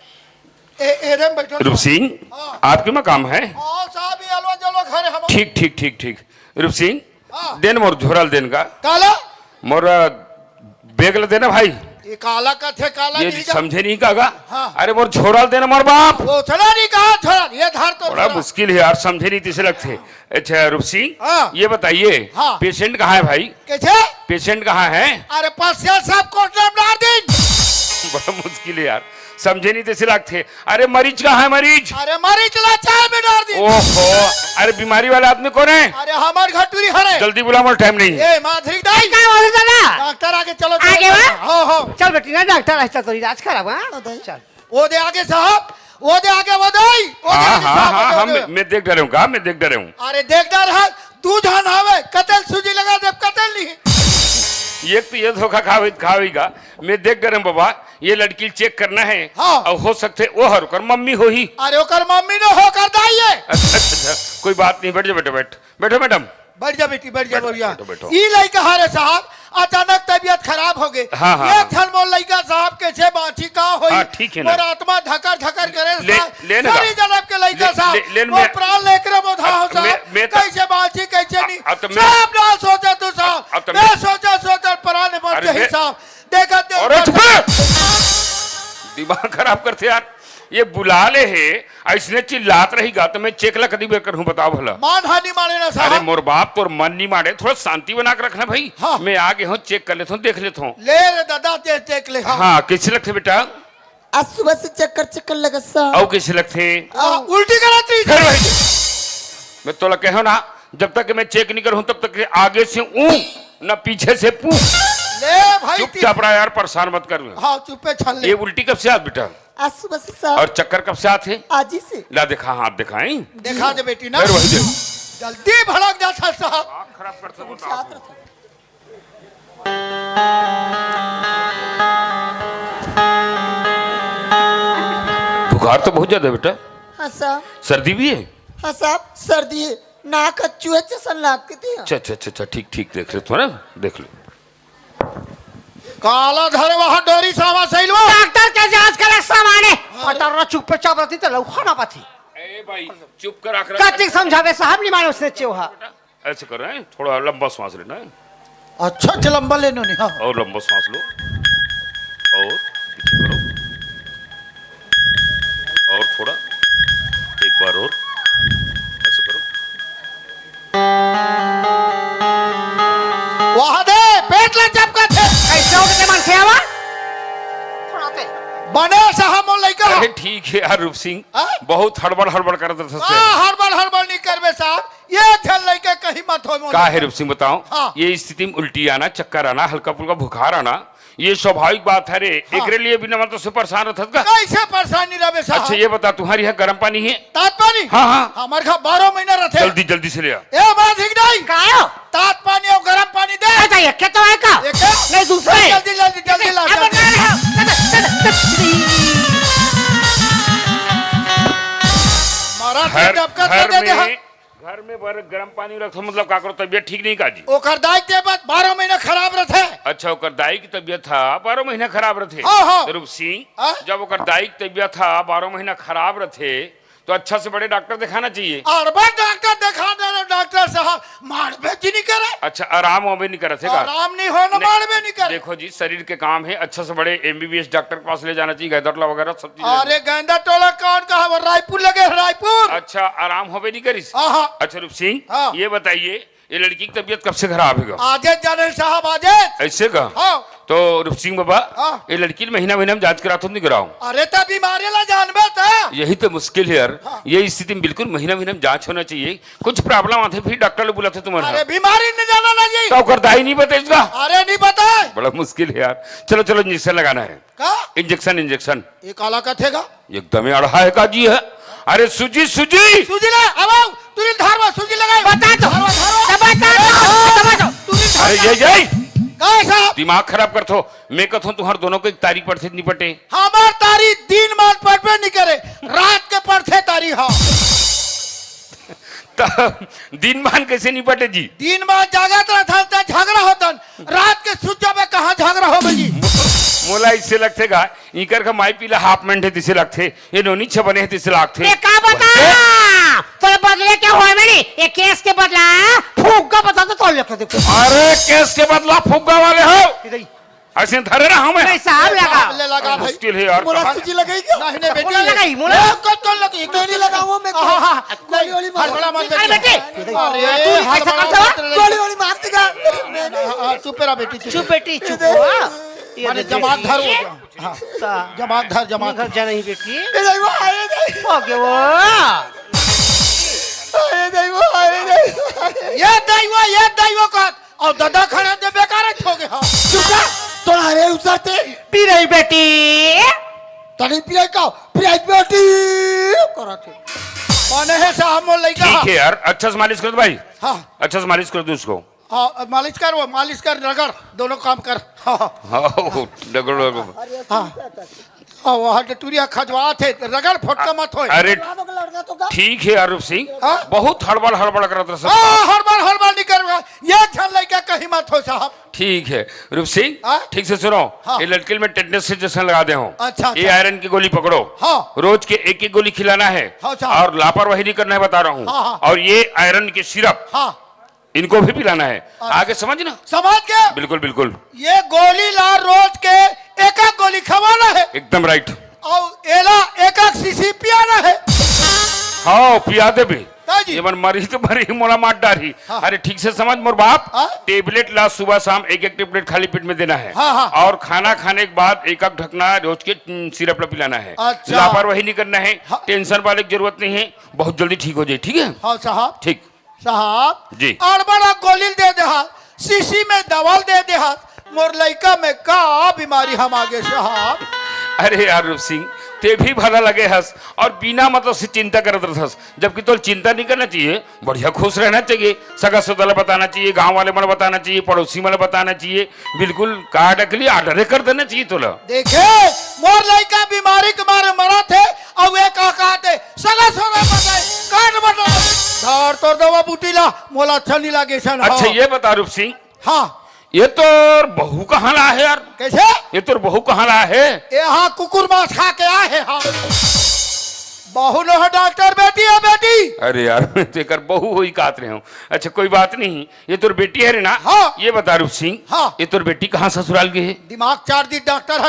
Speaker 6: ए रे में बैठो।
Speaker 1: रूप सिंह,
Speaker 6: हाँ।
Speaker 1: आपके में काम है?
Speaker 6: हाँ साहब ये अलवा जलो घर हम।
Speaker 1: ठीक ठीक ठीक ठीक। रूप सिंह,
Speaker 6: हाँ।
Speaker 1: देन मोर झोरल देन का
Speaker 6: काला
Speaker 1: मोर बेग ल देना भाई।
Speaker 6: ये काला का थे काला
Speaker 1: ये
Speaker 6: नहीं जा।
Speaker 1: समझे नहीं कागा?
Speaker 6: हाँ।
Speaker 1: अरे मोर झोरल देना मोर बाप।
Speaker 6: वो चला नहीं कहा छोड़ा ये धार तो
Speaker 1: बड़ा
Speaker 6: छोड़ा।
Speaker 1: मुश्किल है यार, समझे नहीं तीसरे लगते। अच्छा रूप सिंह,
Speaker 6: हाँ।
Speaker 1: ये बताइए
Speaker 6: हाँ।
Speaker 1: पेशेंट कहाँ है भाई?
Speaker 6: कैसे?
Speaker 1: पेशेंट कहाँ है?
Speaker 6: अरे पासिया साहब कोटला मार दिन।
Speaker 1: बड़ा मुश्किल है यार, समझे नहीं तीसरे लगते। अरे मरीज कहाँ है मरीज?
Speaker 6: अरे मारी चला चाय में डाल दी।
Speaker 1: ओहो, अरे बीमारी वाला आदमी कौन है?
Speaker 6: अरे हमार घटूरी हरे।
Speaker 1: जल्दी बुला, मोर टाइम नहीं है।
Speaker 6: ए माधुरी दाई
Speaker 7: क्या बोले दादा?
Speaker 6: डॉक्टर आगे चलो।
Speaker 7: आगे बा?
Speaker 6: हाँ हाँ।
Speaker 7: चल बेटी ना डॉक्टर ऐसा तो इलाज खराब हाँ चल।
Speaker 6: वो दे आगे साहब, वो दे आगे वो दाई। वो दे
Speaker 1: हाँ
Speaker 6: आगे
Speaker 1: हाँ
Speaker 6: साहब,
Speaker 1: हाँ
Speaker 6: वो
Speaker 1: हाँ,
Speaker 6: दे।
Speaker 1: मैं देख डरे हूँ का, मैं देख डरे हूँ।
Speaker 6: अरे देख डर है तू जान हवे कतल सूजी लगा दे कतल नहीं।
Speaker 1: ये तो ये धोखा खावेगा। मैं देख डरे हूँ बाबा, ये लड़की चेक करना है।
Speaker 6: हाँ।
Speaker 1: और हो सकते वो हर कर मम्मी हो ही।
Speaker 6: अरे ओकर मम्मी ने होकर दाई है।
Speaker 1: अच्छा अच्छा, कोई बात नहीं, बैठ जाओ बैठो बैठो मैडम।
Speaker 6: बैठ जा बेटी बैठ जा
Speaker 1: बैठो,
Speaker 6: बढ़िया।
Speaker 1: बैठो, बैठो।
Speaker 6: ई लड़का हारे साहब अचानक तबीयत खराब हो गई।
Speaker 1: हाँ, हाँ,
Speaker 6: ये
Speaker 1: हाँ।
Speaker 6: थल मोर लड़का साहब कैसे बाची का होई।
Speaker 1: हाँ, ठीक है ना।
Speaker 6: मोर आत्मा धकर धकर करे।
Speaker 1: ले ना।
Speaker 6: सारी जनाब के लड़का साहब
Speaker 1: ले
Speaker 6: वो प्राण लेकर मोधा हो साहब।
Speaker 1: मैं तो-
Speaker 6: कैसे बाची कैसे नहीं।
Speaker 1: अब तो मैं-
Speaker 6: साहब ना सोचा तू
Speaker 1: अब
Speaker 6: साहब।
Speaker 1: तो
Speaker 6: मैं सोचा प्राण मर
Speaker 1: अरे
Speaker 6: गई
Speaker 1: मैं-
Speaker 6: साहब। देखा
Speaker 1: अरे चुप है! दिमाग खराब करते यार, ये बुला ले है ऐसने चिल्लात रहेगा तो मैं चेक ला कदी बेकर हूँ, बताओ भला।
Speaker 6: मान हानि मारे ना
Speaker 1: अरे
Speaker 6: साहब।
Speaker 1: मोर बाप तोर मन नहीं मारे, थोड़ा शांति बना के रखना भाई।
Speaker 6: हाँ।
Speaker 1: मैं आगे हूँ, चेक कर लेता हूँ, देख लेता हूँ।
Speaker 6: ले रे दादा देख ले। हाँ
Speaker 1: हाँ, कैसे लगते बेटा?
Speaker 9: आज सुबह से चक्कर चक्कर लगा साहब।
Speaker 1: और कैसे लगते?
Speaker 6: उल्टी कराती।
Speaker 1: फिर वही। मैं तो कहो ना, जब तक मैं चेक नहीं करूँ तब तक आगे से न पीछे से पू।
Speaker 6: ले भाई
Speaker 1: चुपचाप रहा यार, परेशान मत कर।
Speaker 6: हाँ चुपे छल ले।
Speaker 1: ये उल्टी कब से आत बेटा?
Speaker 9: आज सुबह से साहब।
Speaker 1: और चक्कर कब से आते?
Speaker 9: आज ही से।
Speaker 1: ला दिखा, हाथ दिखाएं।
Speaker 6: देखा दे बेटी ना।
Speaker 1: फिर वही दे।
Speaker 6: जल्दी भड़क जा साहब।
Speaker 1: खराब कर सकता। बुखार तो बहुत ज्यादा है बेटा,
Speaker 9: हाँ साहब।
Speaker 1: सर्दी भी है?
Speaker 9: हाँ साहब सर्दी है, नाक चूहे जैसा नाक के दिया।
Speaker 1: अच्छा अच्छा अच्छा, ठीक ठीक, देख ले तो ना, देख लो।
Speaker 6: काला धरे वहाँ डोरी सामा सही लो।
Speaker 7: डॉक्टर के जांच करे सामाने पटर चुप पे चाप रहती तो लौखा ना पाती।
Speaker 1: ए भाई चुप कर, आकर
Speaker 7: कतिक समझावे साहब नहीं माने उसने चोहा।
Speaker 1: ऐसे कर रहे हैं, थोड़ा लंबा सांस लेना है।
Speaker 6: अच्छा लंबा लेनो नहीं। हाँ
Speaker 1: और लंबा सांस लो, और पीछे करो, और थोड़ा, एक बार और ऐसे करो।
Speaker 6: वहाँ दे पेट ले चपका थे।
Speaker 7: कैसे हो गए मन से आवा? थोड़ा ते।
Speaker 6: बने साहब मोर लड़का।
Speaker 1: अरे ठीक है यार रूप सिंह,
Speaker 6: हाँ?
Speaker 1: बहुत हड़बड़ हड़बड़ कर रहा था।
Speaker 6: हड़बड़ नहीं करवे साहब। ये थल लड़का कहीं मत हो।
Speaker 1: का है रूप सिंह बताओ?
Speaker 6: हाँ।
Speaker 1: ये स्थिति में उल्टी आना, चक्कर आना, हल्का फुल्का बुखार आना, ये स्वाभाविक बात है रे।
Speaker 6: हाँ।
Speaker 1: एकरे लिए बिना मतलब से परेशान रहता का?
Speaker 6: कैसे परेशानी रहे साहब।
Speaker 1: अच्छा ये बता, तुम्हारे यहाँ गर्म पानी है?
Speaker 6: तात पानी।
Speaker 1: हाँ हाँ,
Speaker 6: हमारे घर 12 महीना रहते।
Speaker 1: जल्दी जल्दी से ले आ।
Speaker 6: ए बात ठीक नहीं।
Speaker 7: कायो?
Speaker 6: तात पानी और गर्म पानी दे।
Speaker 7: अच्छा ये क्या तो है का?
Speaker 6: एक है?
Speaker 7: नहीं दूसरे।
Speaker 6: जल्दी ला
Speaker 7: अब
Speaker 6: जल्दी।
Speaker 7: कर रहा।
Speaker 6: महाराज
Speaker 1: घर
Speaker 6: डबका दे दे। हाँ।
Speaker 1: घर में गर्म पानी रखो, मतलब का करो, तबियत ठीक नहीं काजी?
Speaker 6: ओकर दाई के बाद 12 महीना खराब रहते।
Speaker 1: अच्छा, ओकर दाई की तबियत था 12 महीना खराब रहे।
Speaker 6: हाँ, हाँ।
Speaker 1: रूप सिंह,
Speaker 6: हाँ?
Speaker 1: जब ओकर दाई की तबियत था 12 महीना खराब रहे तो अच्छा से बड़े डॉक्टर दिखाना चाहिए।
Speaker 6: और बड़ डॉक्टर दिखा दे डॉक्टर साहब मारबे जी नहीं करे।
Speaker 1: अच्छा, आराम होबे नहीं करते का?
Speaker 6: आराम नहीं हो ना मारबे नहीं करे।
Speaker 1: देखो जी, शरीर के काम है, अच्छा से बड़े MBBS डॉक्टर के पास ले जाना चाहिए, गैदरला वगैरह सब चीज।
Speaker 6: अरे गेंदा टोला कौन कहा वो रायपुर लगे रायपुर।
Speaker 1: अच्छा, आराम होबे नहीं करिस?
Speaker 6: हाँ।
Speaker 1: अच्छा रूप सिंह,
Speaker 6: हाँ।
Speaker 1: ये बताइए, ये लड़की की तबियत कब से खराब है?
Speaker 6: आजे जाने साहब आजे।
Speaker 1: ऐसे का?
Speaker 6: हाँ।
Speaker 1: तो रूप सिंह बाबा,
Speaker 6: हाँ।
Speaker 1: ये लड़की महीना महीना में जांच करा तो नहीं कराओ?
Speaker 6: अरे तो बीमारी ला जानबे था।
Speaker 1: यही तो मुश्किल है यार। ये स्थिति में बिल्कुल महीना महीना में जांच होना चाहिए। कुछ प्रॉब्लम आते फिर डॉक्टर ने बोला था तुम्हारे।
Speaker 6: अरे बीमारी नहीं जाना ना जी।
Speaker 1: तो कर दाई नहीं बता इसका?
Speaker 6: अरे नहीं पता।
Speaker 1: बड़ा मुश्किल है यार। चलो चलो, इंजेक्शन लगाना है।
Speaker 6: का
Speaker 1: इंजेक्शन इंजेक्शन
Speaker 6: ये काला का थेगा।
Speaker 1: एकदम अढ़ा है का जी है। अरे सुजी सुजी
Speaker 6: सूजी ले अब तू धारवा सूजी लगाई।
Speaker 7: बता दो।
Speaker 6: बता दो।
Speaker 1: अरे जय जय,
Speaker 6: काय साहब
Speaker 1: दिमाग खराब कर थो। मैं कहता हूँ तुम्हारे दोनों को एक तारीख पढ़ते निपटे।
Speaker 6: हमार तारी दिन मान पढ़बे नहीं करे, रात के पढ़ते तारी। हाँ
Speaker 1: दिन मान कैसे निपटे जी?
Speaker 6: दिन मान जागत रहता झगड़ा होता, रात के सुचा
Speaker 1: मोला इससे लगते गा इकर का माई पीला हाफ मेंट है तिसे लगते ये नोनी छबने है तिसे लगते
Speaker 7: ये का बता तोरे बदले क्या होए मेरी ये केस के बदला फूक का बता तो तोड़ लेके देखो
Speaker 1: अरे केस के बदला फुग्गा वाले हो ऐसे धरे ना हमें
Speaker 7: नहीं साहब लगा
Speaker 6: ले लगा भाई
Speaker 1: मुश्किल है यार
Speaker 4: मोला सूजी लगाई क्या
Speaker 6: नहीं नहीं बेटी
Speaker 7: मोला लगाई, मोला।
Speaker 6: कौन लगी
Speaker 4: नहीं लगा वो मैं
Speaker 6: हाँ, हाँ,
Speaker 4: गोली वाली मार
Speaker 6: हड़बड़ा मत
Speaker 7: अरे
Speaker 6: बेटी
Speaker 7: बेटी
Speaker 6: अरे
Speaker 7: तू ऐसा
Speaker 6: हड़बड़ा
Speaker 7: करता
Speaker 6: मत
Speaker 7: है?
Speaker 4: गोली वाली मार देगा
Speaker 6: चुप रहा बेटी
Speaker 7: चुप बेटी चुप हुआ
Speaker 6: अरे जमात धर हो गया हाँ जमात धर जमात
Speaker 7: घर जा नहीं बेटी
Speaker 4: ए नहीं वो आए नहीं
Speaker 7: हो गया वो
Speaker 4: आए नहीं वो आए नहीं
Speaker 6: ये दैव का और दादा खड़ा दे बेकार हो गया
Speaker 4: चुका तो अरे उतरते
Speaker 7: पी रही बेटी
Speaker 4: तनी पिए का पिए बेटी कराते
Speaker 6: माने है साहब मोल लइका
Speaker 1: ठीक है यार अच्छा से मालिश कर दो भाई
Speaker 6: हाँ
Speaker 1: अच्छा से मालिश कर दो उसको
Speaker 6: हाँ मालिश कर रगड़ दोनों काम कर हाँ
Speaker 1: हाँ डगड़
Speaker 6: हाँ वहाँ टूरिया खजवा थे रगड़ फटका मत होए
Speaker 1: अरे
Speaker 4: लड़का तो का
Speaker 1: ठीक है यार रूप सिंह
Speaker 6: हाँ?
Speaker 1: बहुत हड़बड़ हड़बड़ करत रहा सब
Speaker 6: हाँ हड़बड़ नहीं कर ये छल लइका कहीं मत हो साहब
Speaker 1: ठीक है रूप सिंह
Speaker 6: हाँ?
Speaker 1: ठीक से सुनो
Speaker 6: हाँ।
Speaker 1: ये लटकल में टेटनस इंजेक्शन लगा दे हूँ
Speaker 6: अच्छा,
Speaker 1: ये
Speaker 6: अच्छा।
Speaker 1: आयरन की गोली पकड़ो
Speaker 6: हाँ।
Speaker 1: रोज के एक गोली खिलाना है
Speaker 6: हाँ, साहब।
Speaker 1: और लापरवाही नहीं करना है बता रहा हूँ
Speaker 6: हाँ, हाँ।
Speaker 1: और ये आयरन के सिरप
Speaker 6: हाँ
Speaker 1: इनको भी पिलाना है आगे समझ ना
Speaker 6: समझ के
Speaker 1: बिल्कुल बिल्कुल
Speaker 6: ये गोली ला रोज के एक गोली खवाना है
Speaker 1: एकदम राइट
Speaker 6: और एला एक सीसी पियाना है
Speaker 1: हाँ पिया दे भी
Speaker 6: ताजी।
Speaker 1: ये मन मरी तो मरी मोला मार डारी
Speaker 6: हाँ।
Speaker 1: अरे ठीक से समझ मोर बाप
Speaker 6: हाँ।
Speaker 1: टेबलेट ला सुबह शाम एक टेबलेट खाली पेट में देना है
Speaker 6: हाँ, हाँ।
Speaker 1: और खाना खाने के बाद एक ढकना रोज के सिरप ला पिलाना है
Speaker 6: अच्छा।
Speaker 1: लापरवाही नहीं करना है
Speaker 6: हाँ।
Speaker 1: टेंशन वाले की जरूरत नहीं है बहुत जल्दी ठीक हो जाए ठीक है
Speaker 6: हाँ साहब
Speaker 1: ठीक
Speaker 6: साहब
Speaker 1: जी।
Speaker 6: अड़बड़ा गोली दे दे हाथ शीशी में दवाल दे दे हाथ मोर लइका में का बीमारी हम आगे साहब
Speaker 1: अरे यार रूप सिंह ते भी भला लगे हंस और बिना मतलब से चिंता करत रहस जबकि तो चिंता नहीं करना चाहिए बढ़िया खुश रहना चाहिए सगा सौदा बताना चाहिए गांव वाले मन बताना चाहिए पड़ोसी मन बताना चाहिए बिल्कुल काट अकली आर्डर कर देना चाहिए तोला
Speaker 6: देखे मोर लइका बीमारी के मारे मरा थे और वे का थे सगा सौदा बताए काट बता धार तोड़ दवा बूटीला मोला अच्छा नहीं लागे सन
Speaker 1: अच्छा ये बता रूप सिंह
Speaker 6: हाँ
Speaker 1: ये तो बहू कहाँ ला है यार
Speaker 6: कैसे
Speaker 1: ये तो बहू कहाँ ला है
Speaker 6: यहाँ कुकुर मांस खा के आए हैं हाँ बहू नो है डॉक्टर बेटी है बेटी
Speaker 1: अरे यार मैं तो कर बहू हुई कात रहे हूँ अच्छा कोई बात नहीं ये तो बेटी है रे ना
Speaker 6: हाँ।
Speaker 1: ये बता रूप सिंह
Speaker 6: हाँ।
Speaker 1: ये तो बेटी कहाँ ससुराल गई है
Speaker 6: दिमाग चार दी डॉक्टर है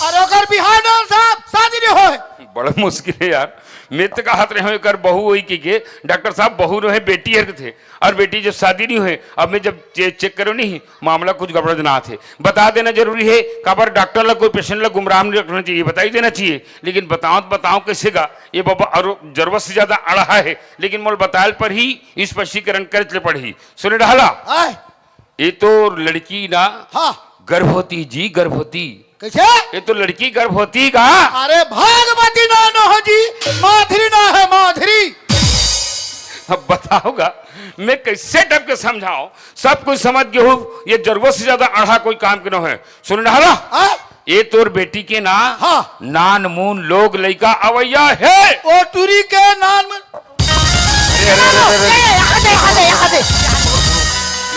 Speaker 6: अरे अगर बिहार डाल साहब शादी नहीं हो
Speaker 1: बड़ा मुश्किल है यार मैं तो कहा रहे हूँ कर बहू हुई की डॉक्टर साहब बहू है बेटी है थे और बेटी जब शादी नहीं हुए अब मैं जब चेक करो नहीं मामला कुछ गड़बड़ ना थे बता देना जरूरी है काबर डॉक्टर ला कोई पेशेंट ला गुमराह नहीं रखना चाहिए बता ही देना चाहिए लेकिन बताओ कैसे गा ये बाबा और जरूरत से ज्यादा अड़ा है लेकिन मोल बताल पर ही स्पष्टीकरण कर पड़ी सुने डाला ये तो लड़की ना
Speaker 6: हाँ
Speaker 1: गर्भवती जी गर्भवती
Speaker 6: कैसे
Speaker 1: ये तो लड़की गर्भवती का
Speaker 6: अरे भागवती ना न हो जी माधुरी ना है माधुरी
Speaker 1: अब बताओगा मैं कैसे टप के समझाऊं सब कुछ समझ गए हो ये जरूरत से ज्यादा अड़ा कोई काम के न है सुन डाला ये तोर बेटी के ना
Speaker 6: हाँ।
Speaker 1: नान मून लोग लइका अवैया है
Speaker 6: ओ टूरी के नान में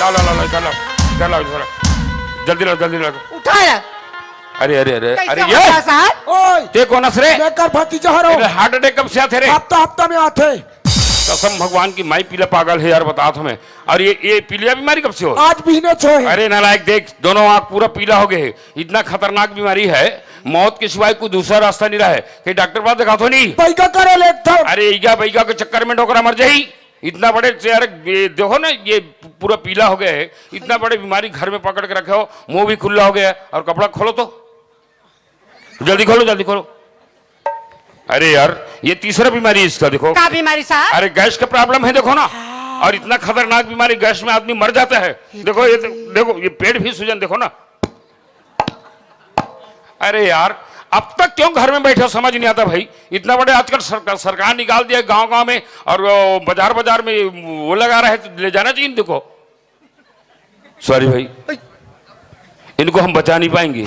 Speaker 1: ला जल्दी ला
Speaker 7: उठाया
Speaker 1: अरे अरे अरे अरे
Speaker 7: कैसे
Speaker 1: ये
Speaker 7: होता साहब
Speaker 8: ओए
Speaker 1: ते कौन हंस रे
Speaker 8: लेकर भतीजा हरो
Speaker 1: हार्ट अटैक कब से आते रे
Speaker 8: हफ्ता में आते
Speaker 1: कसम भगवान की माई पीला पागल है यार बता तुम्हें और ये पीलिया बीमारी कब से हो
Speaker 8: आज महीने छो है
Speaker 1: अरे नालायक देख दोनों आंख पूरा पीला हो गए इतना खतरनाक बीमारी है मौत के सिवाय कोई दूसरा रास्ता नहीं रहा है कि डॉक्टर पास दिखा तो नहीं
Speaker 8: पैका करे ले था
Speaker 1: अरे ईगा बैगा के चक्कर में डोकरा मर जाई इतना बड़े यार देखो ना ये पूरा पीला हो गया है इतना बड़े बीमारी घर में पकड़ के रखे हो मुंह भी खुला हो गया है और कपड़ा खोलो तो जल्दी खोलो अरे यार ये तीसरा बीमारी है इसका देखो
Speaker 7: का बीमारी साहब
Speaker 1: अरे गैस का प्रॉब्लम है देखो ना और इतना खतरनाक बीमारी गैस में आदमी मर जाता है देखो ये देखो ये पेट भी सूजन देखो ना अरे यार अब तक क्यों घर में बैठे समझ नहीं आता भाई इतना बड़े आजकल सरकार निकाल दिया गांव में और बाजार में वो लगा रहे तो ले जाना चाहिए देखो सॉरी भाई इनको हम बचा नहीं पाएंगे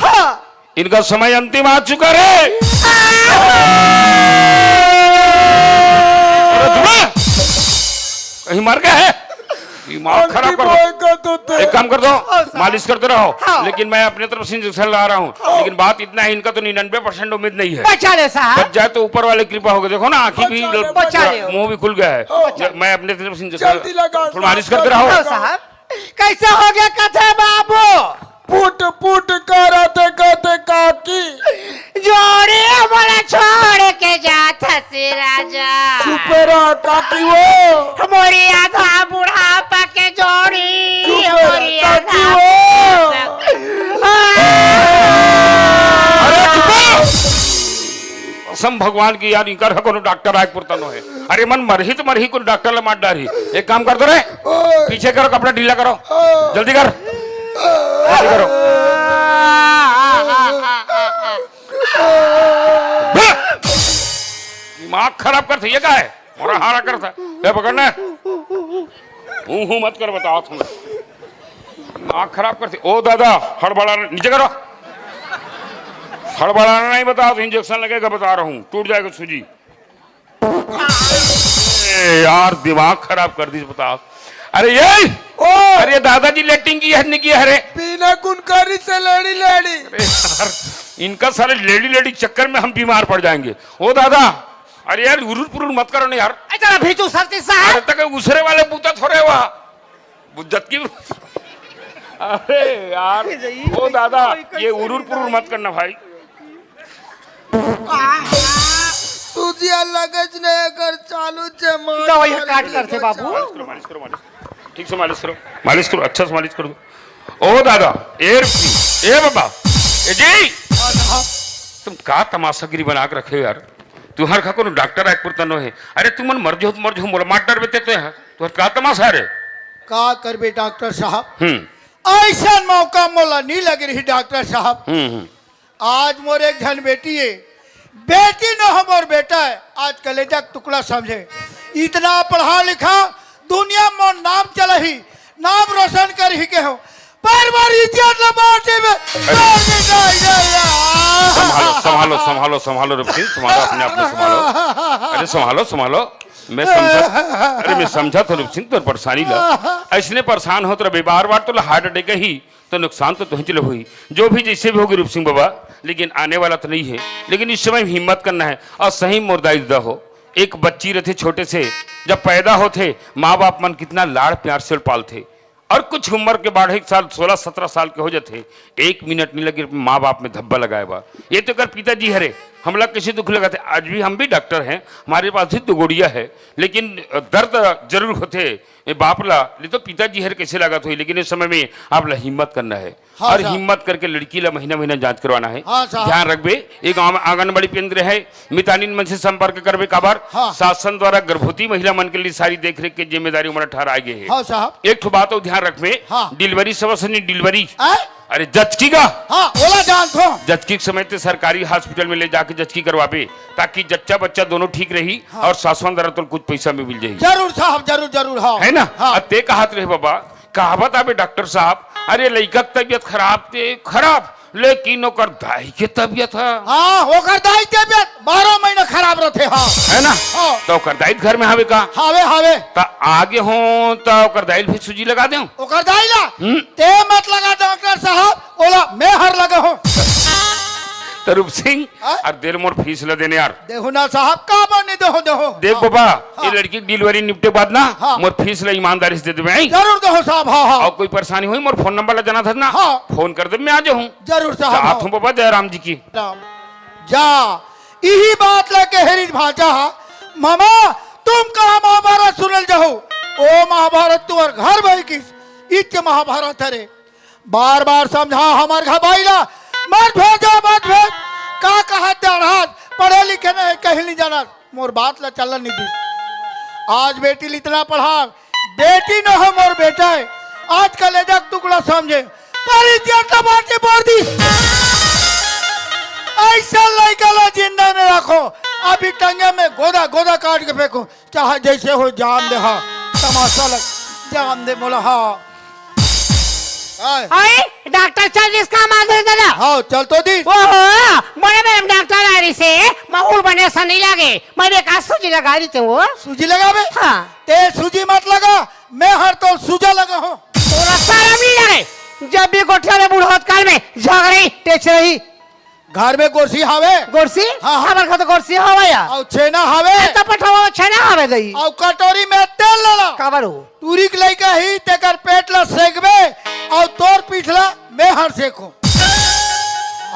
Speaker 1: इनका समय अंतिम आ चुका है कहीं मर गया है दिमाग खराब कर एक काम कर दो, मालिश करते रहो, लेकिन मैं अपने तरफ से इंजेक्शन लगा रहा हूँ। लेकिन बात इतना है, इनका तो 99% उम्मीद नहीं है।
Speaker 7: बचा ले साहब,
Speaker 1: बच जाए तो ऊपर वाले कृपा होगी। देखो ना, आंखें भी,
Speaker 7: बचा ले।
Speaker 1: मुंह भी खुल गया है। मैं अपने तरफ से इंजेक्शन मालिश करते
Speaker 7: हाँ
Speaker 1: रहो।
Speaker 7: साहब, कैसा हो गया कथे बाबू?
Speaker 8: पुट पुट करते कहते काकी
Speaker 7: जोड़ी हमारा छोड़ के जाता से राजा,
Speaker 8: सुपेरा काकी वो
Speaker 7: हमारी आधा बुढ़ापा के जोड़ी, हमारी
Speaker 8: काकी
Speaker 7: आधा
Speaker 8: वो
Speaker 1: अरे कसम भगवान की यार, इनका कोनो डॉक्टर आए पुरतनो है। अरे मन मरही तो मरही, को डॉक्टर ले मार डारी। एक काम कर दो रे, पीछे करो, कपड़ा ढीला करो, जल्दी कर, जल्दी करो। दिमाग खराब करते ये क्या है? और हारा करता है पकड़ना, हूँ मत कर, बताओ तुम। दिमाग खराब करते। ओ दादा, हड़बड़ा नीचे करो, हड़बड़ाना नहीं, बताओ तो इंजेक्शन लगेगा, बता रहा हूँ, टूट जाएगा सूजी। यार दिमाग खराब कर दी, बताओ। अरे ये अरे दादाजी लेटिंग की है, नहीं की है? अरे
Speaker 8: बिना गुनकारी से लेडी लेडी।
Speaker 1: अरे यार, इनका सारे लेडी लेडी चक्कर में हम बीमार पड़ जाएंगे। ओ दादा, अरे यार उरुर पुरुर मत करो ना यार।
Speaker 7: जरा भेजो सरती साहब।
Speaker 1: अरे तक उसरे वाले बूता थोड़े हुआ बुज्जत की। अरे यार ओ दादा, ये उरुर पुरुर मत करना भाई।
Speaker 8: सूजिया लगज नहीं कर चालू जमा
Speaker 7: दवाई काट करते बाबू।
Speaker 1: मालिश करो, मालिश करो, मालिश ठीक से मालिश करो, मालिश करो, अच्छा से मालिश कर दो। ओ दादा, ए बाबा, ए जी, तुम का तमाशागिरी बना के रखे हो यार? तुहर का कोनो डॉक्टर आके पुरतनो है? अरे तुम मन मर जो मोला मार बेते तो है, तुहर का तमाशा रे?
Speaker 6: का करबे डॉक्टर साहब, ऐसा मौका मोला नहीं लग रही डॉक्टर साहब। आज मोर एक धन बेटी है, बेटी न हमर बेटा है, आज कलेजा का टुकड़ा समझे। इतना पढ़ा लिखा, दुनिया में नाम चला ही, नाम रोशन कर ही के हो, पर बार इज्जत न बाटे में।
Speaker 1: संभालो संभालो संभालो रुपी, संभालो अपने आप को संभालो। अरे संभालो संभालो, मैं समझा, अरे मैं समझा तो रुपसिंह तो परेशानी ला, ऐसने परेशान हो तो बार बार तो हार्ट अटैक ही तो नुकसान तो तुझे चले हुई, जो भी जैसे भी होगी रुपसिंह बाबा, लेकिन आने वाला तो नहीं है। लेकिन इस समय हिम्मत करना है और सही मुर्दाइदा हो। एक बच्ची रहते छोटे से, जब पैदा होते माँ बाप मन कितना लाड़ प्यार से पालते, और कुछ उम्र के बाद 1 साल 16-17 साल के हो जाते, 1 मिनट नहीं लगे माँ बाप में धब्बा लगाए बा। ये तो कर पिताजी हरे, हमला किसी दुख लगाते। आज भी हम भी डॉक्टर हैं, हमारे पास भी 2 गोड़ियाँ है, लेकिन दर्द जरूर होते बाप ला, नहीं तो पिताजी हर कैसे लागत हुई। लेकिन इस समय में आप ला हिम्मत करना है,
Speaker 6: हाँ
Speaker 1: और
Speaker 6: साहब।
Speaker 1: हिम्मत करके लड़की ला महीना महीना जांच करवाना है।
Speaker 6: हाँ साहब।
Speaker 1: ध्यान रखबे, एक आंगनबाड़ी केंद्र है, मितानिन मन से संपर्क करबे। काबर
Speaker 6: हाँ।
Speaker 1: शासन द्वारा गर्भवती महिला मन के लिए सारी देख रेख की जिम्मेदारी उम्र 18 आगे है।
Speaker 6: हाँ साहब।
Speaker 1: एक ठो बात और ध्यान रखबे,
Speaker 6: हाँ।
Speaker 1: डिलीवरी समय डिलीवरी,
Speaker 6: आए?
Speaker 1: अरे जचकी का,
Speaker 6: हाँ बोला जान तो।
Speaker 1: जचकी के समय ते सरकारी हॉस्पिटल में ले जाके जचकी करवाबे, ताकि जच्चा बच्चा दोनों ठीक रही। हाँ। और सासवन द्वारा तो कुछ पैसा में मिल जाएगी।
Speaker 6: जरूर साहब, जरूर जरूर। हाँ
Speaker 1: है ना?
Speaker 6: हाँ।
Speaker 1: ते कहात रहे बाबा, कहावत आबे डॉक्टर साहब, अरे लड़का की तबीयत खराब ते खराब, लेकिन ओकर दाई के तबीयत है।
Speaker 6: हाँ ओकर दाई तबियत 12 महीना खराब रहते। हाँ
Speaker 1: है ना?
Speaker 6: हाँ।
Speaker 1: तो ओकर दाई घर में हावे का,
Speaker 6: हावे हावे
Speaker 1: तो आगे हो तो ओकर दाई भी सूजी लगा दें।
Speaker 6: ओकर दाई ला ते मत लगा डॉक्टर साहब, ओला मैं हर लगा हो।
Speaker 1: तो रूप सिंह
Speaker 6: हाँ?
Speaker 1: और देर मोर फीस ल देने यार।
Speaker 6: देखो ना साहब, का बने देहो देहो।
Speaker 1: देख
Speaker 6: हाँ।
Speaker 1: बाबा,
Speaker 6: हाँ।
Speaker 1: ये लड़की की डिलीवरी निपटे बाद ना
Speaker 6: हाँ।
Speaker 1: मोर फीस ल ईमानदारी से दे देबे।
Speaker 6: जरूर देहो साहब। हाँ हाँ
Speaker 1: और कोई परेशानी हुई मोर फोन नंबर ला जाना था ना,
Speaker 6: हाँ।
Speaker 1: फोन कर दे, मैं आ जाऊं।
Speaker 6: जरूर साहब।
Speaker 1: आप हूं बाबा जयराम जी की।
Speaker 6: जा यही बात लेके हेरिज भाजा, मामा तुम कहा महाभारत सुनल जाओ? ओ महाभारत तुम्हार घर भाई किस इच महाभारत हरे, बार बार समझा हमार घर भाईला, मत भेजो मत भेज। का कहा तेरहाज पढ़े लिखे नहीं, कहीं नहीं जाना, मोर बात ला चलन नहीं दी। आज बेटी इतना पढ़ा, बेटी न हो मोर बेटा है, आज कलेजा का टुकड़ा समझे, पर इज्जत बाटे बोल दी। ऐसा लड़का ला जिंदा में रखो, अभी टंगे में गोदा गोदा काट के फेंको, चाहे जैसे हो जान दे। हाँ तमाशा लग जान दे, बोला हाँ।
Speaker 7: अरे डॉक्टर चल जिसका माधुर दादा।
Speaker 6: हाँ चल तो दी।
Speaker 7: ओहो, बड़े बड़े डॉक्टर आ रही से माहौल बने ऐसा नहीं लगे, मैंने कहा सूजी लगा रही थी वो।
Speaker 6: सूजी लगा बे?
Speaker 7: हाँ।
Speaker 6: ते सूजी मत लगा, मैं हर तो सूजा लगा हूँ।
Speaker 7: तोरा शर्म नहीं लगे जब भी गोठिया में बुढ़ौत काल में झगड़ी टेच रही
Speaker 6: घर में कुर्सी हावे
Speaker 7: गोरसी
Speaker 6: हाँ, हाँ।
Speaker 7: हमार घर तो गोरसी हवा या
Speaker 6: और छेना हावे
Speaker 7: तो पठवा में छेना हवे दई
Speaker 6: और कटोरी में तेल लला
Speaker 7: काबर हो
Speaker 6: टूरी के लइका ही तेकर पेट ला सेकबे और तोर पीठला मैं हर सेकूं।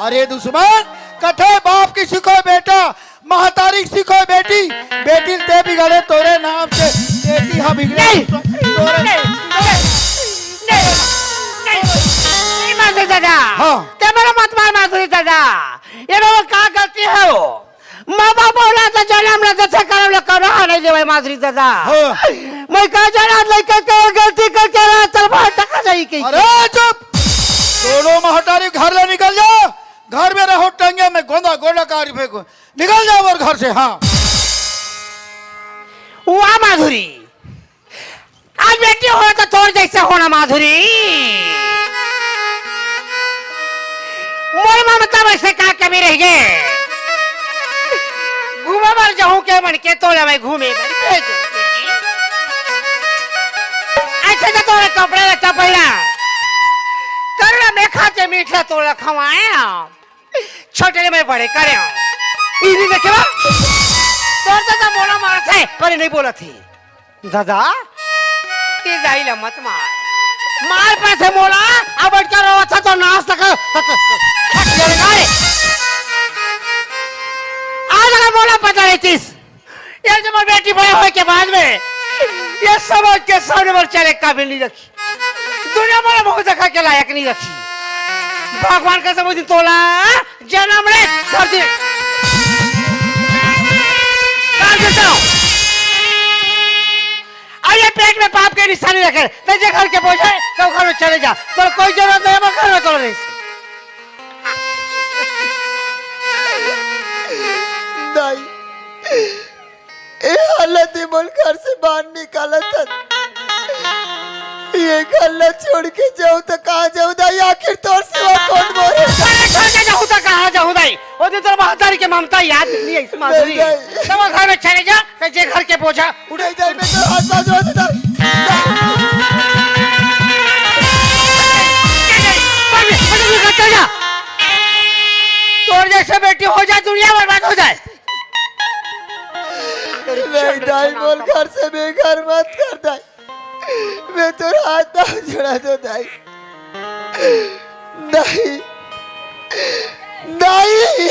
Speaker 6: अरे दुश्मन कथे बाप की सिखो बेटा महतारी की सिखो बेटी बेटी ते बिगड़े तोरे नाम से बेटी हा बिगड़े
Speaker 7: नहीं माधुरी दादा
Speaker 6: हाँ।
Speaker 7: ते मेरा मत मार माधुरी दादा ये लोग क्या गलती है वो माँ बाप बोला तो जन्म ले तो करम ले कर रहा नहीं देवे माधुरी दादा
Speaker 6: हाँ।
Speaker 7: मैं कह जरा लेकर के गलती करके रहा तलवार टका जाई की
Speaker 6: अरे चुप दोनों महतारी घर ले निकल जाओ घर में रहो टंगे में गोंदा गोंदा कारी फेंको निकल जाओ और घर से। हाँ
Speaker 7: वाह माधुरी आज बेटी हो तो तोड़ जैसे होना माधुरी मोर ममता वैसे का कमी रह गए घूमे बार जाऊं के मन के तोले में घूमे अच्छा तो तोरे कपड़े लगता पहला करुणा में खाते मीठा तोड़ा खवाए छोटे में बड़े करे इन्हीं देखे बा तोर दादा बोला मारत है पर नहीं बोला थी दादा ते जाइला मत मार पैसे मोला अब बैठ कर रो तो नाच तक हट जाएगा रे आज अगर मोला पता नहीं थी ये जब मैं बेटी बड़े होए के बाद में ये समझ के सामने पर चले काबिल नहीं रखी दुनिया में बहुत देखा के लायक नहीं रखी भगवान का समझ तोला जन्म ले धरती काल देता अरे पेट में पाप के निशानी रखे तेरे घर के बोझ है तो घर में चले जा तो कोई जरूरत नहीं है घर में तो नहीं
Speaker 9: नहीं ये हालत ही बोल घर से बाहर निकाला था ये गल्ला छोड़ के जाऊं तो कहाँ जाऊं दाई आखिर तोर सिवा कौन बोले
Speaker 7: छोड़ के जाऊं तो कहाँ जाऊं दाई वो दिन तेरे महतारी के ममता याद नहीं है इस माधुरी तो घर में चले जा तेरे घर के बोझा
Speaker 9: उड़े जाए मैं तो हाथ बाजू होते था
Speaker 7: तोर जैसे बेटी हो जाए दुनिया बर्बाद हो जाए
Speaker 9: नहीं दाई बोल घर से बेघर मत कर दाई मैं तो हाथ ना जोड़ा दो दाई नहीं नहीं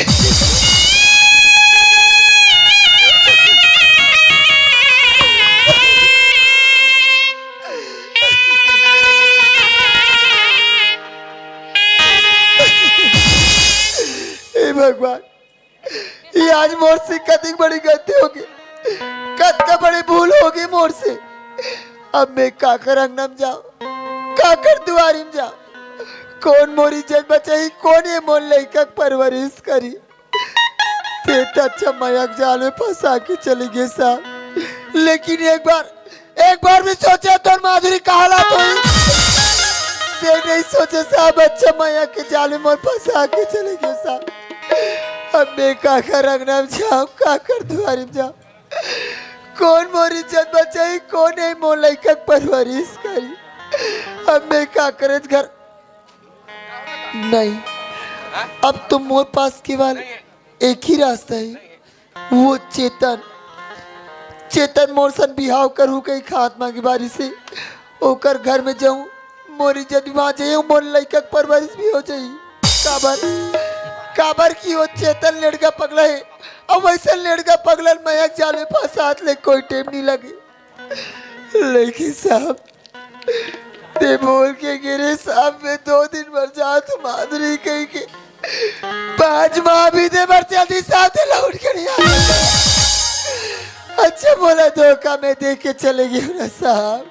Speaker 9: हे भगवान ये आज मोर से कतई बड़ी गलती होगी कत्ता बड़ी भूल होगी मोर से अब मैं काकर अंगनम जाऊं काकर दुआरी में जाऊं कौन मोरी इज्जत बचाई कौन ये मोर लड़का परवरिश करी ते तो अच्छा मयक जाल में फंसा के चली गई साहब लेकिन एक बार भी सोचा तो माधुरी कहाला तो ते नहीं सोचे साहब अच्छा मयक के जाल में मोर फंसा के चली गई साहब अब मैं काकर अंगनम जाऊं काकर दुआरी में जाऊं कौन मोर इज्जत बचाई कौन है मोर लड़का परवरिश करी अब मैं क्या करे घर नहीं अब तो मोर पास केवल एक ही रास्ता है वो चेतन मोर सन बिहाव करू कहीं खात मांगी बारी से ओकर घर में जाऊं मोर इज्जत भी वहां जाए मोर लड़का परवरिश भी हो जाए काबर की वो चेतन लड़का पगला है अब वैसे लड़का पगलन मयक जाले फसात ले कोई टेम नहीं लगे लेकिन साहब ते बोल के गिरे साहब में 2 दिन भर जा तो माधुरी कही के 5 माह भी दे भर जल्दी साहब ते लौट के नहीं आ अच्छा बोला धोखा में दे के चले गए ना साहब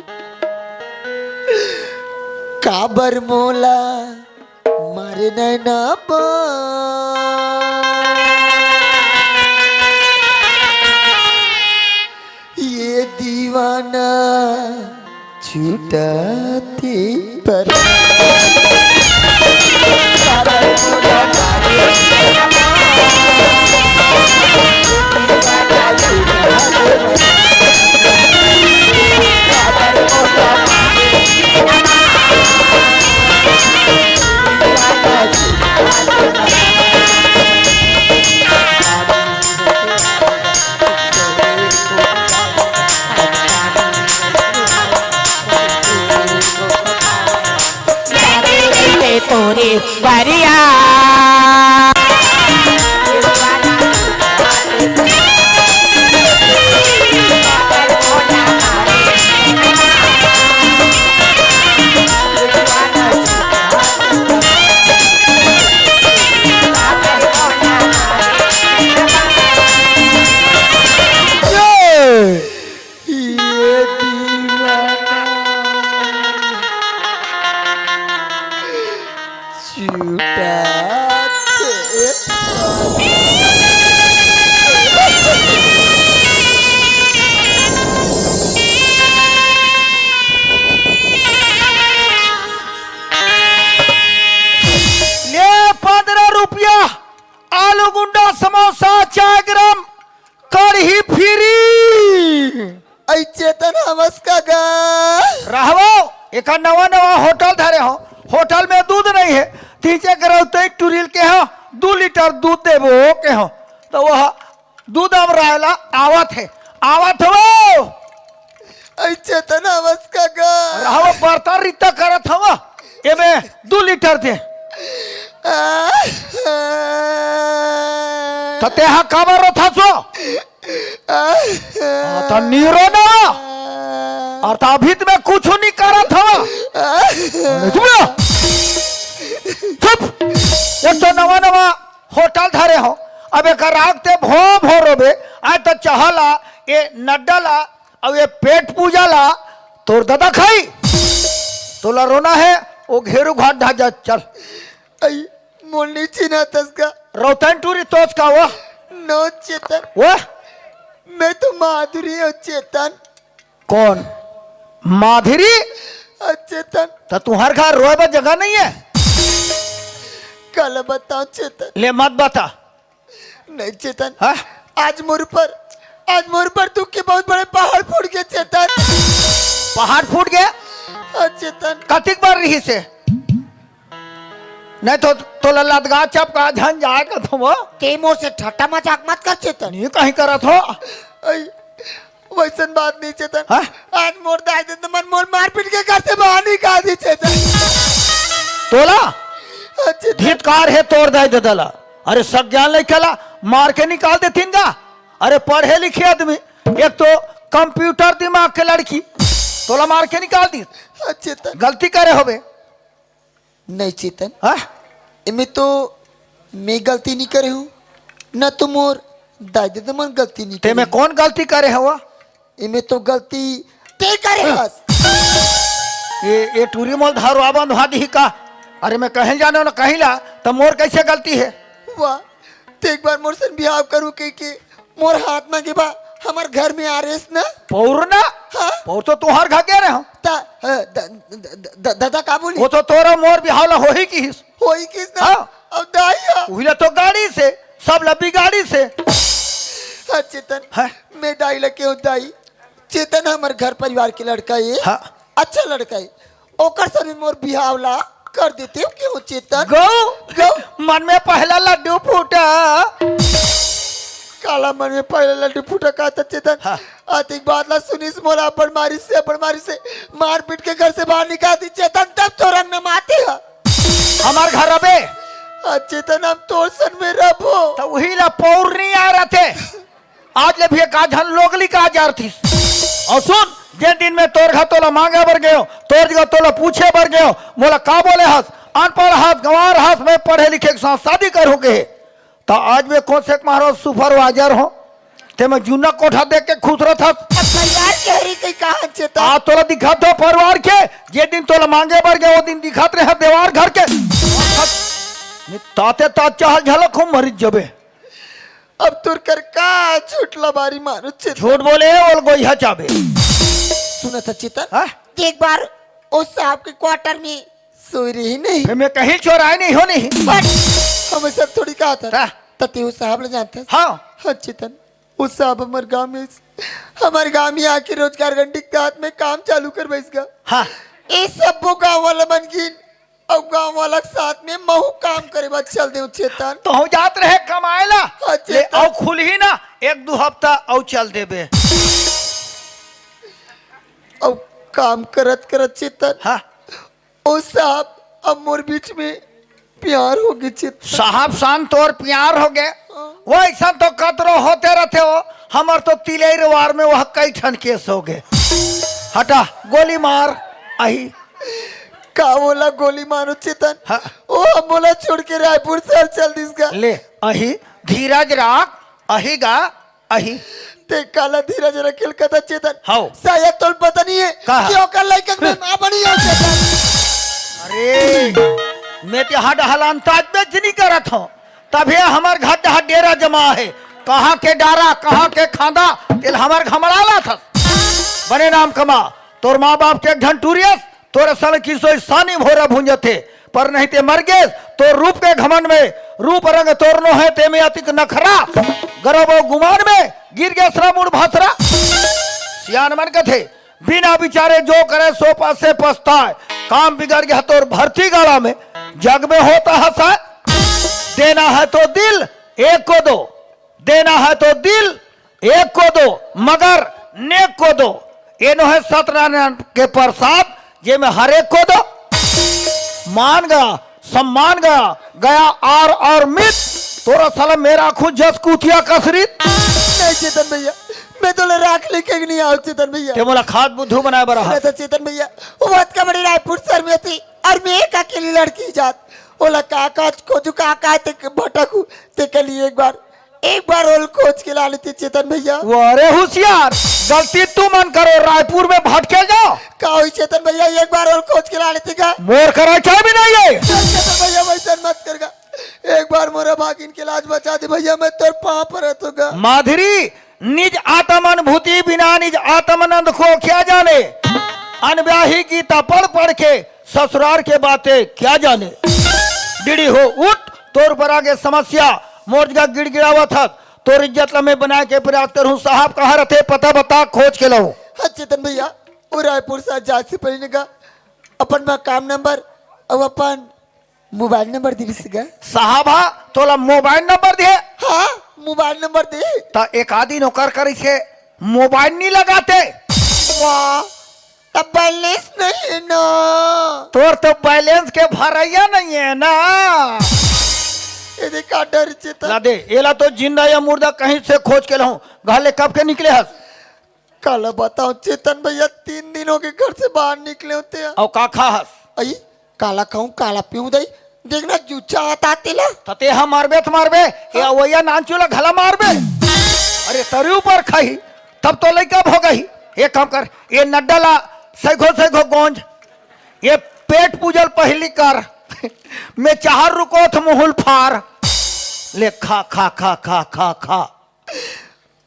Speaker 9: काबर मोला मारे नैना ये दीवाना छूटा थी पर
Speaker 10: मोरे बरिया
Speaker 2: ले 15 रुपया आलू गुंडा समोसा 4 ग्राम कढ़ी फ्री
Speaker 9: ऐ चेतन हमस का गा
Speaker 2: रहवो एक नवा नवा होटल धरे हो होटल में दूध नहीं है तीजे करो तो टूरिल के हो 2 लीटर दूध देबो के हो तो वह दूध अब रहला आवत हो
Speaker 9: ऐ चेतन हमस का गा
Speaker 2: रहवो बर्तन रिता करत हो एमे 2 लीटर दे तो तेहा काबर था सो तो नीरो ना और तो अभी में कुछ नहीं करा था चुप एक तो नवा नवा होटल धरे हो अब एक रागते भो रोबे आज तो चहला ये नड्डला अब ये पेट पूजाला तोर दादा खाई तोला रोना है वो घेरू घाट ढाजा चल
Speaker 9: ऐ मोनी चिना तसका
Speaker 2: रोतन टूरी तोच का वो
Speaker 9: नो चेतन
Speaker 2: वो
Speaker 9: मैं तो माधुरी हूँ चेतन
Speaker 2: कौन माधुरी
Speaker 9: चेतन
Speaker 2: तो तुम्हारे घर रोए पर जगह नहीं है
Speaker 9: कल बताओ चेतन
Speaker 2: ले मत बता
Speaker 9: नहीं चेतन
Speaker 2: हाँ?
Speaker 9: आज मोर पर तू के बहुत बड़े पहाड़ फूट गए चेतन
Speaker 2: पहाड़ फूट गया
Speaker 9: चेतन
Speaker 2: कतिक बार रही से नहीं तो लदगा चपका झन जाएगा तुम
Speaker 3: ते मोर से ठट्टा मजाक मत कर चेतन
Speaker 2: नहीं कहीं करत हो
Speaker 9: वैसन बात नहीं चेतन
Speaker 2: हाँ?
Speaker 9: आज मोर दाई दे मन मोर मारपीट के घर से बाहर निकाल दी चेतन
Speaker 2: तोला
Speaker 9: चेतन
Speaker 2: धिक्कार है तोड़ दे दला अरे सब ज्ञान नहीं खेला मार के निकाल देतीन का अरे पढ़े लिखे आदमी एक तो कंप्यूटर दिमाग के लड़की तोला मार के निकाल दी
Speaker 9: चेतन
Speaker 2: गलती करे होबे
Speaker 9: नहीं चेतन
Speaker 2: हाँ?
Speaker 9: इनमें तो मैं गलती नहीं करे हूँ न तो मोर दाई दे मन गलती नहीं
Speaker 2: ते
Speaker 9: करे
Speaker 2: में कौन गलती करे हुआ
Speaker 9: इनमें तो गलती ते करे हस
Speaker 2: ये टूरी मोल धारवा बंद हुआ दी का अरे मैं कहीं जाने ना कहीं ला तो मोर कैसे गलती है
Speaker 9: वाह ते एक बार मोर से बिहाव करूँ के मोर हाथ में के बा हमार घर में आ रेस ना
Speaker 2: पौर ना
Speaker 9: हाँ?
Speaker 2: पौर तो तुहार घर के रहे हो
Speaker 9: दादा का बोली
Speaker 2: वो तो तोरा मोर बिहावला हो ही की
Speaker 9: होई किस ना
Speaker 2: हाँ?
Speaker 9: अब दाई
Speaker 2: उहिले तो गाड़ी से सब लब्बी गाड़ी से
Speaker 9: चेतन
Speaker 2: हाँ?
Speaker 9: मैं दाई लगे हूँ दाई चेतन हमार घर परिवार के लड़का है
Speaker 2: हाँ?
Speaker 9: अच्छा लड़का है ओकर सभी मोर बिहावला कर देते हो क्यों चेतन
Speaker 2: गौ मन में पहला लड्डू फूटा
Speaker 9: काला मन में पहले लड्डू फूटा का था चेतन
Speaker 2: हाँ।
Speaker 9: आतिक बात ला सुनी मोला बड़मारी से मार पीट के घर से बाहर निकाल दी चेतन तब तो रंग न माते है
Speaker 2: हमार घर अबे
Speaker 9: चेतन हम तोर सन में रहो
Speaker 2: तो वही ला पौर नहीं आ रहे थे आज ले भी एक आधन लोगली का जार थी और सुन जे दिन में तोर घर तोला मांगे बर गयो तोर जगह तोला पूछे बर गयो मोला का बोले हस अनपढ़ हस गंवार हस मैं पढ़े लिखे के साथ शादी करूँ के तो आज में कौन से महाराज सुपरवाइजर हो ते मैं जूना कोठा देख के खुश रहा था
Speaker 9: परिवार के हरी कहीं कहा चेतन
Speaker 2: आज तोला दिखा दो परिवार के जे दिन तोला मांगे बर गए वो दिन दिखाते रहे देवार घर के ताते तात चाहल झलक हो मरीज जबे
Speaker 9: अब तुर कर का झूठ लबारी मारो चेतन
Speaker 2: झूठ बोले और गोइहा चाबे
Speaker 9: सुना था चेतन
Speaker 2: हाँ?
Speaker 9: एक बार उस साहब के क्वार्टर में सोई रही नहीं
Speaker 2: फिर मैं कहीं चोराए नहीं हो नहीं
Speaker 9: बट हमें सब थोड़ी कहा था
Speaker 2: हाँ?
Speaker 9: तते उस साहब ले जानते
Speaker 2: हाँ
Speaker 9: चेतन उस साहब हमारे गांव में आके रोजगार गंडी के हाथ में काम चालू कर बैस गया
Speaker 2: हाँ
Speaker 9: इस सब गांव वाला बन गिन अब गांव वाला के साथ में महू काम करे बाद चल दे चेतन
Speaker 2: तो हो जात रहे कमाएला
Speaker 9: हाँ,
Speaker 2: ले
Speaker 9: चेतन।
Speaker 2: औ खुल ही ना 1-2 हफ्ता औ चल देबे
Speaker 9: अब काम करत करत चेतन
Speaker 2: हाँ
Speaker 9: उस साहब अब मोर बीच में प्यार हो गई चित
Speaker 2: साहब शान तोर प्यार हो गए वो ऐसा तो कतरो होते रहते हो हमार तो तिलेर वार में वह कई ठन केस हो गए हटा गोली मार आई
Speaker 9: का बोला गोली मारो चेतन
Speaker 2: हाँ।
Speaker 9: ओ हम बोला छोड़ के रायपुर शहर चल दिसगा
Speaker 2: ले अही धीरज राख अही गा अही
Speaker 9: ते काला धीरज रखेल कथा चेतन
Speaker 2: हाउ।
Speaker 9: शायद तो पता नहीं है
Speaker 2: कहा?
Speaker 9: क्यों कर लाइक में मां बनी हो चेतन
Speaker 2: अरे मैं ते हड हलान ताज बेच नहीं करत हूँ तभी हमार घट हट डेरा जमा है कहाँ के डारा कहाँ के खांदा तिल हमार घमड़ाला था बने नाम कमा तोर माँ बाप के ढंटूरियस तोरे सल की सोई सानी भोरा भूंज थे पर नहीं ते मर गए तो रूप के घमन में रूप रंग तोरनो है ते में अतिक नखरा गरबो गुमान में गिर गया श्रम उड़ भासरा सियान मन के थे बिना बिचारे जो करे सो पास से पछताए काम बिगड़ गया तो भर्ती गाड़ा में जग में होता हंसा देना है तो दिल एक को दो देना है तो दिल एक को दो मगर नेक को दो ये नो है सत्यनारायण के प्रसाद ये में हर एक को दो मान गया सम्मान गया और मित तोरा साला मेरा खुद जस कुथिया कसरीत
Speaker 9: नहीं चेतन भैया मैं तो राख लेके नहीं आऊं चेतन भैया
Speaker 2: ते मोला खाद बुद्धू बनाए बरा
Speaker 9: मैं तो चेतन भैया वो बात का बड़ी रायपुर शहर में थी और मैं एक अकेली लड़की जात ओला काका को जो काका ते भटकू ते के लिए एक बार ओल खोज के ला लेती चेतन भैया
Speaker 2: वो अरे होशियार गलती तू मन करो रायपुर में भटके जाओ
Speaker 9: का हुई चेतन भैया एक बार ओल खोज के ला लेती का
Speaker 2: मोर करा चाहे भी नहीं है
Speaker 9: चेतन भैया वैसा मत करगा एक बार मोरा भागिन के लाज बचा दे भैया मैं तेरे पाँव पर रहूंगा
Speaker 2: माधुरी निज आत्म अनुभूति बिना निज आत्मानंद को क्या जाने अनब्याही गीता पढ़ के ससुराल के बातें क्या जाने डिड़ी हो उठ तोर पर आगे समस्या मोर्जा गिड़गिड़ावा था तोर इज्जत ला मैं बना के प्रयास करूं साहब कहाँ रहते पता बता खोज के लाऊं
Speaker 9: हाँ चेतन भैया वो रायपुर से जा से पहले का अपन मकाम नंबर और अपन मोबाइल नंबर दे सका
Speaker 2: साहबा तोला मोबाइल नंबर दे
Speaker 9: हाँ मोबाइल नंबर दे
Speaker 2: ता एक आदि नौकर करी से मोबाइल नहीं लगाते
Speaker 9: वाह तब बैलेंस नहीं है ना
Speaker 2: तोर तो बैलेंस के भरैया नहीं है ना
Speaker 9: ये देखा डर चेतन
Speaker 2: ला दे एला तो जिंदा या मुर्दा कहीं से खोज के लाऊं घाले कब के निकले हस
Speaker 9: काला बताओ चेतन भैया 3 दिनों के घर से बाहर निकले होते हैं
Speaker 2: और का खा हस
Speaker 9: आई काला खाऊं काला पीऊं दई देखना जूचा आता तेला
Speaker 2: तते हम मारबे तो मारबे या वैया नानचूला घला मारबे अरे तरी ऊपर खाई तब तो लइका हो गई एक काम कर ये नड्डाला सैखो गोंज ये पेट पूजल पहली कर मैं चाहर रुको थ मुहुल फार ले खा खा खा खा खा खा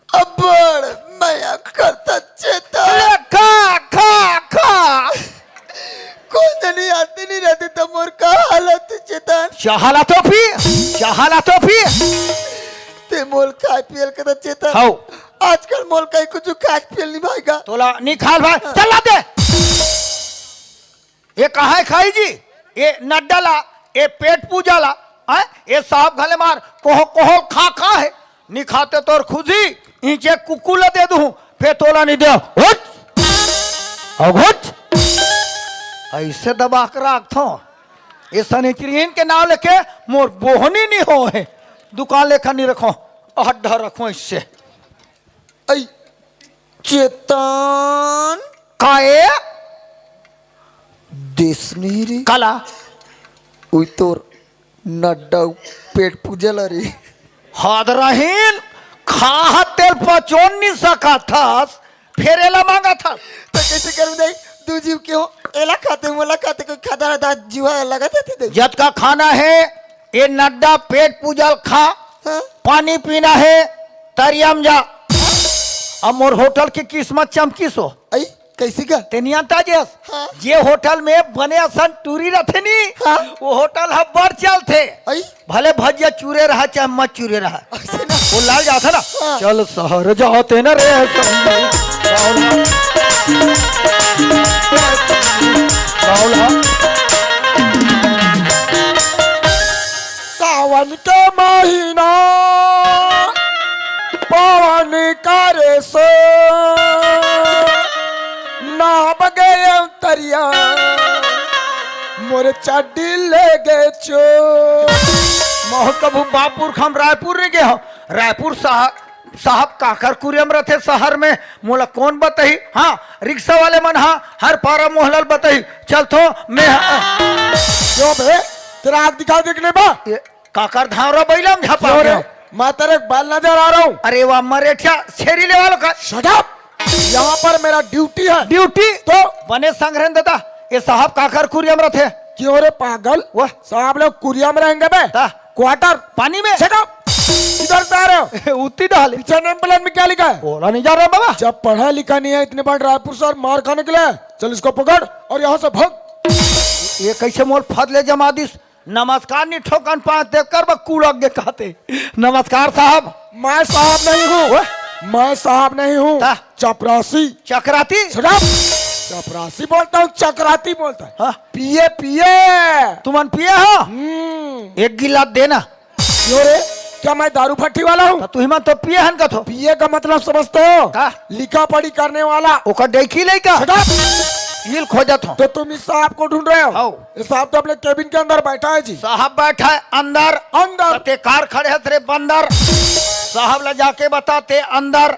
Speaker 9: अब बड़ मैं करता चेतन
Speaker 2: ले खा खा खा
Speaker 9: कौन नहीं आती नहीं रहती तो मोर का हालत चेतन
Speaker 2: चाहला तो पी
Speaker 9: ते मोल खाए पियल कर चेतन
Speaker 2: हाउ
Speaker 9: आजकल मोल का कुछ खाए पियल नहीं भाईगा
Speaker 2: तोला निकाल भाई चला दे ये कहा है खाई जी ये नड्डाला ये पेट पूजाला है ये साहब घले मार कोहो खा खा है नहीं खाते तो खुद ही नीचे कुकुला दे दूं फिर तोला नहीं दे घुट ऐसे दबा कर रखो ये सनिचरीन के नाम लेके मोर बोहनी नहीं हो है दुकान लेखा नहीं रखो अड्डा रखो इससे
Speaker 9: आई चेतन
Speaker 2: काए
Speaker 9: देश नहीं रे
Speaker 2: काला
Speaker 9: उई तोर नड्डा पेट पूजल रे
Speaker 2: हद रहीन खा तेल पचोन नहीं सका था फिर एला मांगा था
Speaker 9: तो कैसे करूं दई दू जीव क्यों एला खाते मोला खाते कोई खाता रहता जीवा लगा देते दई
Speaker 2: जत का खाना है ये नड्डा पेट पूजल खा
Speaker 9: हाँ?
Speaker 2: पानी पीना है तरियम जा अब मोर होटल की किस्मत चमकी सो
Speaker 9: आई कैसी का
Speaker 2: तेनिया ताजेस
Speaker 9: हाँ?
Speaker 2: जे होटल में बने असन टूरी रहते नी
Speaker 9: हाँ?
Speaker 2: वो होटल हम बड़ चलते
Speaker 9: आई
Speaker 2: भले भजिया चूरे रहा चाहे मत चूरे रहा
Speaker 9: ऐसे ना
Speaker 2: वो लाल जाता ना
Speaker 9: हाँ।
Speaker 2: चल शहर जाते न रे
Speaker 8: सावन के महीना पवन करे सो नाम गए तरिया मोरे चड्डी ले गए चो।
Speaker 2: बहुत कभू बापुर हम रायपुर नहीं गए हो। रायपुर साहब काकर कुरियम रथे शहर में मोला कौन बताई। हाँ रिक्शा वाले मन हाँ हर पारा मोहलल बताई। चल तो मैं
Speaker 8: क्यों बे तेरा आग दिखाओ देखने बा।
Speaker 2: काकर धावरा बैलम झापा
Speaker 8: क्यों रे मैं तेरे बाल नजर आ रहा हूँ।
Speaker 2: अरे वाह मरेठिया छेरी ले वालों का
Speaker 8: शट अप। यहाँ पर मेरा ड्यूटी है।
Speaker 2: ड्यूटी तो बने संग्रहण देता। ये साहब काकर कुरियम रथे।
Speaker 8: क्यों रे पागल
Speaker 2: वाह
Speaker 8: साहब लोग कुरिया में रहेंगे बे। क्वार्टर
Speaker 2: पानी में
Speaker 8: शट अप। इधर से आ रहे हो
Speaker 2: उतनी डाल
Speaker 8: पीछे नेम प्लेट में क्या लिखा है।
Speaker 2: बोला नहीं जा रहा बाबा।
Speaker 8: जब पढ़ा लिखा नहीं है इतने बार रायपुर से मार खाने के लिए चल इसको पकड़ और यहाँ से भाग।
Speaker 2: ये कैसे मोल फदले जमा दिस। नमस्कार नहीं ठोकन पाँच देख कर कूड़े कहते। नमस्कार साहब।
Speaker 8: मैं साहब नहीं हूँ। मैं साहब नहीं हूँ चपरासी
Speaker 2: चक्राती।
Speaker 8: चपरासी बोलता हूँ चक्राती बोलता है।
Speaker 2: हाँ?
Speaker 8: पिए पिए
Speaker 2: तुमन पिया हो एक गिलास देना।
Speaker 8: क्यों रे क्या मैं दारू फट्टी वाला हूँ।
Speaker 2: तू हिमा तो पिए हन का थो।
Speaker 8: पिए का मतलब समझते हो लिखा पढ़ी करने वाला।
Speaker 2: ओका देखी ले का ईल खोजत हो।
Speaker 8: तो तुम इस साहब को ढूंढ रहे हो। इस साहब तो अपने केबिन के अंदर बैठा है जी।
Speaker 2: साहब बैठा है अंदर।
Speaker 8: अंदर
Speaker 2: ते कार खड़े है तेरे बंदर। साहब ला जाके बताते अंदर।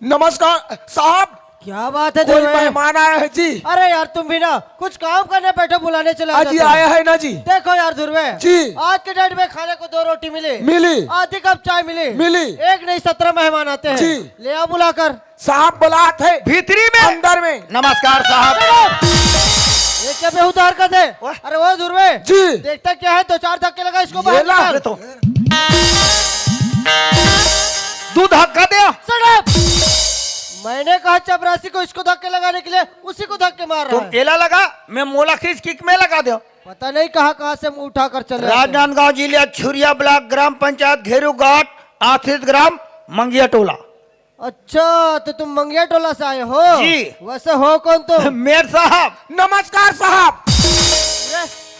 Speaker 8: नमस्कार साहब
Speaker 3: क्या बात है
Speaker 8: कोई
Speaker 3: ध्रुवे?
Speaker 8: मेहमान आया है जी।
Speaker 3: अरे यार तुम भी ना कुछ काम करने बैठो बुलाने चले
Speaker 8: आज
Speaker 3: जाते
Speaker 8: जी
Speaker 3: हो।
Speaker 8: आया है ना जी।
Speaker 3: देखो यार ध्रुवे
Speaker 8: जी।
Speaker 3: आज के डेट में खाने को 2 रोटी मिली
Speaker 8: मिली
Speaker 3: आधी कप चाय मिली
Speaker 8: मिली।
Speaker 3: एक नहीं 17 मेहमान आते हैं
Speaker 8: जी।
Speaker 3: ले आओ बुलाकर।
Speaker 8: साहब बुला थे
Speaker 2: भीतरी में
Speaker 8: अंदर में।
Speaker 2: नमस्कार साहब।
Speaker 3: ये क्या बेहुदा हरकत है। अरे वो ध्रुवे
Speaker 8: जी
Speaker 3: देखता क्या है 2-4 धक्के लगा इसको
Speaker 8: ये
Speaker 3: बाहर
Speaker 8: ला।
Speaker 3: निकाल।
Speaker 2: तो दूध धक्का दे।
Speaker 3: Shut up! मैंने कहा चपरासी को इसको धक्के लगाने के लिए उसी को धक्के मार रहा
Speaker 2: तुम
Speaker 3: है।
Speaker 2: एला लगा मैं मोला खींच किक में लगा दो।
Speaker 3: पता नहीं कहाँ से मुंह उठाकर चले आते हैं।
Speaker 2: राजनांदगांव जिले छुरिया ब्लॉक ग्राम पंचायत घेरू घाट आश्रित ग्राम मंगिया टोला।
Speaker 3: अच्छा तो तुम मंगिया टोला से आए हो।
Speaker 2: जी।
Speaker 3: वैसे हो कौन तुम?
Speaker 2: मेयर साहब।
Speaker 8: नमस्कार साहब।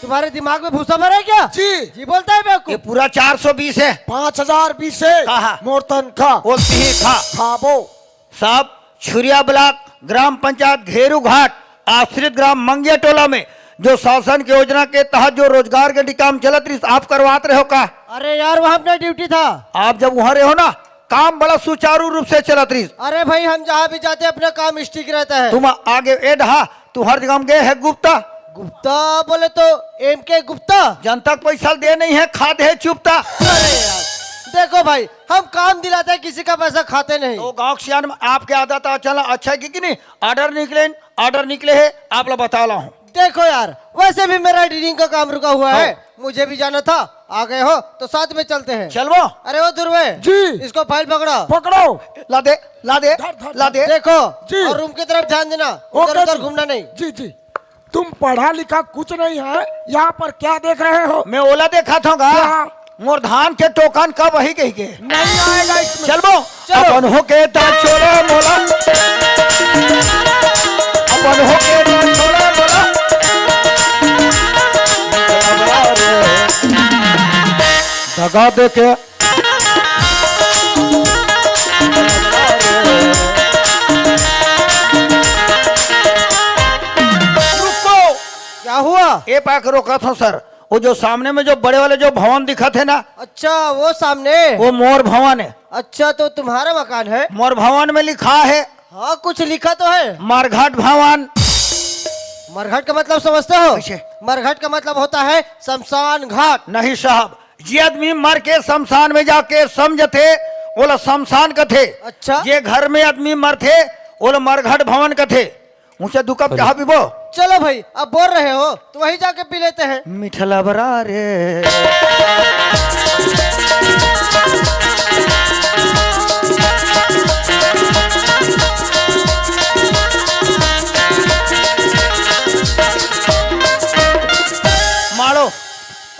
Speaker 3: तुम्हारे दिमाग में भूसा भरा है क्या? जी बोलता है
Speaker 2: ये
Speaker 3: बेवकूफ।
Speaker 2: पूरा 420 है।
Speaker 8: 5020 है
Speaker 2: कहा?
Speaker 8: मोर तनखा
Speaker 2: बोलती ही था
Speaker 8: खाबो।
Speaker 2: साहब छुरिया ब्लॉक ग्राम पंचायत घेरू घाट आश्रित ग्राम मंगिया टोला में जो शासन की योजना के तहत जो रोजगार के काम चलत रही आप करवात रहे हो का।
Speaker 3: अरे यार वहाँ अपना ड्यूटी था।
Speaker 2: आप जब वहाँ रहे हो ना काम बड़ा सुचारू रूप से चलत रही।
Speaker 3: अरे भाई हम जहाँ भी जाते हैं अपना काम स्टिक रहता है।
Speaker 2: तुम आगे एड हा तू हर जगह गए है गुप्ता।
Speaker 3: गुप्ता बोले तो MK गुप्ता।
Speaker 2: जनता को पैसा दे नहीं है खाद है चुपता।
Speaker 3: अरे यार देखो भाई हम काम दिलाते हैं किसी का पैसा खाते नहीं।
Speaker 2: तो गाँव सियान में आपके आदत चला अच्छा है कि नहीं। ऑर्डर निकले है आप लोग बता रहा हूँ।
Speaker 3: देखो यार वैसे भी मेरा एडिटिंग का काम रुका हुआ है मुझे भी जाना था। आ गए हो तो साथ में चलते हैं।
Speaker 2: चलो।
Speaker 3: अरे वो ध्रुवे
Speaker 8: जी
Speaker 3: इसको फाइल पकड़ो।
Speaker 8: पकड़ो।
Speaker 2: ला दे ला दे।
Speaker 3: देखो
Speaker 8: जी।
Speaker 3: और रूम की तरफ ध्यान देना
Speaker 8: ओके
Speaker 3: उधर उधर
Speaker 8: जी।
Speaker 3: घूमना नहीं।
Speaker 8: जी जी तुम पढ़ा लिखा कुछ नहीं है यहाँ पर क्या देख रहे हो।
Speaker 2: मैं ओला देखा था
Speaker 8: क्या?
Speaker 2: मोर धान के टोकन कब वही कही के
Speaker 8: नहीं आएगा इसमें।
Speaker 2: चलो अपन हो के छोड़ा मोला अपन हो के छोड़ा मोला दगा दे के रुको।
Speaker 3: क्या हुआ?
Speaker 2: ए पाक रोका था सर वो जो सामने में जो बड़े वाले जो भवन दिखा थे ना
Speaker 3: अच्छा वो सामने।
Speaker 2: वो मोर भवन है।
Speaker 3: अच्छा तो तुम्हारा मकान है।
Speaker 2: मोर भवन में लिखा है
Speaker 3: हाँ कुछ लिखा तो है।
Speaker 2: मरघट भवन।
Speaker 3: मरघट का मतलब समझते हो?
Speaker 2: कैसे?
Speaker 3: मरघट का मतलब होता है शमशान घाट।
Speaker 2: नहीं साहब ये आदमी मर के शमशान में जाके समझते बोला शमशान का थे।
Speaker 3: अच्छा
Speaker 2: ये घर में आदमी मर थे बोला मरघट भवन का थे। मुझसे 2 कप चाह पीबो।
Speaker 3: चलो भाई अब बोल रहे हो तो वही जाके पी लेते हैं।
Speaker 2: मिठला बरा रे मारो।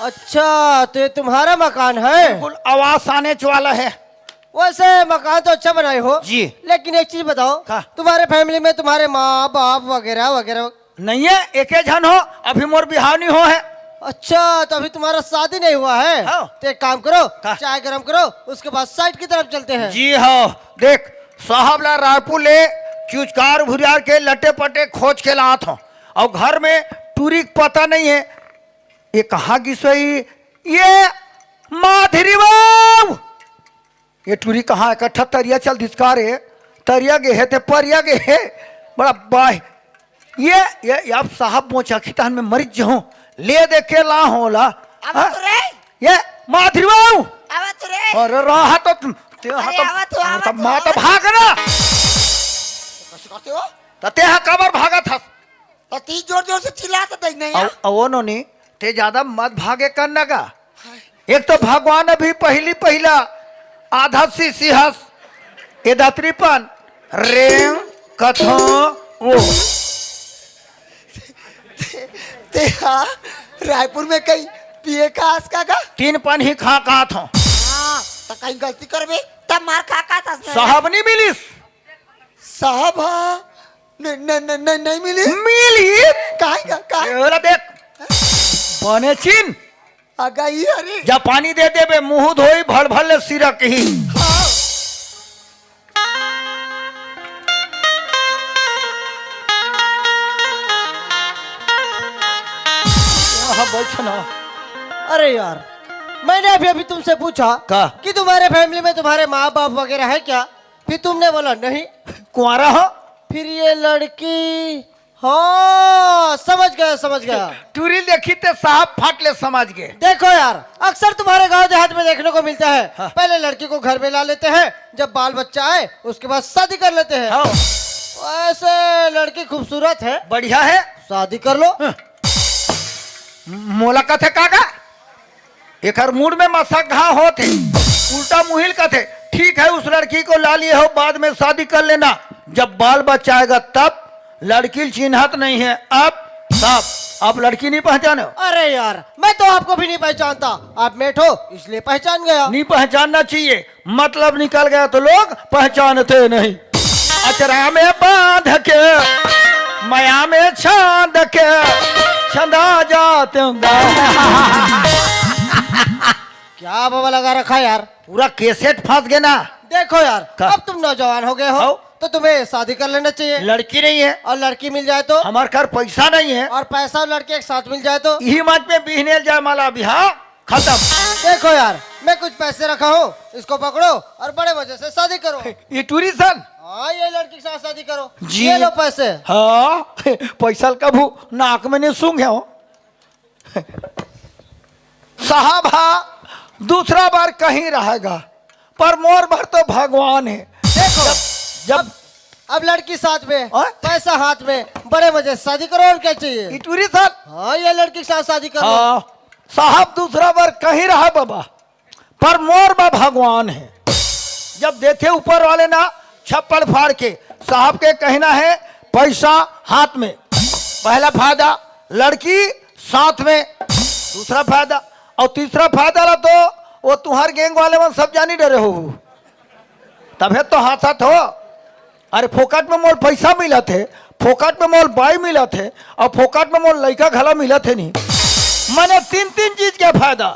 Speaker 3: अच्छा तो ये तुम्हारा मकान है।
Speaker 2: बिल्कुल आवाज आने वाला है।
Speaker 3: वैसे मकान तो अच्छा बनाए हो
Speaker 2: जी।
Speaker 3: लेकिन एक चीज बताओ
Speaker 2: क्या?
Speaker 3: तुम्हारे फैमिली में तुम्हारे माँ बाप वगैरह वगैरह।
Speaker 2: नहीं है एक जन हो अभी मोर बिहाव नहीं हो है।
Speaker 3: अच्छा तो अभी तुम्हारा शादी नहीं हुआ है।
Speaker 2: हाँ।
Speaker 3: तो एक काम करो
Speaker 2: क्या?
Speaker 3: चाय गरम करो उसके बाद साइड की तरफ चलते हैं।
Speaker 2: जी हाँ देख साहब ला रायपुर ले चुचकार भुरियार के लटे पटे खोज के लात हो और घर में टूरी को पता नहीं है ये कहाँ की सोई, ये माधुरी बाबू, ये टूरी कहाँ इकट्ठा तरिया चल धिसकार है, तरिया गे है ते परिया गे है बड़ा बाह, ये अब साहब मोचा खितान में मरीज जाऊं ले दे के ला होला ये माधुरी बाबू, अरे रहा तो तब माँ तो भाग ना
Speaker 4: करते हो
Speaker 2: ते हाँ कबर भागा था
Speaker 4: तो ती जोर जोर से चिल्लाता देख नहीं
Speaker 2: वो नोनी ते ज्यादा मत भागे करना का, एक तो भगवान अभी पहला आधा सी सिहस ये दात्रीपन रेंग कथो वो
Speaker 4: ते हाँ रायपुर में कहीं पिए का आस का
Speaker 2: 3 पान ही खा कहा था
Speaker 4: तो कहीं गलती कर बे तब मार खा था
Speaker 2: साहब नहीं मिली,
Speaker 4: साहब हाँ नहीं मिली
Speaker 2: काहे देख बने चिन
Speaker 4: अगाई अरे
Speaker 2: जब पानी दे दे बे मुंह धोई भड़ भड़ ले सिरा कही बैठना।
Speaker 3: अरे यार मैंने अभी अभी तुमसे पूछा
Speaker 2: का?
Speaker 3: कि तुम्हारे फैमिली में तुम्हारे माँ बाप वगैरह है क्या, फिर तुमने बोला नहीं।
Speaker 2: कुंवारा हो
Speaker 3: फिर ये लड़की, हाँ समझ गया
Speaker 2: टूरी देखी ते साहब फाट ले समझ गए।
Speaker 3: देखो यार अक्सर तुम्हारे गांव देहात में देखने को मिलता है, पहले लड़की को घर में ला लेते हैं, जब बाल बच्चा आए उसके बाद शादी कर लेते हैं। ऐसे लड़की खूबसूरत है,
Speaker 2: बढ़िया है,
Speaker 3: शादी कर लो।
Speaker 2: मुलाकात है काका एक मूड में मसक घा होते उल्टा मुहिल का थे, ठीक है उस लड़की को ला लिए हो बाद में शादी कर लेना, जब बाल बच्चा आएगा तब लड़की चिन्हत नहीं है। अब साहब आप लड़की नहीं पहचाने हो?
Speaker 3: अरे यार मैं तो आपको भी नहीं पहचानता, आप मेट हो इसलिए पहचान गया।
Speaker 2: नहीं पहचानना चाहिए, मतलब निकल गया तो लोग पहचानते नहीं। अचरा में बांध के माया में छांद के छंदा जाते
Speaker 3: क्या बाबा लगा रखा है यार,
Speaker 2: पूरा कैसेट फंस गया ना।
Speaker 3: देखो यार अब तुम नौजवान हो गए हो तो तुम्हें शादी कर लेना चाहिए।
Speaker 2: लड़की नहीं है
Speaker 3: और लड़की मिल जाए तो,
Speaker 2: हमारे घर पैसा नहीं है
Speaker 3: और पैसा और लड़के एक साथ मिल जाए तो,
Speaker 2: यही मंच में बिहने जाए माला बिहार खत्म।
Speaker 3: देखो यार मैं कुछ पैसे रखा हूँ, इसको पकड़ो और बड़े वजह से शादी करो।
Speaker 2: ये टूरिज्म
Speaker 3: हाँ ये लड़की के साथ शादी करो
Speaker 2: जी।
Speaker 3: ये लो पैसे।
Speaker 2: हाँ पैसा कभू नाक में नहीं सूंघे हो साहब। हाँ दूसरा बार कहीं रहेगा पर मोर भर तो भगवान है।
Speaker 3: देखो
Speaker 2: जब
Speaker 3: अब लड़की साथ में
Speaker 2: हाँ?
Speaker 3: पैसा हाथ में, बड़े वजह से शादी करो और क्या चाहिए।
Speaker 2: टूरिज्म
Speaker 3: हाँ ये लड़की के साथ शादी करो।
Speaker 2: हाँ साहब दूसरा बार कहीं रहा बाबा पर मोर बा भगवान है। जब देखे ऊपर वाले ना छप्पड़ फाड़ के, साहब के कहना है पैसा हाथ में, पहला फायदा लड़की साथ में, दूसरा फायदा और तीसरा फायदा ला तो वो तुम्हारे गैंग वाले में सब जानी डरे हो तबे तो हाथ साथ हो। अरे फोकट में मोल पैसा मिला थे, फोकट में मोल बाई मिला थे और फोकट में मोल लड़का घला मिला थे नहीं, मैंने 3 चीज का फायदा।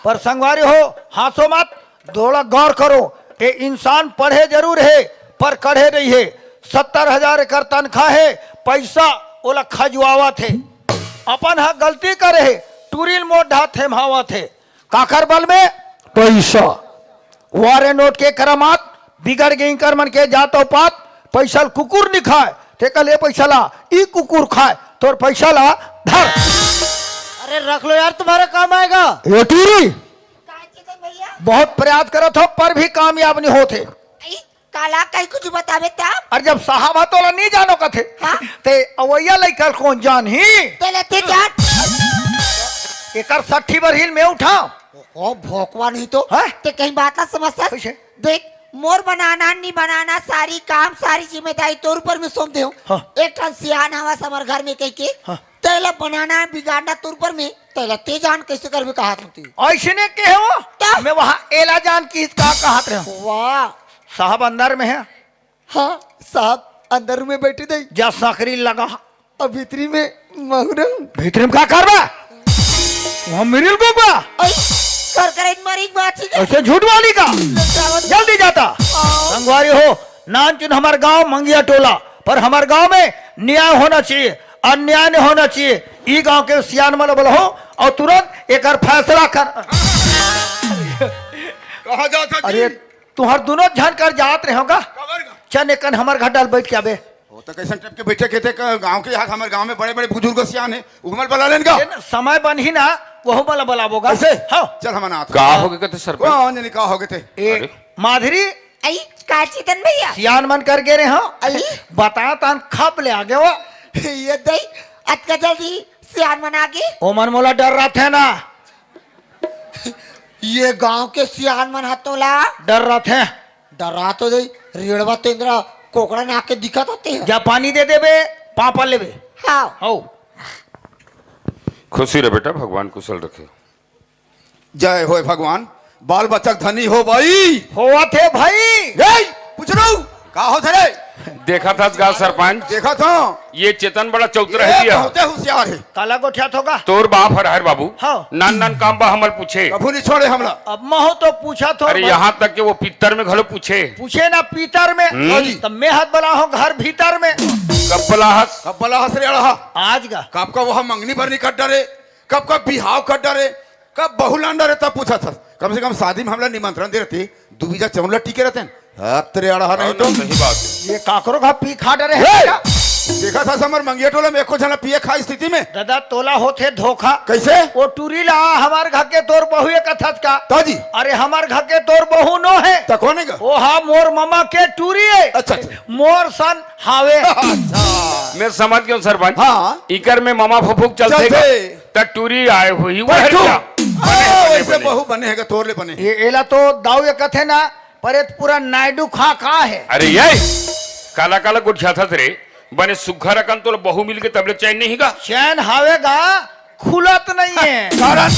Speaker 2: पर संगवारी हो हाथों मत, थोड़ा गौर करो, ये इंसान पढ़े जरूर है पर कढ़े नहीं है। 70,000 एकर तनख्वाह है, पैसा ओला खजुआवा थे, अपन हा गलती करे है, टूरिल मोढ़ा थे भावा थे, काकर बल में पैसा वारे नोट के करामात बिगड़ गई कर मन के जातो पात, पैसा कुकुर नहीं खाए ते कल ये पैसा ला ई कुकुर खाए तोर पैसा ला धर।
Speaker 3: अरे रख लो यार तुम्हारा काम आएगा।
Speaker 2: ये टूरी बहुत प्रयास करत हो पर भी कामयाब नहीं होते।
Speaker 4: काला कहीं कुछ बतावे तब
Speaker 2: और जब साहब तोला नहीं जानो का थे ते अवैया लेकर कौन जान ही
Speaker 4: तेलते जाट
Speaker 2: एकर 60 बरहिल में उठाओ
Speaker 4: ओ भोकवा नहीं तो
Speaker 2: हैं?
Speaker 4: ते कहीं बात ना समझता।
Speaker 2: कैसे?
Speaker 4: देख मोर बनाना नहीं बनाना सारी काम सारी जिम्मेदारी तोर ऊपर में सौंप दे हूं।
Speaker 2: हाँ।
Speaker 4: एक ठन सियान हवा समर घर में कह के
Speaker 2: हाँ।
Speaker 4: तेला बनाना बिगाड़ना तोर ऊपर में तेला ते जान कैसे कर में कहा तू
Speaker 2: ऐसे ने के हो
Speaker 4: क्या?
Speaker 2: मैं वहां एला जान की कहत रहे हूं।
Speaker 4: वाह
Speaker 2: साहब अंदर में है,
Speaker 4: हाँ साहब अंदर में बैठी दई
Speaker 2: जा सकरी लगा
Speaker 4: और भीतरी में महुरम
Speaker 2: भीतर में क्या करबा वहां मिरिल को बा
Speaker 4: कर कर मारी बात
Speaker 2: ऐसे झूठ वाली का जल्दी जाता। संगवारी हो नान चुन हमारे गांव मंगिया टोला, पर हमारे गांव में न्याय होना चाहिए, अन्याय नहीं होना चाहिए। ई गांव के सियान मन बोलो और तुरंत एक फैसला कर।
Speaker 6: कहाँ जाओ था
Speaker 2: अरे तुहर दोनों झन कर जात रहे होगा चल एकन हमार घर डाल बैठ के आबे।
Speaker 6: वो तो कैसे टाइप के बैठे कहते गांव के यहाँ हमारे गांव में बड़े बड़े बुजुर्ग सियान है उमल बला लेन का
Speaker 2: ये ना समय बन ही ना वो मला बोलाबोगा
Speaker 6: ऐसे
Speaker 2: हाँ
Speaker 6: चल हमारा हाथ
Speaker 1: का हो गए थे सरपंच?
Speaker 6: कौन जाने का हो गए थे
Speaker 2: ए माधुरी
Speaker 7: आई का चेतन भैया
Speaker 2: सियान मन कर गे रहे हो बता तान खप ले आगे वो
Speaker 4: ये दई अटका जल्दी
Speaker 7: सियान मना के
Speaker 2: ओ मन मोला डर रहा थे ना
Speaker 4: ये गांव के सियान मन हतोला
Speaker 2: डर रहा थे
Speaker 4: डरा तो दई रेड़वा तेंद्रा कोकड़ा ना के दिखा होते हैं।
Speaker 2: जा पानी दे देबे पापा लेबे
Speaker 7: हाँ
Speaker 2: हो
Speaker 1: खुशी रहे बेटा, भगवान कुशल रखे।
Speaker 6: जय हो भगवान, बाल बच्चा धनी हो भाई।
Speaker 2: हुआ थे भाई
Speaker 6: पूछ रहा हूँ का हो थे
Speaker 1: देखा था गा सरपंच,
Speaker 6: देखा था
Speaker 1: ये चेतन बड़ा चौतरा है दिया।
Speaker 6: बहुत होशियार है।
Speaker 2: काला गोठियात होगा
Speaker 1: तोर बाप हर बाबू
Speaker 2: हाँ।
Speaker 1: नान नान काम बा हमल पूछे।
Speaker 6: कभू नहीं छोड़े हमला।
Speaker 2: अब महो तो पूछा तो
Speaker 1: अरे यहाँ तक कि वो पित्तर में घलो पूछे।
Speaker 2: पूछे ना पीतर में तब मैं हाथ बना हो घर भीतर में
Speaker 1: कब बलाहस
Speaker 6: कब बला हंस रहा
Speaker 2: आज का
Speaker 6: कब का वह मंगनी भरनी कट डरे, कब का बिहाव कट डरे, कब बहुलान डरे, तब पूछा था। कम से कम शादी में हमला निमंत्रण दे रहते दुबीजा चमला टीके रहते हैं। तेरे अड़ा नहीं तो
Speaker 1: सही बात है।
Speaker 2: ये काकरो का पी खा डरे है क्या?
Speaker 6: देखा था समर मंगिया टोला में एको जना पिए खा स्थिति में
Speaker 2: दादा तोला होते धोखा
Speaker 6: कैसे
Speaker 2: वो टूरी ला हमार घर के तोर बहू एक कथत का
Speaker 6: ताजी
Speaker 2: अरे हमार घर के तोर बहू नो है
Speaker 6: तो कौन है
Speaker 2: ओ हा मोर मामा के टूरी है
Speaker 6: अच्छा, अच्छा।
Speaker 2: मोर सन हावे
Speaker 1: मैं समझ गया सरपंच।
Speaker 6: हाँ।
Speaker 1: इकर में मामा फुफुक चलते
Speaker 6: चलते।
Speaker 1: त टूरी आए हुई वो
Speaker 6: बैठू।
Speaker 1: हरिया।
Speaker 6: वैसे बहु बने है तोर ले बने
Speaker 2: ये एला तो दाऊ ये कथे ना पर ये पूरा नायडू खा है
Speaker 1: अरे ये काला काला गुठिया था तेरे बने सुखा रकन तो बहु मिल के तबले चैन नहीं का
Speaker 2: चैन हावेगा खुलत नहीं है
Speaker 6: कारण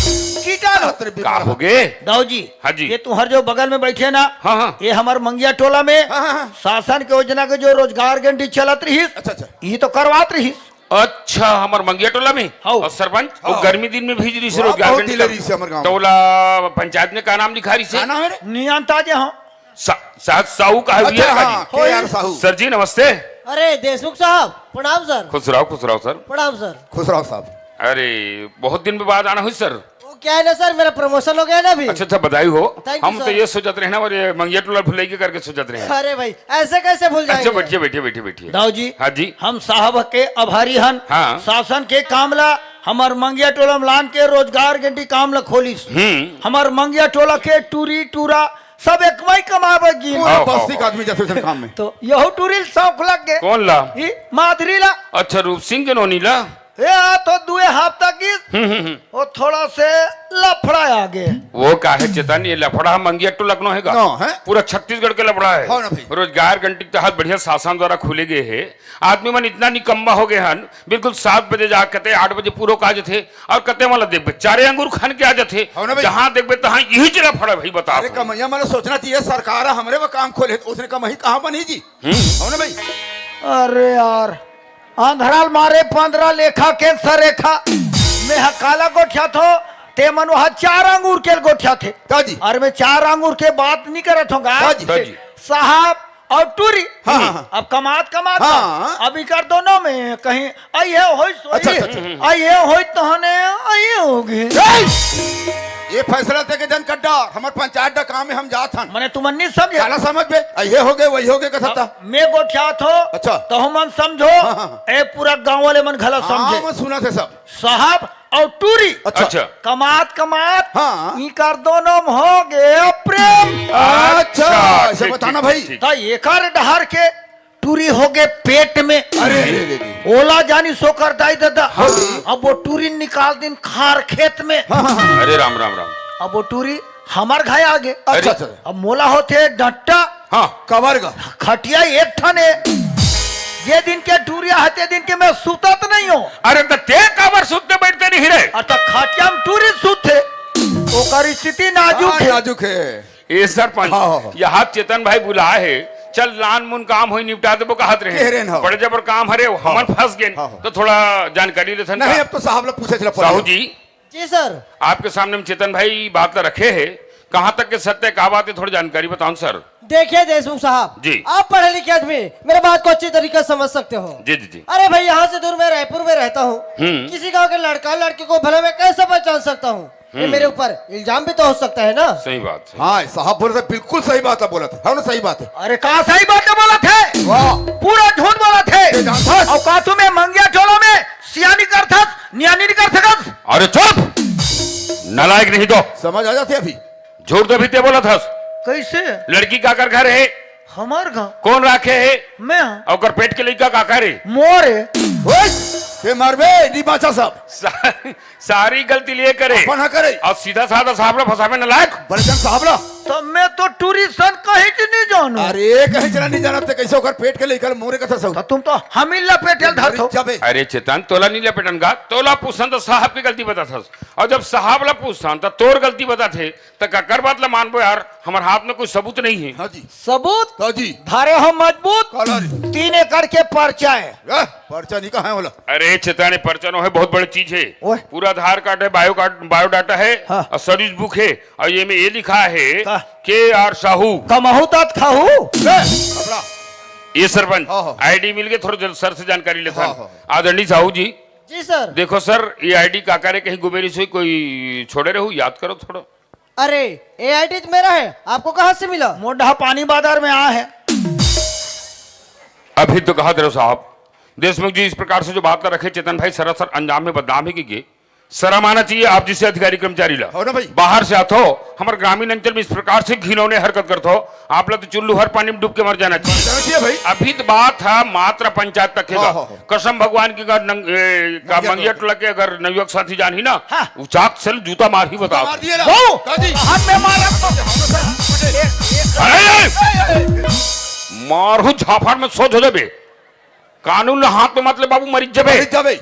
Speaker 2: कीटाणु
Speaker 1: का हो गए
Speaker 2: दाऊ जी
Speaker 1: हाँ जी।
Speaker 2: ये तुम्हारे जो बगल में बैठे ना
Speaker 1: हाँ, हाँ।
Speaker 2: ये हमार मंगिया टोला में
Speaker 6: हाँ, हाँ।
Speaker 2: शासन के योजना के जो रोजगार गारंटी चलत रही
Speaker 6: अच्छा अच्छा
Speaker 2: ये तो करवात रही
Speaker 1: अच्छा हमार मंगिया टोला में
Speaker 2: हाँ।
Speaker 1: और सरपंच
Speaker 6: हाँ।
Speaker 1: और गर्मी दिन में भेज रही से
Speaker 6: वाह,
Speaker 1: रोजगार
Speaker 6: बहुत
Speaker 1: गारंटी
Speaker 6: दिलेरी से हमारे गाँव में।
Speaker 1: टोला पंचायत में का नाम लिखा रही से
Speaker 6: क्या नाम है रे?
Speaker 2: नियंता जे हाँ
Speaker 1: साहब साहू का है
Speaker 6: अच्छा हाँ के यार साहू
Speaker 1: सर जी नमस्ते।
Speaker 3: अरे देशमुख साहब प्रणाम सर।
Speaker 1: खुश रहो सर।
Speaker 3: प्रणाम सर।
Speaker 6: खुश रहो साहब।
Speaker 1: अरे बहुत दिन में बाद आना हुई सर।
Speaker 3: वो क्या है ना सर मेरा प्रमोशन हो गया ना अभी।
Speaker 1: अच्छा बधाई हो।
Speaker 3: Thank you,
Speaker 1: हम तो
Speaker 3: sir।
Speaker 1: ये सोचते रहे ना और ये मंगिया टोला भुलाई के करके सोचते रहे।
Speaker 3: अरे भाई ऐसे कैसे भूल
Speaker 1: अच्छा
Speaker 3: जाएंगे।
Speaker 1: बैठिए।
Speaker 2: दाऊ जी
Speaker 1: हाँ जी।
Speaker 2: हम साहब के आभारी हन
Speaker 1: हाँ।
Speaker 2: शासन के कामला हमार मंगिया टोला में लान के रोजगार गारंटी कामला खोलिस हमार मंगिया टोला के टूरी टूरा सब एक मई कमावेगी
Speaker 6: पूरा
Speaker 1: हाँ,
Speaker 6: बस्ती
Speaker 1: हाँ,
Speaker 6: का आदमी जाते थे काम में
Speaker 2: तो यहो टूरिल शौक लग गए
Speaker 1: कौन ला?
Speaker 2: ई माधुरी ला
Speaker 1: अच्छा रूप सिंह के नोनी ला।
Speaker 2: ए आ तो दुए हफ्ता की वो थोड़ा से लफड़ा आगे
Speaker 1: वो का है चेतन ये लफड़ा मंगिया टोला लखनऊ है
Speaker 6: नो, है?
Speaker 1: पूरा छत्तीसगढ़ के लफड़ा है।
Speaker 6: हाँ ना भाई।
Speaker 1: रोजगार घंटे के तहत बढ़िया शासन द्वारा खुले गए है। आदमी मन इतना निकम्मा हो गए हन बिल्कुल 7 बजे जा कहते 8 बजे पूरा काज थे और कहते वाला देखबे 4 अंगूर खान के आ जाते
Speaker 6: हाँ ना भाई।
Speaker 1: जहाँ देखबे तहाँ यही चला फड़ा भाई बता।
Speaker 6: अरे कमैया मैंने सोचना चाहिए सरकार हमरे वो काम खोले उसने कमाई कहाँ बनी जी हो ना भाई।
Speaker 2: अरे यार आंधराल मारे 15 लेखा के सरेखा मैं काला गोठिया थो ते मन वहाँ 4 अंगूर के गोठिया थे
Speaker 6: ताजी
Speaker 2: और मैं 4 अंगूर के बात नहीं करत हूँ
Speaker 1: ताजी।
Speaker 2: साहब और टूरी
Speaker 6: हाँ, हाँ।
Speaker 2: अब कमात
Speaker 6: हाँ।
Speaker 2: अभी कर दोनों में कहीं आइए होई
Speaker 6: अच्छा, अच्छा,
Speaker 2: आइए होई तहने आइए होगी
Speaker 6: ये फैसला थे के जन कड्डा हमारे पंचायत का काम है हम जात हन
Speaker 2: मैंने तुम नहीं समझे
Speaker 6: काला समझ बे ये हो गए वही हो गए कथा था
Speaker 2: मैं गोठिया थो
Speaker 6: अच्छा।
Speaker 2: तो हम मन समझो
Speaker 6: हाँ।
Speaker 2: ए पूरा गांव वाले मन गलत
Speaker 6: हाँ
Speaker 2: समझे
Speaker 6: मैं सुना थे सब
Speaker 2: साहब और टूरी
Speaker 1: अच्छा
Speaker 2: कमात
Speaker 6: हाँ।
Speaker 2: ई कर दोनों में हो गए प्रेम
Speaker 6: अच्छा ऐसे
Speaker 1: ठीक,
Speaker 6: बताना
Speaker 1: ठीक,
Speaker 6: भाई
Speaker 1: ठीक।
Speaker 2: तो एकर डहर के टूरी हो गए पेट में
Speaker 6: अरे
Speaker 2: ओला जानी सो कर दाई दादा अब वो टूरी निकाल दिन खार खेत में
Speaker 1: अरे राम राम राम।
Speaker 2: अब वो टूरी हमार घाय आगे
Speaker 6: अच्छा अच्छा
Speaker 2: अब मोला होते डंटा
Speaker 1: हाँ
Speaker 6: कवर का
Speaker 2: खटिया एक ठने ये दिन के टूरिया हते दिन के मैं सुतत नहीं हूँ
Speaker 1: अरे तो ते काबर सुनते बैठते नहीं रे।
Speaker 2: अतः खटिया में टूरी सुते ओकर स्थिति नाजुक है
Speaker 6: नाजुक है
Speaker 1: ए सरपंच
Speaker 6: हाँ।
Speaker 1: यहाँ चेतन भाई बुला है चल लान मुन काम हो निपटा देबो कहत
Speaker 6: कह
Speaker 1: रहे
Speaker 6: रहे न हो।
Speaker 1: बड़े जबर काम हरे हमन फंस गए
Speaker 6: हाँ।
Speaker 1: तो थोड़ा जानकारी लेथन
Speaker 6: नहीं
Speaker 1: का।
Speaker 6: अब तो साहब लोग पूछे चला
Speaker 1: साहू जी
Speaker 3: जी सर।
Speaker 1: आपके सामने में चेतन भाई बात तो रखे है कहाँ तक के सत्य क्या बात है, थोड़ी जानकारी बताओ सर।
Speaker 3: देखिए देशमुख साहब
Speaker 1: जी।
Speaker 3: आप पढ़े लिखे आदमी मेरे बात को अच्छी तरीके से समझ सकते हो।
Speaker 1: जी जी जी।
Speaker 3: अरे भाई यहाँ से दूर मैं रायपुर में रहता हूँ, किसी गांव के लड़का लड़की को भला मैं कैसे पहचान सकता हूँ? ये मेरे ऊपर इल्जाम भी तो हो सकता है ना।
Speaker 1: सही बात है।
Speaker 8: हाँ साहब बोले थे, बिल्कुल सही बात है बोला था, हाँ ना सही बात है।
Speaker 2: अरे कहा सही बात बोला थे,
Speaker 8: वाह
Speaker 2: पूरा झूठ बोला थे। और का तुम्हें मंगिया चोलों में सियानी कर था, नियानी नहीं कर सकत।
Speaker 1: अरे चुप, नालायक नहीं तो
Speaker 8: समझ आ जाती अभी।
Speaker 1: झूठ तो भी ते बोला था।
Speaker 2: कैसे?
Speaker 1: लड़की का कर घर है,
Speaker 2: हमार गाँव
Speaker 1: कौन राखे है?
Speaker 2: मैं
Speaker 1: और पेट के लड़का का करे
Speaker 2: मोरे
Speaker 8: ते मरबे नी बाचा साहब
Speaker 1: सारी गलती लिए करे
Speaker 8: अपना करे
Speaker 1: और सीधा साधा साहब फंसावे नालायक।
Speaker 8: बलजन साहब ला।
Speaker 2: तो मैं तो टूरिस्ट कहीं की नहीं जानू।
Speaker 8: अरे कहीं चला नहीं जाना कैसे होकर पेट के लेकर मोरे का था
Speaker 2: तुम तो हम ही लपेटे धर दो।
Speaker 1: अरे चेतन तोला नहीं लपेटन का, तोला पूछन तो साहब की गलती बता था, और जब साहब ला पूछन तो तोर गलती बता थे, तो कर बात ला मानबो यार, हमारे हाथ में कोई सबूत नहीं है।
Speaker 8: हाँ जी
Speaker 2: सबूत
Speaker 8: हाँ जी
Speaker 2: धारे हम मजबूत
Speaker 8: कॉलर
Speaker 2: 3 एकड़ के पर्चा है।
Speaker 8: पर्चा नहीं कहा है बोला।
Speaker 1: अरे चेताने परचनो है, बहुत बड़ी चीज है।
Speaker 2: ओए।
Speaker 1: पूरा आधार कार्ड है, बायोडाटा है,
Speaker 2: हाँ।
Speaker 1: और सर्विस बुक है, और ये में ये लिखा है
Speaker 2: का?
Speaker 1: के आर साहू
Speaker 2: कमाहू तात खाहू।
Speaker 8: अपना
Speaker 1: ये सरपंच
Speaker 8: हाँ, हाँ।
Speaker 1: आईडी मिल गए, थोड़ा सर से जानकारी लेता
Speaker 8: हाँ,
Speaker 1: हूं।
Speaker 8: हाँ।
Speaker 1: आदरणीय साहू जी
Speaker 3: जी सर।
Speaker 1: देखो सर, ये आईडी काका रे कहीं गुबेरी से कोई छोड़े रहो, याद करो थोड़ा।
Speaker 3: अरे ये आईडी मेरा है, आपको कहाँ से मिला?
Speaker 2: मोढ़ा पानी बाजार में आ है।
Speaker 1: अभी तो कहा दे साहब, देशमुख जी इस प्रकार से जो बात कर रखे चेतन भाई, सरासर अंजाम में बदनाम है कि शर्म आना चाहिए आप जिससे अधिकारी कर्मचारी ला
Speaker 8: हो ना भाई।
Speaker 1: बाहर से आते हो, हमारे ग्रामीण अंचल में इस प्रकार से घिनौने हरकत करते हो, आप लोग तो चुल्लू हर पानी में डूब के मर जाना चाहिए
Speaker 8: भाई।
Speaker 1: अभी तो बात है मात्र पंचायत तक है।
Speaker 8: हाँ, हाँ, हाँ।
Speaker 1: कसम भगवान की अगर मंगिया टोला के अगर नवयुवक साथी जान ही ना, उचाक से जूता मार ही बताओ।
Speaker 8: मार दिए ना।
Speaker 2: वो
Speaker 8: हाँ जी।
Speaker 2: हम में मारा
Speaker 1: मारू झाफाड़ में सोच हो जाबे, कानून हाथ में मतलब बाबू मरीज जबे,
Speaker 8: जाबे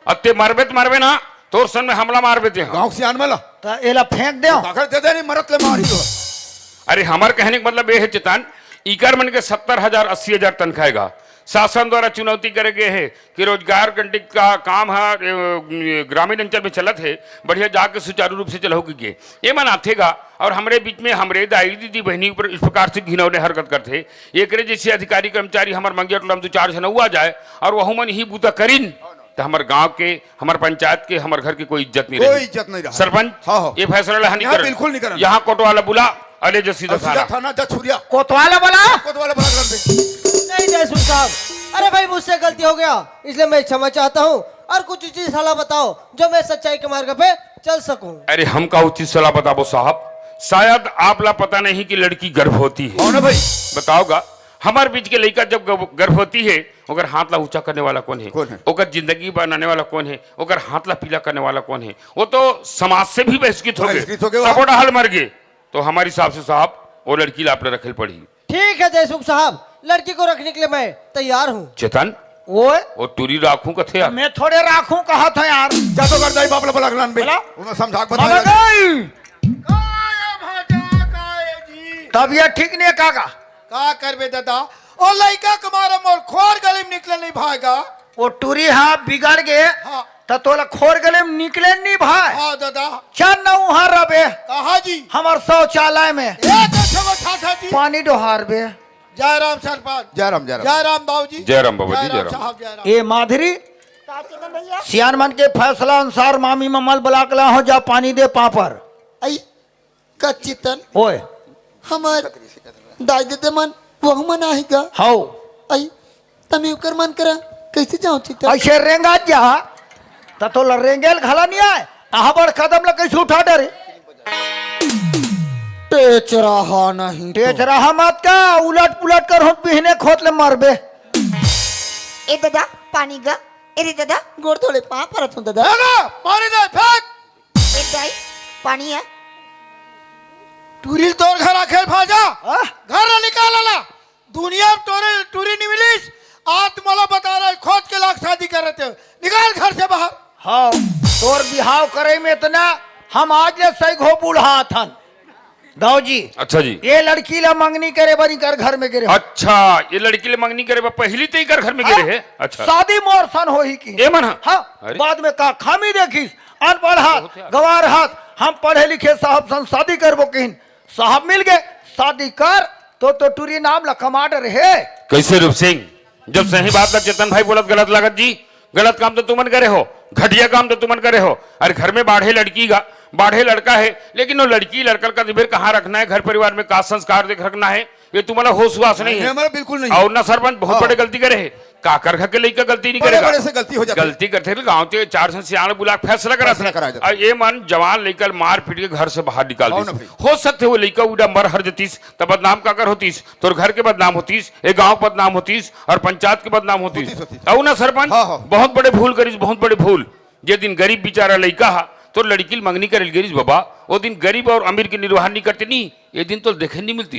Speaker 1: अत्ते मरबे तो मरबे ना, तोर सन में हमला मार देते हैं।
Speaker 8: गांव से आन वाला
Speaker 2: तो एला फेंक दे।
Speaker 8: काकर दे दे नहीं मरत ले मारी हो।
Speaker 1: अरे हमारे कहने का मतलब ये है चेतन, इकर मन के 70,000 80,000 तनख्वाहेगा शासन द्वारा चुनौती करे गए है कि रोजगार गंटी का काम है ग्रामीण अंचल में चलत है, बढ़िया जाके सुचारू रूप से चलाओ के ये मन आथेगा। और हमारे बीच में हमारे दाई दीदी बहनी पर इस प्रकार से घिनौने हरकत करते, एक जैसे अधिकारी कर्मचारी हमारे मंगिया टोला में 2-4 जन हुआ जाए और वह मन ही बूता करीन, तो हमारे गांव के, हमारे पंचायत के, हमारे घर की कोई इज्जत नहीं
Speaker 8: कोई
Speaker 1: रही।
Speaker 8: इज्जत नहीं रहा।
Speaker 1: सरपंच
Speaker 8: हाँ, हाँ।
Speaker 1: ये फैसला ला नहीं
Speaker 8: यहाँ
Speaker 1: कर,
Speaker 8: बिल्कुल नहीं करना।
Speaker 1: यहाँ कोटवाला बुला, अले जो सीधा
Speaker 8: सीधा
Speaker 1: थाना।
Speaker 8: थाना जा छुरिया
Speaker 2: कोतवाला बोला।
Speaker 8: कोतवाला बना कर दे।
Speaker 3: नहीं देशमुख साहब, अरे भाई मुझसे गलती हो गया, इसलिए मैं क्षमा चाहता हूँ और कुछ उचित सलाह बताओ जो मैं सच्चाई के मार्ग पे चल सकूं।
Speaker 1: अरे हम का उचित सलाह बताओ साहब, शायद आप ला पता नहीं कि लड़की गर्भवती है।
Speaker 8: हो ना भाई।
Speaker 1: बताओगा हमारे बीच के लड़का जब गर्भवती है, ओकर हाथ ला ऊंचा करने वाला कौन है?
Speaker 8: कौन है?
Speaker 1: ओकर जिंदगी बनाने वाला कौन है? ओकर हाथ ला पीला करने वाला कौन है? वो तो समाज से भी बहिष्कृत हो
Speaker 8: बहिष्कृत हो
Speaker 1: गए,
Speaker 8: गए,
Speaker 1: सबोटा हल मर गए। तो हमारे हिसाब से साहब वो लड़की ला आपने रखल पड़ी।
Speaker 3: ठीक है देशमुख साहब, लड़की को रखने के लिए मैं तैयार हूँ।
Speaker 1: चेतन
Speaker 2: ओए
Speaker 1: वो टूरी राखू कथे यार।
Speaker 2: मैं थोड़े राखूं कहा था यार।
Speaker 8: जा तो कर दाई बाप ला बला गलान बे।
Speaker 2: बोला?
Speaker 8: उन्हें समझा के
Speaker 2: बाबा
Speaker 8: बता।
Speaker 2: गई। तबियत ठीक नहीं है काका।
Speaker 6: का करबे दादा ओ लइका कुमार मोर खोर गली में निकले नहीं भागा।
Speaker 2: वो टूरी हाँ बिगड़ गए
Speaker 6: हाँ।
Speaker 2: तो तोला खोर गले में निकले नहीं भाई।
Speaker 6: हाँ दादा।
Speaker 2: चल न वहाँ रबे
Speaker 6: कहा जी
Speaker 2: हमार शौचालय में
Speaker 6: एक छो ठाठा जी।
Speaker 2: पानी डोहार बे।
Speaker 6: जय राम सरपंच।
Speaker 8: जय राम जय राम।
Speaker 6: जय राम बाबूजी।
Speaker 1: जय राम बाबूजी, जय राम।
Speaker 6: साहब जय राम।
Speaker 2: ए माधुरी सियान मन के फैसला अनुसार मामी ममल ब्लाक ला हो जा पानी दे पापर।
Speaker 4: आई कच्चितन
Speaker 2: ओए
Speaker 4: हमार दाई दे मन वह मन आएगा।
Speaker 2: हाउ
Speaker 4: आई तमे उकर मन करा कैसे जाऊं चितन?
Speaker 2: ऐसे रेंगा जा तो रेंगेल घला नहीं आए आहबर कदम ला कैसे उठा डरे।
Speaker 4: टेच रहा नहीं तो।
Speaker 2: तेज रहा मत का उलट पुलट कर हो पीने खोत ले मरबे।
Speaker 11: ए दादा पानी गा। ए दादा
Speaker 4: गोड़ थोड़े पा परत हूं दादा।
Speaker 6: दादा पानी दे फेंक।
Speaker 11: ए दाई पानी है।
Speaker 6: टूरिल तोर घर आखेल भाजा घर ना निकाला दुनिया में तोरे टूरी नहीं मिलीस। आज मला बता रहा है खोज के लाख शादी कर रहे थे, निकाल घर से बाहर।
Speaker 2: हाँ तोर बिहाव करे में इतना हम आज ले सही घो बूढ़ा थन दाऊ जी।
Speaker 1: अच्छा जी,
Speaker 2: ये लड़की ला मंगनी करे बनी कर घर में गिरे।
Speaker 1: अच्छा ये लड़की ले मंगनी करे पहली तो ही कर घर में गिरे है। अच्छा
Speaker 2: शादी मोर सन हो ही की।
Speaker 1: ए मन
Speaker 2: हाँ
Speaker 1: अरे।
Speaker 2: बाद में का खामी देखिस अनपढ़ हाथ गवार हाथ हम पढ़े लिखे साहब सन शादी करबो किन साहब मिल गए, शादी कर तो टूरी नाम लखमाडर है।
Speaker 1: कैसे रूप सिंह, जब सही बात लग चेतन भाई बोलत गलत लागत जी। गलत काम तो तुमन करे हो, घटिया काम तो तुमन करे हो। अरे घर में बाढ़े लड़की का बाढ़े लड़का है, लेकिन वो लड़की लड़का का दिवेर कहाँ रखना है, घर परिवार में का संस्कार देख रखना है, ये तुम्हारा होश वास नहीं है।
Speaker 6: हमारा बिल्कुल नहीं।
Speaker 1: और ना सरपंच बहुत बड़े गलती करे है, काकर घर के लड़का गलती नहीं करेगा,
Speaker 6: बड़े से गलती हो जाती है।
Speaker 1: गलती करते हैं गाँव के 4 से सियाने बुला फैसला करा और ये मन जवान लेकर मार पीट के घर से बाहर निकाल दी। हो सकते वो लड़का उड़ा मर हर जतीस तब बदनाम काकर होतीस, तो घर के बदनाम होतीस, ये गाँव बदनाम होतीस और पंचायत के बदनाम होतीस। और ना सरपंच बहुत बड़े भूल करीस, बहुत बड़े भूल। जे दिन गरीब बेचारा लड़का हा तो लड़की मंगनी कर गिरीश बाबा, वो दिन गरीब और अमीर की निर्वाह नहीं करते नहीं, ये दिन तो देखे नहीं मिलती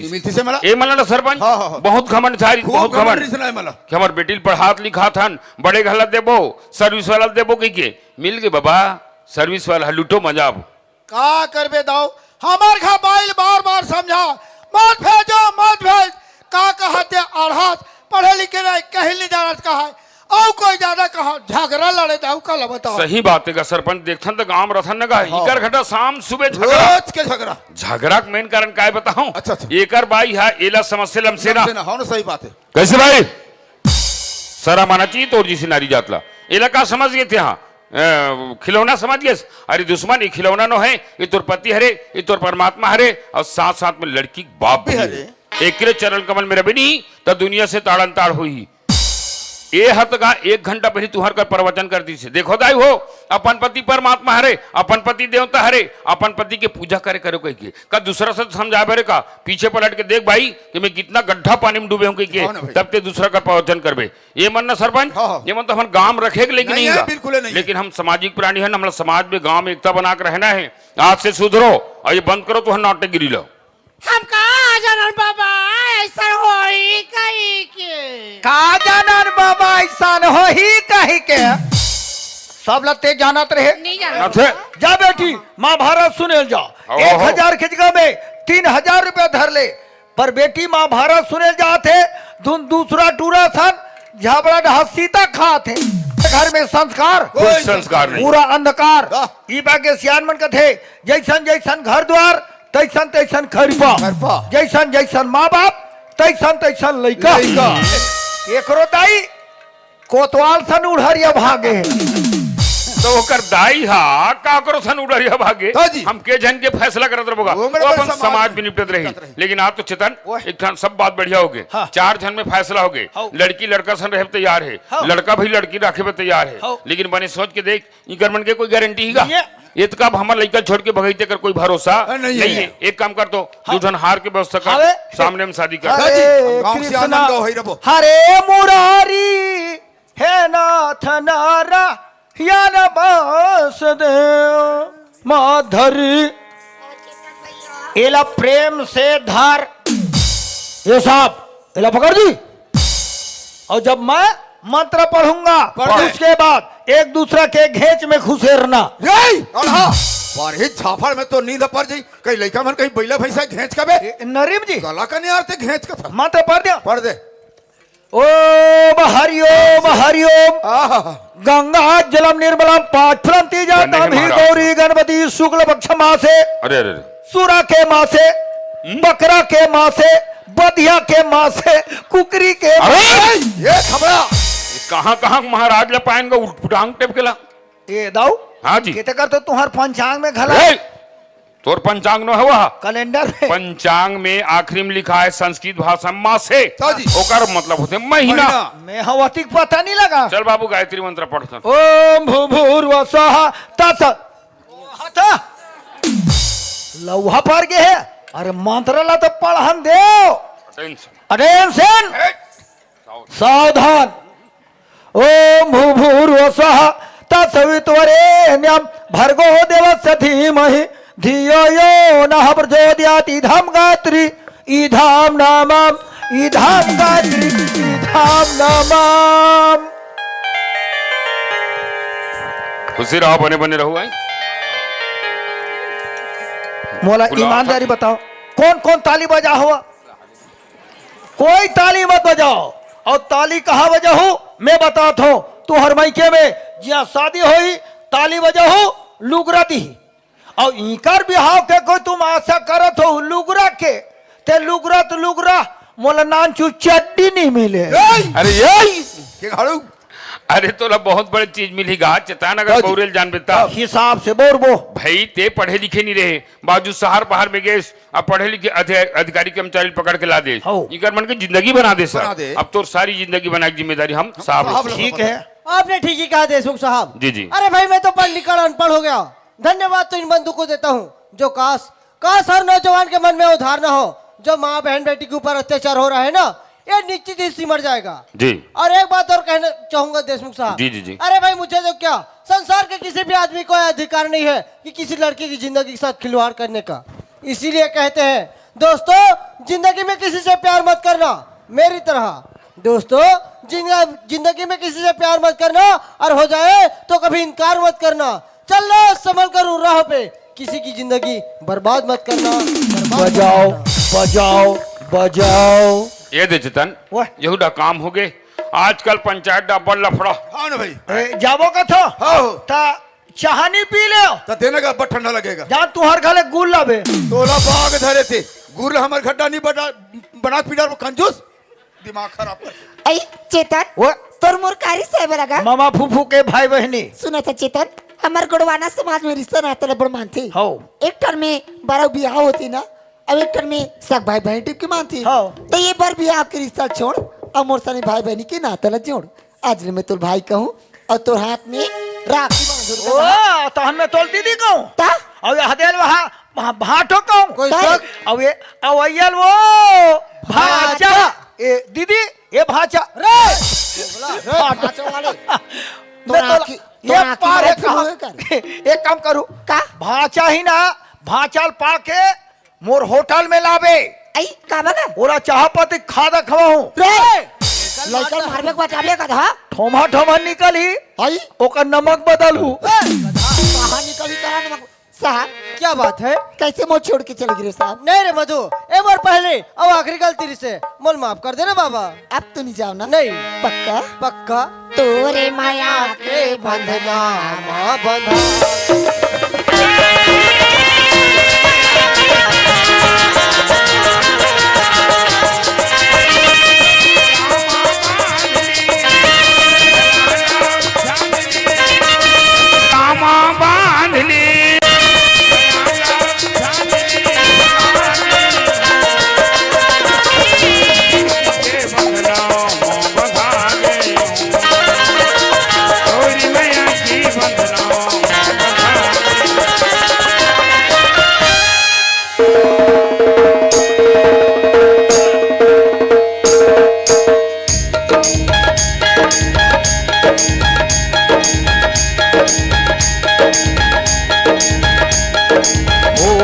Speaker 1: ए मला ना सरपंच। बहुत घमंड सारी, बहुत घमंड कि हमार बेटी पढ़ात लिखा थन, बड़े घर देबो, सर्विस वाला देबो के मिल गए बाबा, सर्विस वाला लूटो मजाब
Speaker 6: का करबे दाओ। हमार घर बाइल बार बार समझा, मत भेजो मत भेज, का कहते अड़हात पढ़े लिखे नहीं, कहीं नहीं जाना कहा और कोई ज्यादा कहा झगड़ा लड़े दाऊ का बताओ।
Speaker 1: सही बात है सरपंच, देखथन तो गांव रथन नगा इकर घटा शाम सुबह झगड़ा के मेन कारण काय बताऊं।
Speaker 6: अच्छा।
Speaker 1: एकर बाई है एला समस्या लमसेना,
Speaker 6: हाँ सही बात है।
Speaker 1: कैसे भाई सरा माना चाहिए तोड़ जी से नारी जातला एला का समझ गए थे, हाँ खिलौना समझ गए। अरे दुश्मन ये खिलौना नो है, ये तोर पति हरे, ये तोर परमात्मा हरे और साथ साथ में लड़की बाप भी हरे। एक चरण कमल में रबी नहीं तो दुनिया से ताड़न ताड़ हुई। ये हत का 1 घंटा पहले तुहर कर प्रवचन कर दी से देखो दाई हो, अपन पति परमात्मा हरे, अपन पति देवता हरे, अपन पति के पूजा करे करो कह के का दूसरा से समझा बरे का पीछे पलट के देख भाई कि मैं कितना गड्ढा पानी में डूबे हूं कह के तब ते दूसरा का प्रवचन करबे। ये मन ना सरपंच, ये मन तो हम गांव रखे लेकिन नहीं,
Speaker 6: बिल्कुल नहीं।
Speaker 1: लेकिन हम सामाजिक प्राणी है, हमारा समाज में गांव में एकता बना कर रहना है। आज से सुधरो और ये बंद करो, तो नाटक गिरी लो।
Speaker 7: हम कहा जानन बाबा ऐसा होई कहीं के,
Speaker 2: का जानन बाबा ऐसा हो ही कहीं के, सब लते जानत रहे
Speaker 7: नहीं जानत।
Speaker 2: जा बेटी महाभारत सुने जा, 1000 के जगह में 3000 रुपया धर ले, पर बेटी महाभारत सुने जाते दूसरा टूरा सन झाबड़ा ढहा सीता खाते, घर में संस्कार
Speaker 1: कोई संस्कार नहीं,
Speaker 2: पूरा अंधकार। ई बागे सियान मन कथे जैसन जैसन घर द्वार तैसन तैसन खरपा, जैसन जैसन माँ बाप तैसन तैसन लइका। एकरो दाई कोतवाल सन उड़हरिया भागे,
Speaker 1: तो ओकर दाई हा का करो सन उड़रिया भागे। हम के जन के फैसला करत रहबोगा, वो अपन समाज में निपटत रही। लेकिन आप तो चेतन एक ठान सब बात बढ़िया हो गए, 4 जन में फैसला हो गए, लड़की लड़का सन रहे तैयार है, लड़का भी लड़की रखे पे तैयार है। लेकिन बने सोच के देख इकर मन के कोई गारंटी है ये तो कब हमारे लड़का छोड़ के भगैते कर कोई भरोसा नहीं है। एक काम कर तो दूधन हार के व्यवस्था कर, सामने में शादी कर।
Speaker 2: हरे मुरारी हे नाथ नारा या न वासुदेव माधुरी एला प्रेम से धार, ये साहब एला पकड़ दी। और जब मैं मंत्र पढ़ूंगा उसके बाद एक दूसरा के घेच में घुसेरना।
Speaker 6: झाफड़ में तो नींद पड़ जाई, कहीं लड़का मन कहीं बैला भैंसा घेच का बे
Speaker 2: नरीम जी
Speaker 6: गला का नहीं आते घेच का था।
Speaker 2: मंत्र पढ़ दिया,
Speaker 6: पढ़ दे।
Speaker 2: ओम हरिओम हरिओम गंगा जलम निर्मलम पाठ्यंती जातम ही गौरी गणपति शुक्ल पक्ष मासे,
Speaker 1: अरे अरे
Speaker 2: सूरा के मासे, बकरा के मासे, बधिया के मासे, कुकरी के
Speaker 6: ये खबरा
Speaker 1: कहाँ कहाँ महाराज ला पाएंगे उठांग टेप के ला।
Speaker 2: ये दाऊ
Speaker 1: हाँ जी
Speaker 2: किते कर तो तुम्हार पंचांग में घला
Speaker 1: तोर पंचांग नो है
Speaker 2: कैलेंडर में,
Speaker 1: पंचांग में आखिरी में लिखा है संस्कृत भाषा मासे, ओकर मतलब होते महीना।
Speaker 2: मैं हवतिक पता नहीं लगा।
Speaker 1: चल बाबू गायत्री मंत्र पढ़ता।
Speaker 2: ओम भूर्भुवस्वः तत्सवितुर्वरेण्यं लौहा पर गए है। अरे मंत्र ला तो पढ़न दो, अटेंशन सावधान। ओम भूर्भुवस्वः तत्सवितुर्वरेण्यं भर्गो देवस्य धीमहि धियो यो नः प्रचोदयात्। इदं गायत्री इदं नामम् इदं गायत्री इदं नामम्।
Speaker 1: खुशी रहो, बने बने रहो।
Speaker 2: मोला ईमानदारी बताओ कौन कौन ताली बजा हुआ? कोई ताली मत बजाओ। और ताली कहाँ बजा हो मैं बताता हूँ। तू हर मायके में जिया शादी हुई ताली बजा हो लुगरा दी, और इनकर बिहाव के कोई तुम आशा करत हो लुगरा के ते लुगरा तो लुगरा मोला नान चू चड्डी नहीं मिले।
Speaker 1: अरे ये
Speaker 6: के घाड़ू
Speaker 1: अरे तोला बहुत बड़ी चीज मिली गा चेतान अगर बौरेल जान बेता
Speaker 2: हिसाब से बोरबो
Speaker 1: भाई ते पढ़े लिखे नहीं रहे बाजू शहर बाहर में गए अब पढ़े लिखे अधिकारी कर्मचारी पकड़ के ला दे इकर मन की जिंदगी बना दे
Speaker 6: बना
Speaker 1: सर
Speaker 6: दे।
Speaker 1: अब तो सारी जिंदगी बनाने की जिम्मेदारी हम साहब
Speaker 2: ठीक है।
Speaker 3: आपने ठीक ही कहा देशमुख साहब।
Speaker 1: जी जी
Speaker 3: अरे भाई मैं तो पढ़ लिखकर अनपढ़ हो गया, धन्यवाद तो इन बंधु को देता हूँ जो काश हर नौजवान के मन में उधार न हो। जो माँ बहन बेटी के ऊपर अत्याचार हो रहा है ना, ये निश्चित ही सिमट जाएगा।
Speaker 1: जी
Speaker 3: और एक बात और कहना चाहूंगा देशमुख साहब।
Speaker 1: जी जी जी
Speaker 3: अरे भाई मुझे तो क्या, संसार के किसी भी आदमी को अधिकार नहीं है कि किसी लड़की की जिंदगी के साथ खिलवाड़ करने का। इसीलिए कहते हैं दोस्तों, जिंदगी में किसी से प्यार मत करना मेरी तरह। दोस्तों जिंदगी में किसी से प्यार मत करना, और हो जाए तो कभी इनकार मत करना। चलना संभल कर राह पे, किसी की जिंदगी बर्बाद मत करना।
Speaker 2: बजाओ बजाओ बजाओ।
Speaker 1: ये दे चेतन
Speaker 2: वाह।
Speaker 1: यहूदा काम हो गए आजकल पंचायत डा बड़ लफड़ा।
Speaker 6: हाँ ना भाई
Speaker 2: जाबो का था
Speaker 6: हाँ
Speaker 2: ता चाहनी पी ले
Speaker 6: तो देने का बहुत ठंडा लगेगा।
Speaker 2: जहाँ तुहार घाले गुल लाबे
Speaker 6: तोला बाग धरे थे गुरु हमारे खड्डा नहीं बना पीडा कंजूस दिमाग खराब कर।
Speaker 11: ऐ चेतन
Speaker 2: वो
Speaker 11: तोर मोर कारी से लगा।
Speaker 2: मामा फूफू के भाई बहनी
Speaker 11: सुना था चेतन, हमार गोड़वाना समाज में रिश्ता नाता बड़ मानती।
Speaker 2: हो
Speaker 11: एक टर्म में बारह ब्याह होती ना, अब एक टर्म में सब भाई बहन टिप की मानती।
Speaker 2: हो।
Speaker 11: तो ये बार ब्याह के रिश्ता छोड़ और मोर सानी भाई बहनी के नाता ला जोड़। आज मैं तोर भाई कहूँ और तोर हाथ में राखी बांध
Speaker 2: ओ तो हमें तोल दीदी कहूँ
Speaker 11: ता
Speaker 2: और हदेल वहाँ भाटो कहूँ
Speaker 3: कोई
Speaker 11: ताई।
Speaker 3: शक?
Speaker 2: अब ये अवैयल वो भाचा ए दीदी ये भाचा रे
Speaker 11: भाचा वाले
Speaker 2: मैं तो
Speaker 11: राखी- तो
Speaker 2: ये
Speaker 11: राखी
Speaker 2: पार है
Speaker 11: बांध
Speaker 2: कहाँ?
Speaker 11: हुए कर।
Speaker 2: एक काम करूँ
Speaker 11: का
Speaker 2: भाचा ही ना भाचाल पा के मोर होटल में लावे
Speaker 11: ऐ का बगा
Speaker 2: ओरा चाह पति खादा खवाऊं
Speaker 11: रे लड़का मारबे को बचाबे का था।
Speaker 2: ठोमा ठोमा निकली
Speaker 11: आई
Speaker 2: ओकर नमक बदलू
Speaker 11: कहां निकली कहां नमक साहब
Speaker 3: क्या बात है?
Speaker 11: कैसे मुंह छोड़ के चले गिरे साहब।
Speaker 3: नहीं रे मधु, एक बार पहले और आखिरी गलती से मोल माफ कर देना बाबा।
Speaker 11: अब तो नहीं जाओ ना।
Speaker 3: नहीं
Speaker 11: पक्का
Speaker 3: पक्का
Speaker 11: तोरे माया के
Speaker 3: बंधना माँ बंधा।
Speaker 1: ओ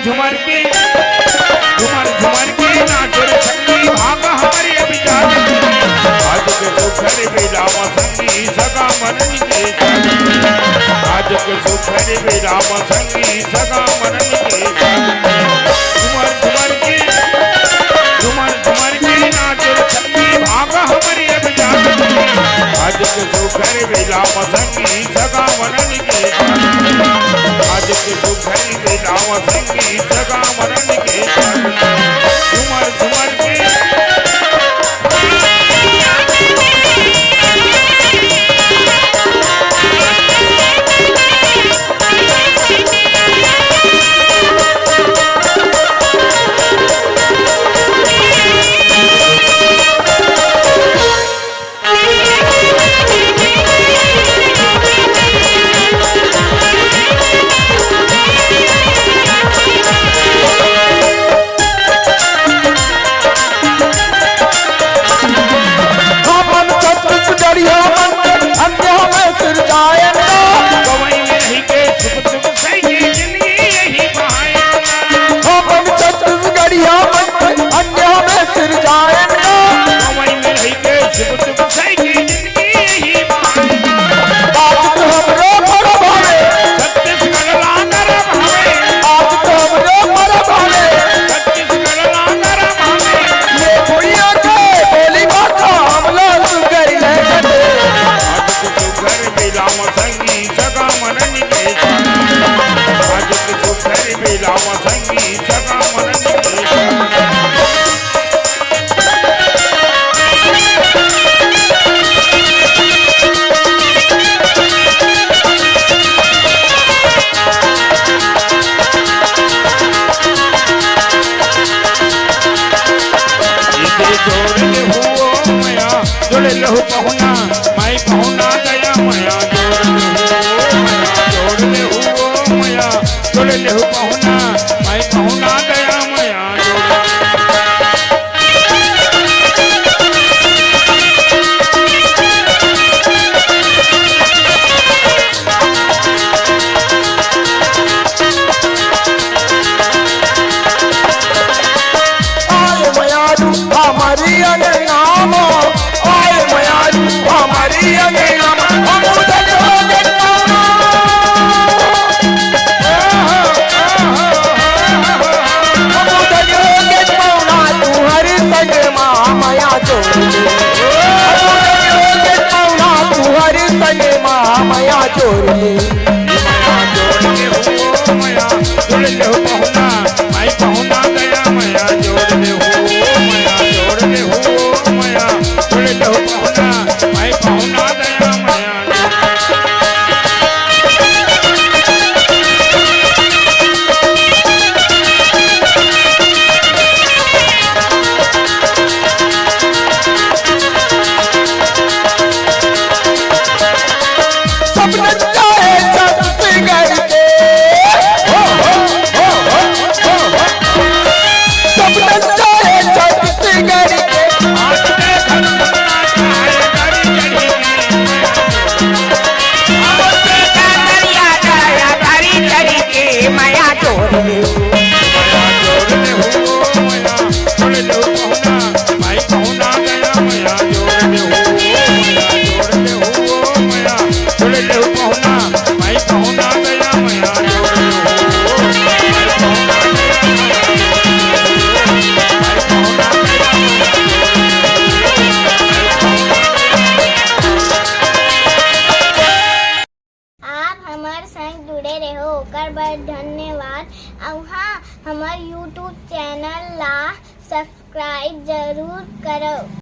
Speaker 1: झुमर के नाचो रे संगी भाग हमारी अभी जागी आज के सुखर बेलाव संगी सगा मनन के जागी आज के सुखर बेलाव संगी सगा मनन के जागी झुमर के नाचो रे संगी भाग हमारी अभी जागी आज के सुखर बेलाव संगी सगा मनन के जागी आज के सुखर बेलाव संगी सगा मनन के जागी झुमर के लहू पहुना माई पहुना दया मया जोड़ ले हुओ मया जोड़ लहू पहुना माई पहुना दया मया
Speaker 12: धन्यवाद। और हाँ, हमारे YouTube चैनल ला सब्सक्राइब जरूर करो।